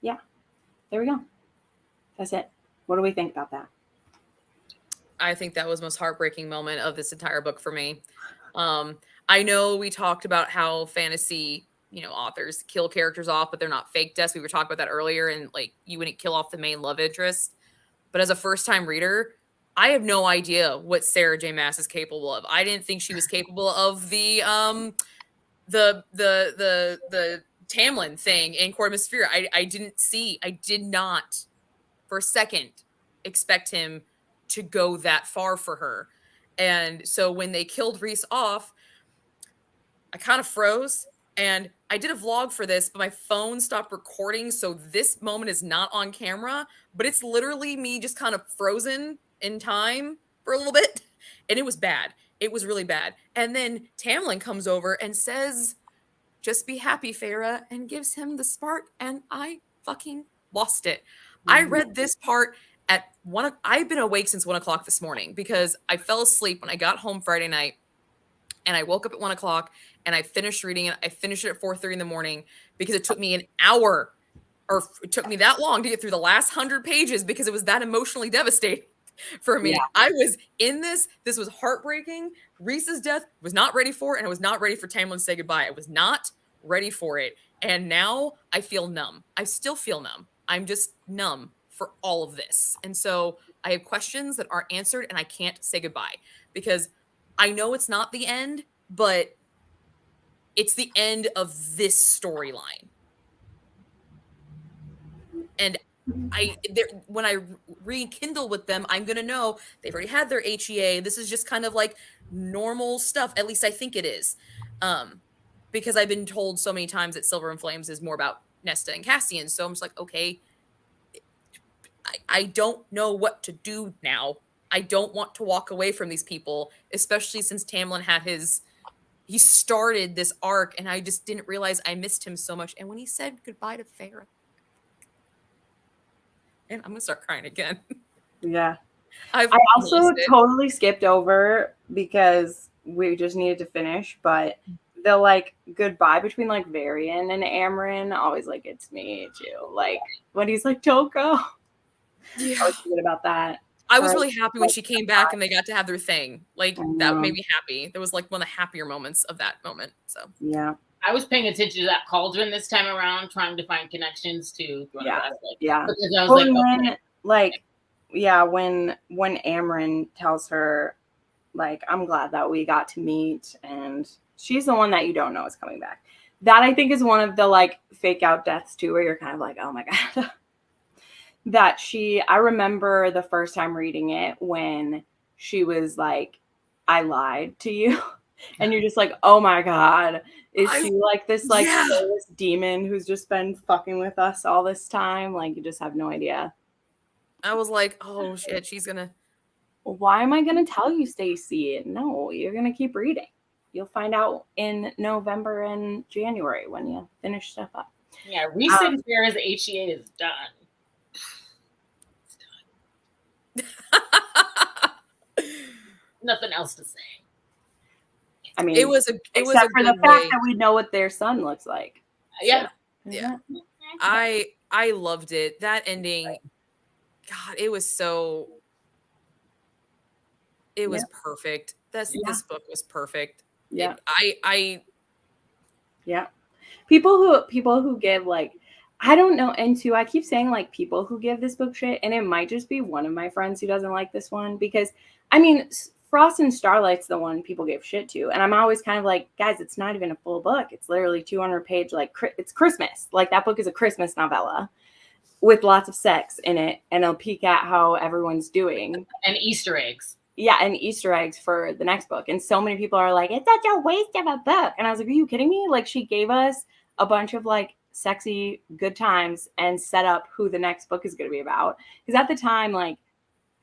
yeah, there we go. That's it. What do we think about that? I think that was the most heartbreaking moment of this entire book for me. I know we talked about how fantasy, authors kill characters off, but they're not fake deaths. We were talking about that earlier, and like you wouldn't kill off the main love interest. But as a first-time reader, I have no idea what Sarah J. Maas is capable of. I didn't think she was capable of the Tamlin thing in Court of Mysfear. I did not for a second expect him to go that far for her. And so when they killed Rhys off, I kind of froze. And I did a vlog for this, but my phone stopped recording. So this moment is not on camera, but it's literally me just kind of frozen in time for a little bit. And it was bad. It was really bad. And then Tamlin comes over and says, "Just be happy, Feyre," and gives him the spark. And I fucking lost it. I read this part at I've been awake since 1:00 this morning because I fell asleep when I got home Friday night. And I woke up at 1:00 and I finished reading it. I finished it at 4:30 in the morning because it took me an hour, or it took me that long to get through the last 100 pages because it was that emotionally devastating for me. Yeah. I was in this. This was heartbreaking. Rhys's death was not ready for it, and I was not ready for Tamlin to say goodbye. I was not ready for it. And now I feel numb. I still feel numb. I'm just numb for all of this. And so I have questions that aren't answered, and I can't say goodbye because I know it's not the end, but it's the end of this storyline. And when I rekindle with them, I'm going to know they've already had their HEA. This is just kind of like normal stuff. At least I think it is. Because I've been told so many times that Silver and Flames is more about Nesta and Cassian. So I'm just like, okay, I don't know what to do now. I don't want to walk away from these people, especially since Tamlin had he started this arc, and I just didn't realize I missed him so much. And when he said goodbye to Feyre, and I'm going to start crying again. Yeah. I also totally skipped over because we just needed to finish, but the like goodbye between like Varian and Amren always like gets me too. Like when he's like, "Don't go." Yeah. I was thinking about that. I was really happy when she came back and they got to have their thing. Like that made me happy. That was like one of the happier moments of that moment. So yeah. I was paying attention to that cauldron this time around, trying to find connections to yeah. Because I was when Amren tells her, like, "I'm glad that we got to meet," and she's the one that you don't know is coming back. That I think is one of the like fake out deaths too, where you're kind of like, oh my God. I remember the first time reading it when she was like, "I lied to you." And you're just like, oh my God, is she like this like this demon who's just been fucking with us all this time? Like you just have no idea. I was like, oh shit, she's gonna. Well, why am I gonna tell you, Stacey? No, you're gonna keep reading. You'll find out in November and January when you finish stuff up. Yeah, recent Feyre's HEA is done. Nothing else to say. I mean, except for the fact that we know what their son looks like. Yeah. So, yeah. I loved it. That ending, God, it was perfect. This book was perfect. Yeah. Yeah. People who give like, I don't know. And two, I keep saying like people who give this book shit, and it might just be one of my friends who doesn't like this one because I mean, Frost and Starlight's the one people give shit to. And I'm always kind of like, guys, it's not even a full book. It's literally 200-page, like, it's Christmas. Like, that book is a Christmas novella with lots of sex in it. And it'll peek at how everyone's doing. And Easter eggs. Yeah, and Easter eggs for the next book. And so many people are like, it's such a waste of a book. And I was like, are you kidding me? Like, she gave us a bunch of, like, sexy good times and set up who the next book is going to be about. Because at the time, like,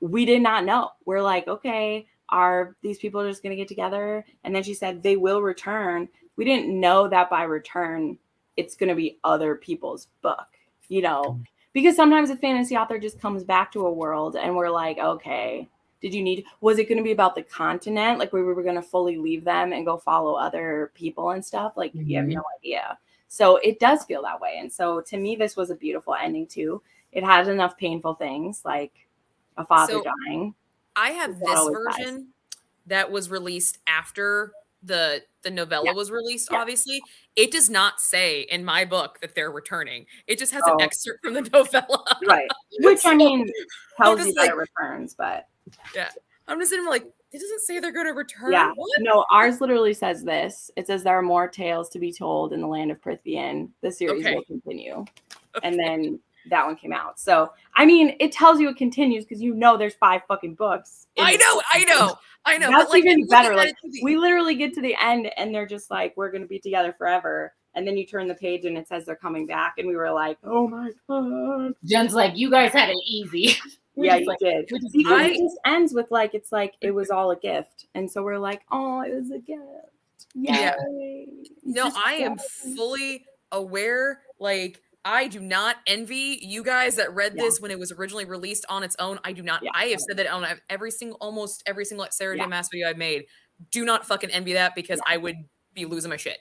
we did not know. We're like, okay, are these people just going to get together? And then she said they will return. We didn't know that by return, it's going to be other people's book, you know, because sometimes a fantasy author just comes back to a world and we're like, okay, was it going to be about the continent? Like we were going to fully leave them and go follow other people and stuff? Like you have no idea. So it does feel that way. And so to me, this was a beautiful ending too. It had enough painful things like a father dying. I have this version that was released after the novella was released, obviously. It does not say in my book that they're returning. It just has an excerpt from the novella. Right. Which, I mean, tells you that it returns, but... Yeah. I'm just sitting like, it doesn't say they're going to return. Yeah. What? No, ours literally says this. It says there are more tales to be told in the land of Prythian. The series will continue. And then that one came out. So, I mean, it tells you it continues because you know there's 5 fucking books. I know. That's like, even better. Like, we literally get to the end and they're just like, we're going to be together forever. And then you turn the page and it says they're coming back. And we were like, oh my God. Jen's like, you guys had it easy. Yeah, you did. Because it just ends with like, it's like, it was all a gift. And so we're like, oh, it was a gift. Yay. Yeah. No, I am fully aware. Like, I do not envy you guys that read this when it was originally released on its own. I do not. I have said that on almost every single Sarah J. Maas video I've made. Do not fucking envy that because I would be losing my shit.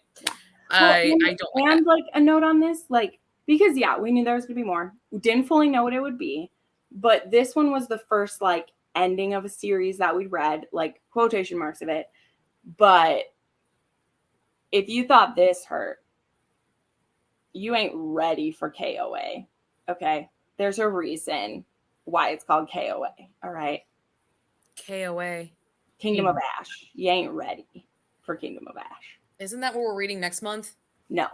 I don't. And like a note on this, like, because we knew there was gonna be more. We didn't fully know what it would be, but this one was the first like ending of a series that we read, like quotation marks of it. But if you thought this hurt, you ain't ready for KOA. Okay. There's a reason why it's called KOA. All right. KOA. Kingdom of Ash. You ain't ready for Kingdom of Ash. Isn't that what we're reading next month? No.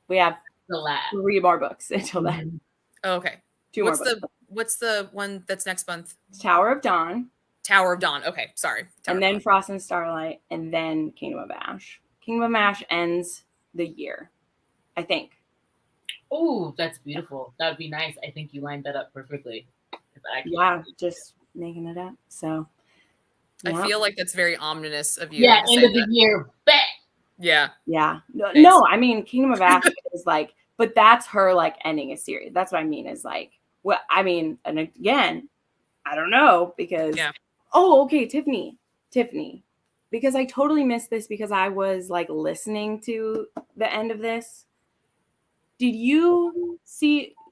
We have 3 more books until then. Oh, okay. 2 more books. What's the one that's next month? Tower of Dawn. Tower of Dawn. Okay. Sorry. And then Frost and Starlight. And then Kingdom of Ash. Kingdom of Ash ends the year, I think. Oh, that's beautiful. That would be nice. I think you lined that up perfectly. Just making it up. So I feel like that's very ominous of you. Yeah, end of the year. Bet. Yeah. Yeah. No, I mean, Kingdom of Ash is like, but that's her like ending a series. That's what I mean is like, well, I mean, and again, I don't know because, okay, Tiffany, because I totally missed this because I was like listening to the end of this. Did you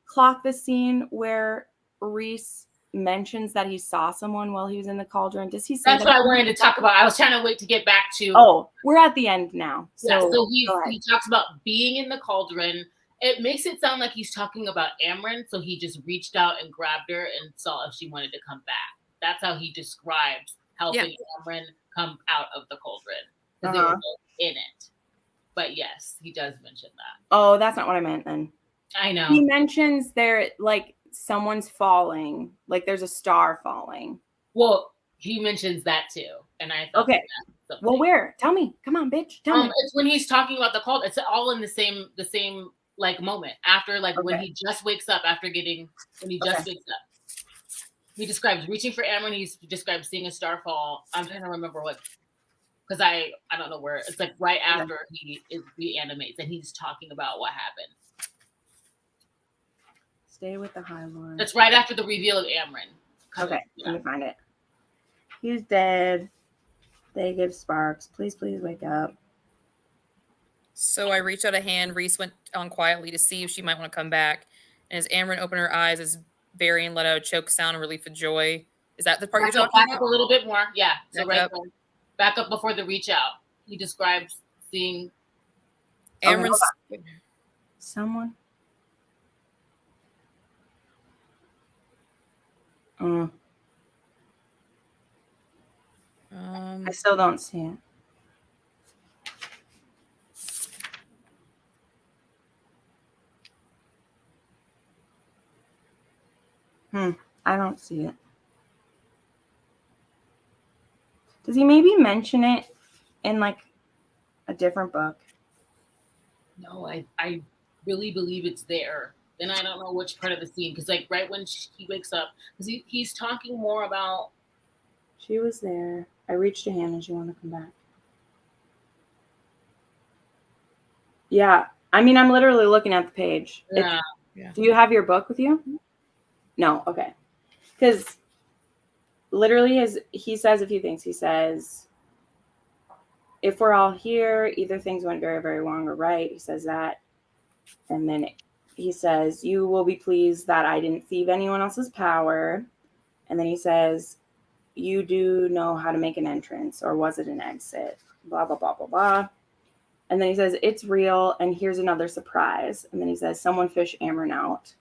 clock the scene where Rhys mentions that he saw someone while he was in the cauldron? Does he say That's what I wanted to talk about. I was trying to wait to get back to. Oh, we're at the end now. So he talks about being in the cauldron. It makes it sound like he's talking about Amryn. So he just reached out and grabbed her and saw if she wanted to come back. That's how he describes helping Amryn come out of the cauldron because they were both in it. But yes, he does mention that. Oh, that's not what I meant then. I know. He mentions there, like, someone's falling. Like, there's a star falling. Well, he mentions that too. And I thought well, where? Tell me. Come on, bitch. Tell me. It's when he's talking about the cult. It's all in the same like moment. After, like, when he just wakes up wakes up. He describes reaching for Amryn. He describes seeing a star fall. I'm trying to remember what. Because I don't know where. It's like right after he reanimates and he's talking about what happened. Stay with the High Lord. That's right after the reveal of Amryn. Okay, let me find it. He's dead. They give sparks. Please wake up. So I reached out a hand. Rhys went on quietly to see if she might want to come back. And as Amryn opened her eyes, as Varian let out a choke sound and relief of joy. Is that the part you're talking about? Back up a little bit more. Yeah. So back up before the reach out. He describes seeing Amryn's someone. still don't see it. I don't see it. Does he maybe mention it in like a different book? No, I really believe it's there. Then I don't know which part of the scene, because like right when he wakes up, because he's talking more about. She was there. I reached a hand and she wanted to come back. Yeah. I mean, I'm literally looking at the page. Yeah. Do you have your book with you? No. Okay. Because literally he says a few things. He says, if we're all here, either things went very, very wrong or right. He says that. And then he says, you will be pleased that I didn't thieve anyone else's power. And then he says, you do know how to make an entrance, or was it an exit? Blah, blah, blah, blah, blah. And then he says, it's real. And here's another surprise. And then he says, someone fished Amryn out.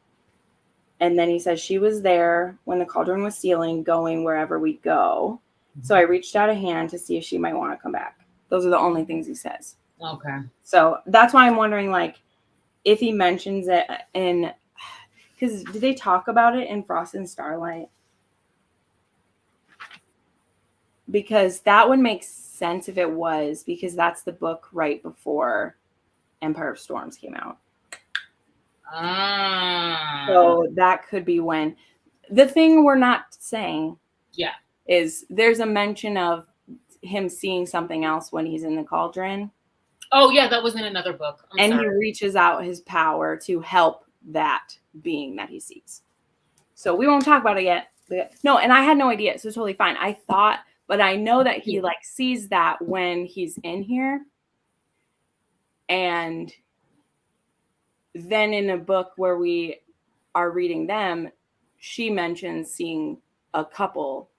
And then he says, she was there when the cauldron was sealing, going wherever we go. So I reached out a hand to see if she might want to come back. Those are the only things he says. Okay. So that's why I'm wondering, like, if he mentions it in, because did they talk about it in Frost and Starlight? Because that would make sense if it was, because that's the book right before Empire of Storms came out. So that could be when. The thing we're not saying is there's a mention of him seeing something else when he's in the cauldron. Oh, yeah, that was in another book. I'm sorry. He reaches out his power to help that being that he sees. So we won't talk about it yet. No, and I had no idea, so totally fine. I thought, but I know that he like sees that when he's in here. And then in a book where we are reading them, she mentions seeing a couple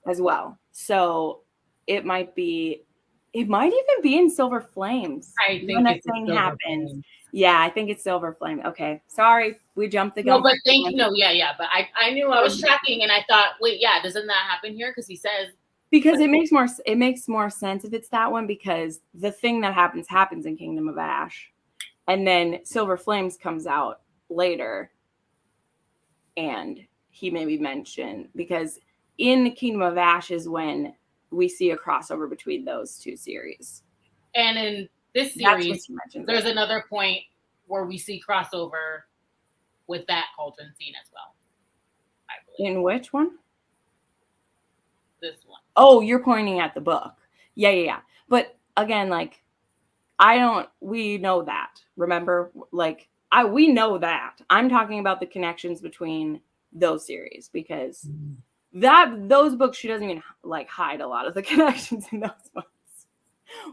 as well. So it might even be in Silver Flames. I think that thing happens. Flame. Yeah, I think it's Silver Flame. Okay, sorry, we jumped the gun. No, but but I knew I was tracking, and I thought, wait, yeah, doesn't that happen here? Because he says. Because it makes more sense if it's that one, because the thing that happens in Kingdom of Ash, and then Silver Flames comes out later, and he maybe mentioned, because in the Kingdom of Ash is when we see a crossover between those two series. And in this series, there's another point where we see crossover with that cauldron scene as well, I believe. In which one? This one. Oh, you're pointing at the book. Yeah. But again, like, we know that. Remember? Like, we know that. I'm talking about the connections between those series, because those books, she doesn't even like hide a lot of the connections in those ones.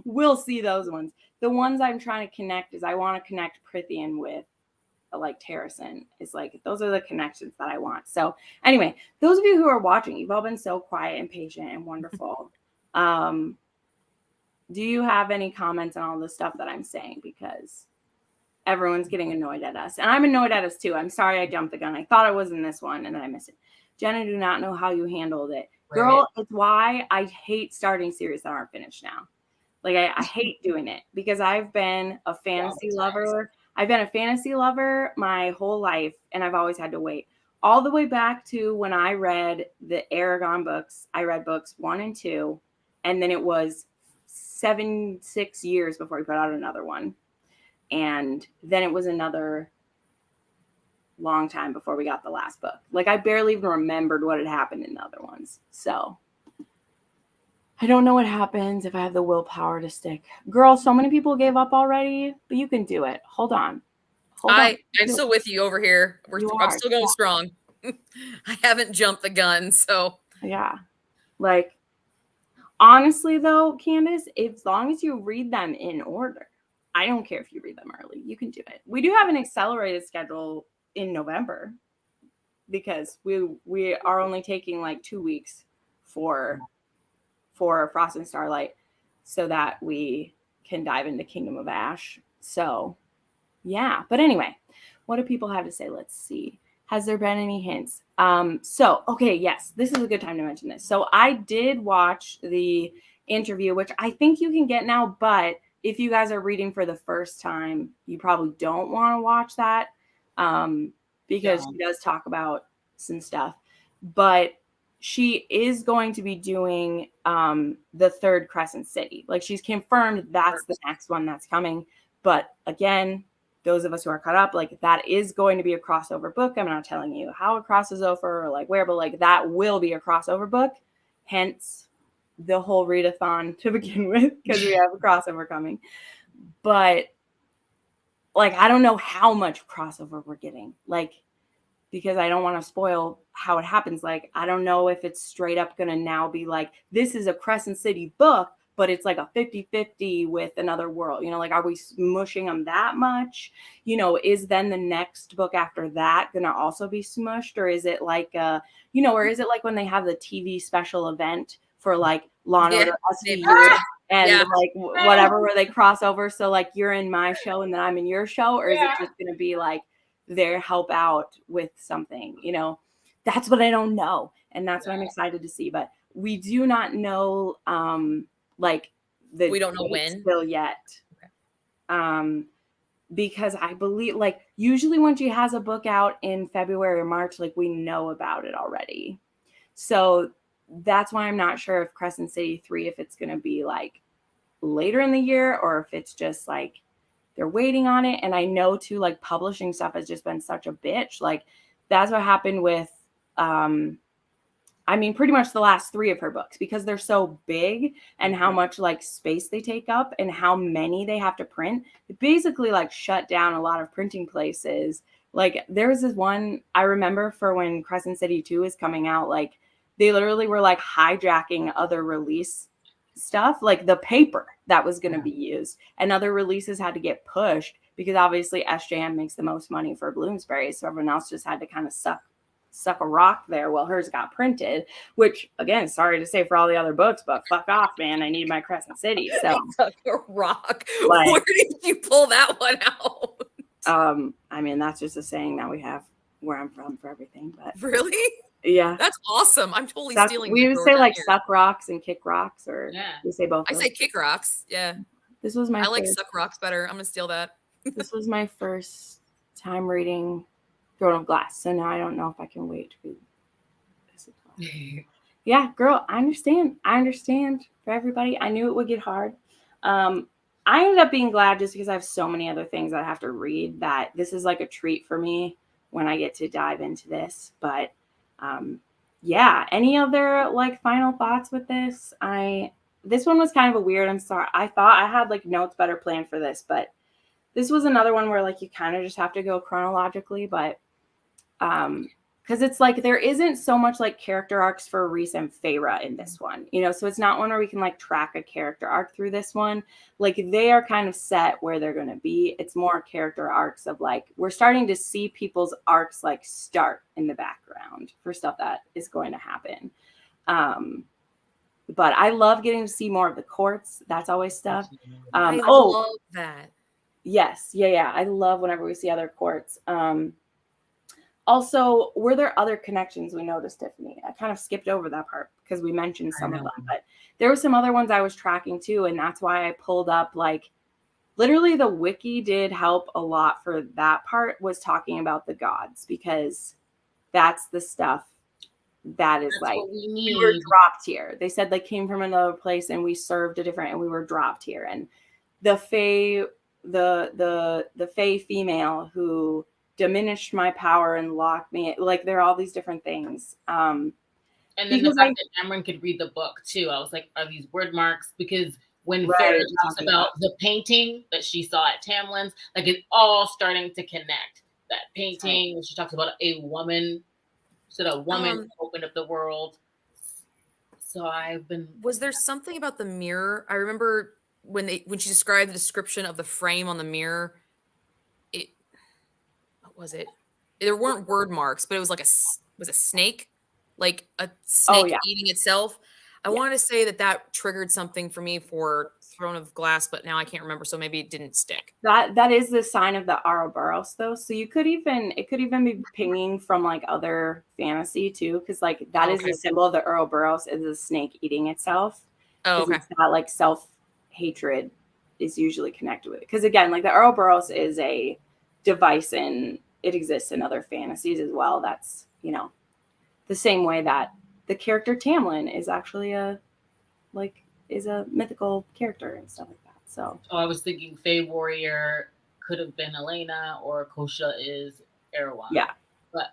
We'll see those ones. The ones I'm trying to connect is I want to connect Prythian with like Terrasen. Is like, those are the connections that I want. So anyway, those of you who are watching, you've all been so quiet and patient and wonderful. Do you have any comments on all the stuff that I'm saying? Because everyone's getting annoyed at us, and I'm annoyed at us too. I'm sorry I jumped the gun. I thought it was in this one and then I missed it. Jenna, do not know how you handled it. Girl, it's why I hate starting series that aren't finished now. Like, I hate doing it, because I've been a fantasy lover. I've been a fantasy lover my whole life, and I've always had to wait. All the way back to when I read the Aragon books. I read books 1 and 2, and then it was 6 years before he put out another one. And then it was another long time before we got the last book. Like, I barely even remembered what had happened in the other ones. So I don't know what happens if I have the willpower to stick. Girl, so many people gave up already, but you can do it. Hold on. I'm still with you over here. I'm still going strong. I haven't jumped the gun, so. Yeah. Like, honestly, though, Candace, as long as you read them in order, I don't care if you read them early. You can do it. We do have an accelerated schedule in November, because we are only taking like 2 weeks for Frost and Starlight, so that we can dive into Kingdom of Ash. So yeah, but anyway, what do people have to say? Let's see. Has there been any hints? So, okay, yes, this is a good time to mention this. So I did watch the interview, which I think you can get now, but if you guys are reading for the first time, you probably don't want to watch that because she does talk about some stuff. But she is going to be doing the third Crescent City. Like, she's confirmed that's the next one that's coming. But again, those of us who are caught up, like, that is going to be a crossover book. I'm not telling you how it crosses over or like where, but like that will be a crossover book. Hence the whole readathon to begin with, because we have a crossover coming. But like, I don't know how much crossover we're getting, like, because I don't want to spoil how it happens. Like, I don't know if it's straight up going to now be like, this is a Crescent City book, but it's like a 50-50 with another world. You know, like, are we smushing them that much? You know, is then the next book after that going to also be smushed? Or is it like, you know, or is it like when they have the TV special event for like Law and Order SVU and like whatever, where they cross over? So like, you're in my show and then I'm in your show, or is it just going to be like their help out with something? You know, that's what I don't know. And that's what I'm excited to see. But we do not know, like, we don't know when still yet. Because I believe, like, usually when she has a book out in February or March, like, we know about it already. So that's why I'm not sure if Crescent City 3, if it's going to be like later in the year or if it's just like they're waiting on it. And I know too, like, publishing stuff has just been such a bitch. Like, that's what happened with, I mean, pretty much the last 3 of her books, because they're so big and how much like space they take up and how many they have to print. It basically like shut down a lot of printing places. Like, there was this one I remember for when Crescent City 2 is coming out, like, they literally were like hijacking other release stuff, like the paper that was going to be used, and other releases had to get pushed because obviously SJM makes the most money for Bloomsbury. So everyone else just had to kind of suck a rock there while hers got printed, which, again, sorry to say for all the other books, but fuck off, man. I need my Crescent City. So suck a rock. Like, where did you pull that one out? I mean, that's just a saying that we have where I'm from for everything. But really? Yeah. That's awesome. I'm totally stealing. We would say like suck rocks and kick rocks, or we say both. I say kick rocks. Yeah. This was my I like suck rocks better. I'm gonna steal that. This was my first time reading Throne of Glass, so now I don't know if I can wait to read this. Yeah, girl, I understand. I understand for everybody. I knew it would get hard. I ended up being glad just because I have so many other things I have to read that this is like a treat for me when I get to dive into this. But yeah, any other like final thoughts with this? This one was kind of a weird. I'm sorry. I thought I had like notes better planned for this, but this was another one where like you kind of just have to go chronologically. But because it's like there isn't so much like character arcs for Rhys and Feyre in this one, you know, so it's not one where we can like track a character arc through this one. Like, they are kind of set where they're going to be. It's more character arcs of like, we're starting to see people's arcs like start in the background for stuff that is going to happen. But I love getting to see more of the courts. That's always stuff. I love that. Yes. Yeah. I love whenever we see other courts. Also, were there other connections we noticed, Tiffany? I kind of skipped over that part because we mentioned some of them, but there were some other ones I was tracking too. And that's why I pulled up, like, literally the wiki did help a lot for that part, was talking about the gods, because that's the stuff that is like, we were dropped here. They said they came from another place and we served a different, and we were dropped here. And the Fae, the Fae female who diminished my power and locked me, like, there are all these different things. And then the fact that Cameron could read the book too, I was like, are these word marks? Because when Feyre talks about the painting that she saw at Tamlin's, like, it's all starting to connect. That painting, she talks about a woman, so a woman opened up the world. So was there something about the mirror? I remember when she described the description of the frame on the mirror, what was it? There weren't word marks, but it was like a snake, like a snake eating itself. I wanted to say that triggered something for me for Throne of Glass, but now I can't remember, so maybe it didn't stick. That is the sign of the Ouroboros, though. So it could even be pinging from like other fantasy too, because like that is the symbol of the Ouroboros, is a snake eating itself. Oh, okay. It's not like self-hatred is usually connected with it. Because again, like the Ouroboros is a device and it exists in other fantasies as well. That's, you know, the same way that the character Tamlin is actually a mythical character and stuff like that. So I was thinking Fae Warrior could have been Elena, or Kosha is Erewhon. Yeah. But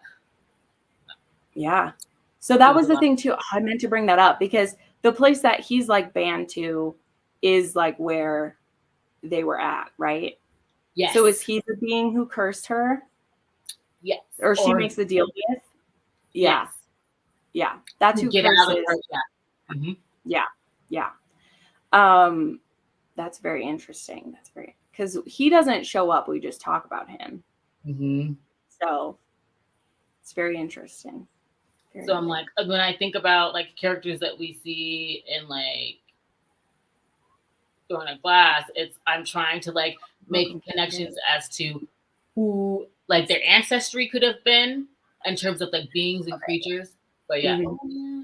yeah. So that was the thing too. I meant to bring that up because the place that he's like banned to is like where they were at, right? Yes. So is he the being who cursed her? Yes. Or she makes the deal with? Yeah. Yes. Yeah. That's who get curses. Out of her. Yeah. Mm-hmm. Yeah. Yeah. That's very interesting. That's very, because he doesn't show up. We just talk about him. Mm-hmm. So it's very interesting. So I'm like, when I think about like characters that we see in like Throne of Glass, I'm trying to like make connections as to who like their ancestry could have been in terms of like beings and creatures. But yeah. Mm-hmm.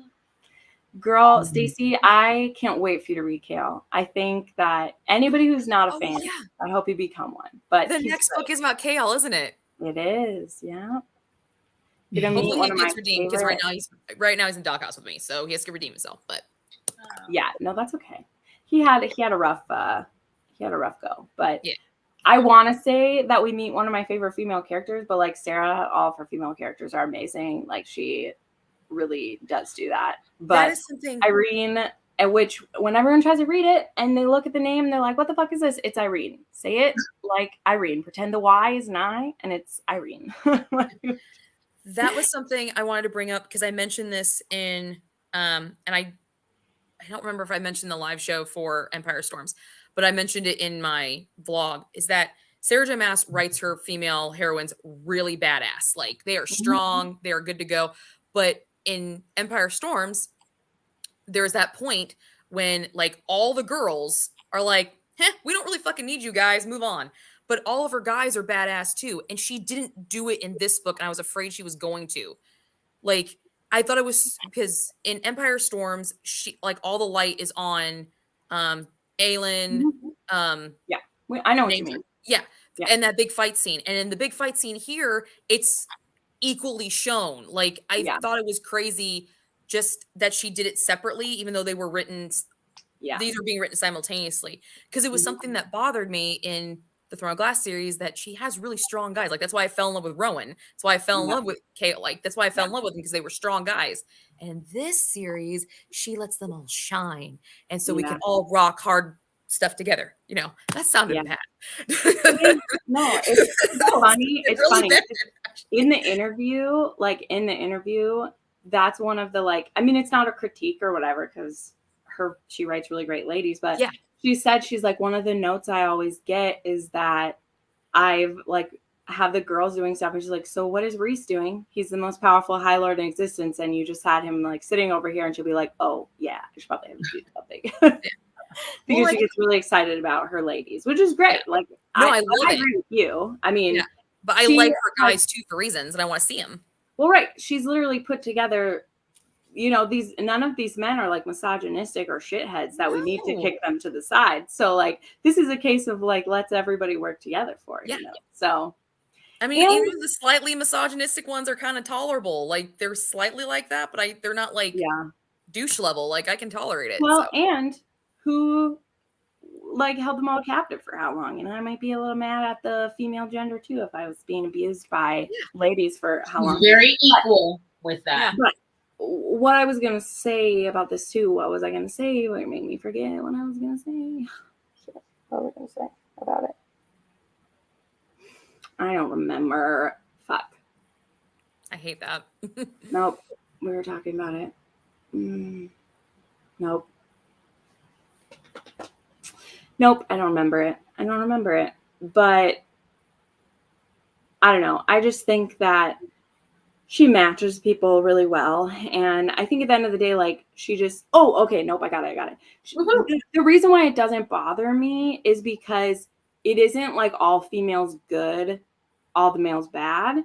Girl, Stacey, I can't wait for you to read Kale. I think that anybody who's not a fan, I hope you become one. But the next book is about Kale, isn't it? It is, yeah. Hopefully he gets redeemed because right now he's in doghouse with me, so he has to redeem himself. But yeah, no, that's okay. He had a rough go, but yeah. I want to say that we meet one of my favorite female characters, but like Sarah, all of her female characters are amazing. Like she really does do that. But that is something Irene, at which when everyone tries to read it and they look at the name, they're like, "What the fuck is this?" It's Irene. Say it like Irene. Pretend the Y is an I, and it's Irene. That was something I wanted to bring up because I mentioned this in, and I don't remember if I mentioned the live show for Empire Storms, but I mentioned it in my vlog. Is that Sarah J. Maas writes her female heroines really badass. Like they are strong, they are good to go. But in Empire Storms, there's that point when like all the girls are like, we don't really fucking need you guys, move on. But all of her guys are badass too. And she didn't do it in this book. And I was afraid she was going to. Like, I thought it was because in Empire Storms, she like all the light is on Aelin. Yeah. I know what you mean. Yeah. And that big fight scene. And in the big fight scene here, it's equally shown. Like, I thought it was crazy just that she did it separately, even though they were written. Yeah. These are being written simultaneously. Because it was something that bothered me in the Throne of Glass series, that she has really strong guys. Like, that's why I fell in love with Rowan. That's why I fell in love with Kale. Like, that's why I fell in love with them, because they were strong guys. And in this series, she lets them all shine. And so we can all rock hard stuff together. You know, that sounded bad. No, it's funny. It's really funny. Bad. In the interview, that's one of the, like, I mean, it's not a critique or whatever, because she writes really great ladies, but she said, she's like, one of the notes I always get is that I've like have the girls doing stuff, and she's like, so what is Rhys doing? He's the most powerful High Lord in existence, and you just had him like sitting over here. And she'll be like, oh yeah, I should probably have to do something. Because she gets really excited about her ladies, which is great. Like, no, I agree with you. I mean, but I like her guys too for reasons, and I want to see them. Well, right. She's literally put together, you know, none of these men are like misogynistic or shitheads that we need to kick them to the side. So like, this is a case of like, let's everybody work together for it. You know? So, I mean, even the slightly misogynistic ones are kind of tolerable. Like, they're slightly like that, but they're not like douche level. Like, I can tolerate it. Well, and who like held them all captive for how long? You know, I might be a little mad at the female gender too if I was being abused by ladies for how long. Very equal with that. But what I was gonna say about this too, what was I gonna say? What made me forget what I was gonna say? What was I gonna say about it? I don't remember. Fuck. I hate that. Nope. We were talking about it. Nope. I don't remember it. But I don't know. I just think that she matches people really well. And I think at the end of the day, like she just, oh, okay, nope, I got it. The reason why it doesn't bother me is because it isn't like all females good, all the males bad.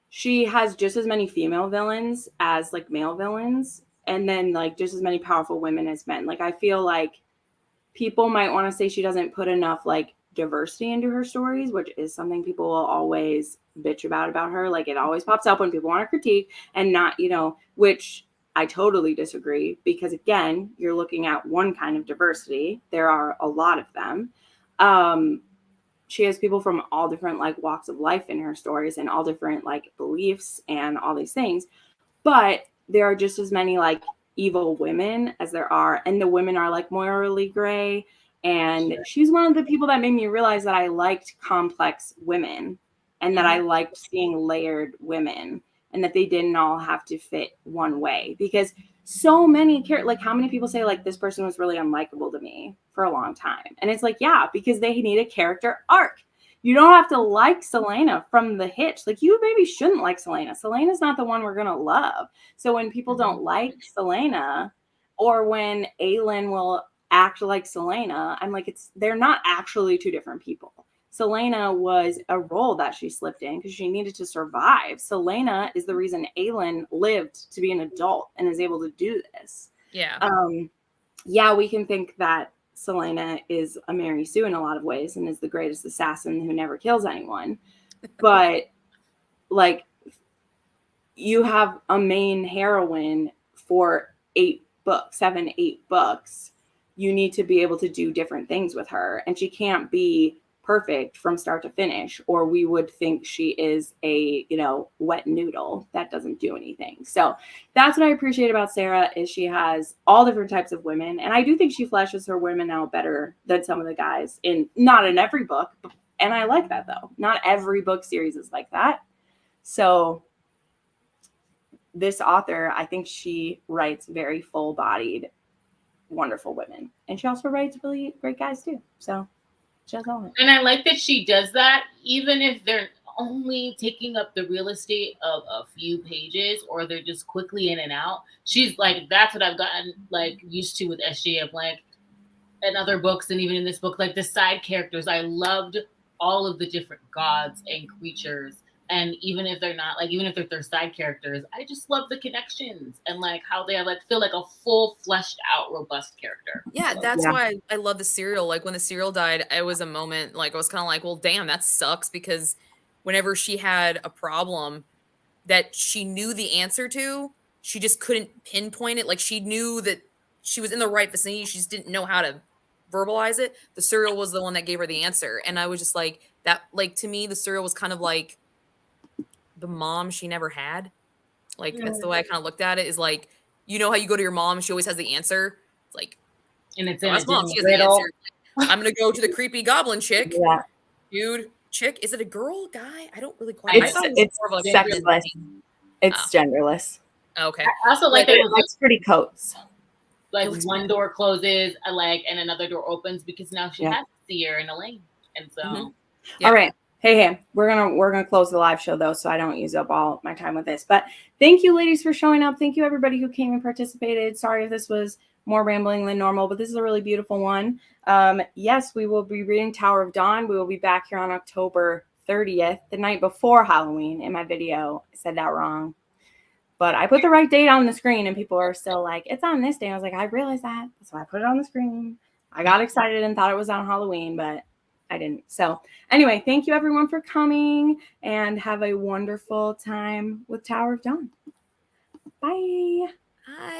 She has just as many female villains as like male villains, and then like just as many powerful women as men. Like I feel like people might want to say she doesn't put enough like diversity into her stories, which is something people will always bitch about her. Like it always pops up when people want to critique, and not, you know, which I totally disagree, because again, you're looking at one kind of diversity. There are a lot of them. She has people from all different like walks of life in her stories, and all different like beliefs and all these things. But there are just as many like evil women as there are, and the women are like morally gray. And she's one of the people that made me realize that I liked complex women, and that I liked seeing layered women, and that they didn't all have to fit one way. Because so many like how many people say like this person was really unlikable to me for a long time, and it's like, yeah, because they need a character arc. You don't have to like Selena from the hitch. Like you maybe shouldn't like Selena. Selena's not the one we're gonna love. So when people don't like Selena, or when Aelin will act like Selena, I'm like, they're not actually two different people. Selena was a role that she slipped in because she needed to survive. Selena is the reason Aelin lived to be an adult and is able to do this. Yeah. Yeah, we can think that Selena is a Mary Sue in a lot of ways and is the greatest assassin who never kills anyone. But like, you have a main heroine for 8 books, 7, 8 books. You need to be able to do different things with her, and she can't be perfect from start to finish, or we would think she is a, you know, wet noodle that doesn't do anything. So that's what I appreciate about Sarah, is she has all different types of women, and I do think she fleshes her women out better than some of the guys, not in every book, and I like that though. Not every book series is like that. So this author, I think she writes very full-bodied, wonderful women, and she also writes really great guys too. So and I like that she does that, even if they're only taking up the real estate of a few pages, or they're just quickly in and out. She's like, that's what I've gotten like used to with SJM, like, and other books, and even in this book, like the side characters. I loved all of the different gods and creatures. And even if they're not like, even if they're side characters, I just love the connections and like how they like feel like a full fleshed out, robust character. Yeah, that's why I love the serial. Like when the serial died, it was a moment like I was kind of like, well, damn, that sucks, because whenever she had a problem that she knew the answer to, she just couldn't pinpoint it. Like she knew that she was in the right vicinity, she just didn't know how to verbalize it. The serial was the one that gave her the answer, and I was just like, that. Like to me, the serial was kind of like the mom she never had. Like that's the way I kind of looked at it, is like, you know how you go to your mom and she always has the answer. It's like, and it's mom, she has the answer. I'm gonna go to the creepy goblin chick. Yeah. Dude, chick. Is it a girl, guy? I don't really quite. It's sexless. It's genderless. Okay. I also like that it likes pretty coats. Like one door closes, and another door opens, because now she has Feyre and Elaine, and so. All right. Hey, we're gonna close the live show though, so I don't use up all my time with this. But thank you, ladies, for showing up. Thank you, everybody who came and participated. Sorry if this was more rambling than normal, but this is a really beautiful one. Yes, we will be reading Tower of Dawn. We will be back here on October 30th, the night before Halloween. In my video, I said that wrong, but I put the right date on the screen, and people are still like, "It's on this day." I was like, I realized that, so I put it on the screen. I got excited and thought it was on Halloween, but I didn't. So anyway, thank you everyone for coming, and have a wonderful time with Tower of Dawn. Bye. Hi.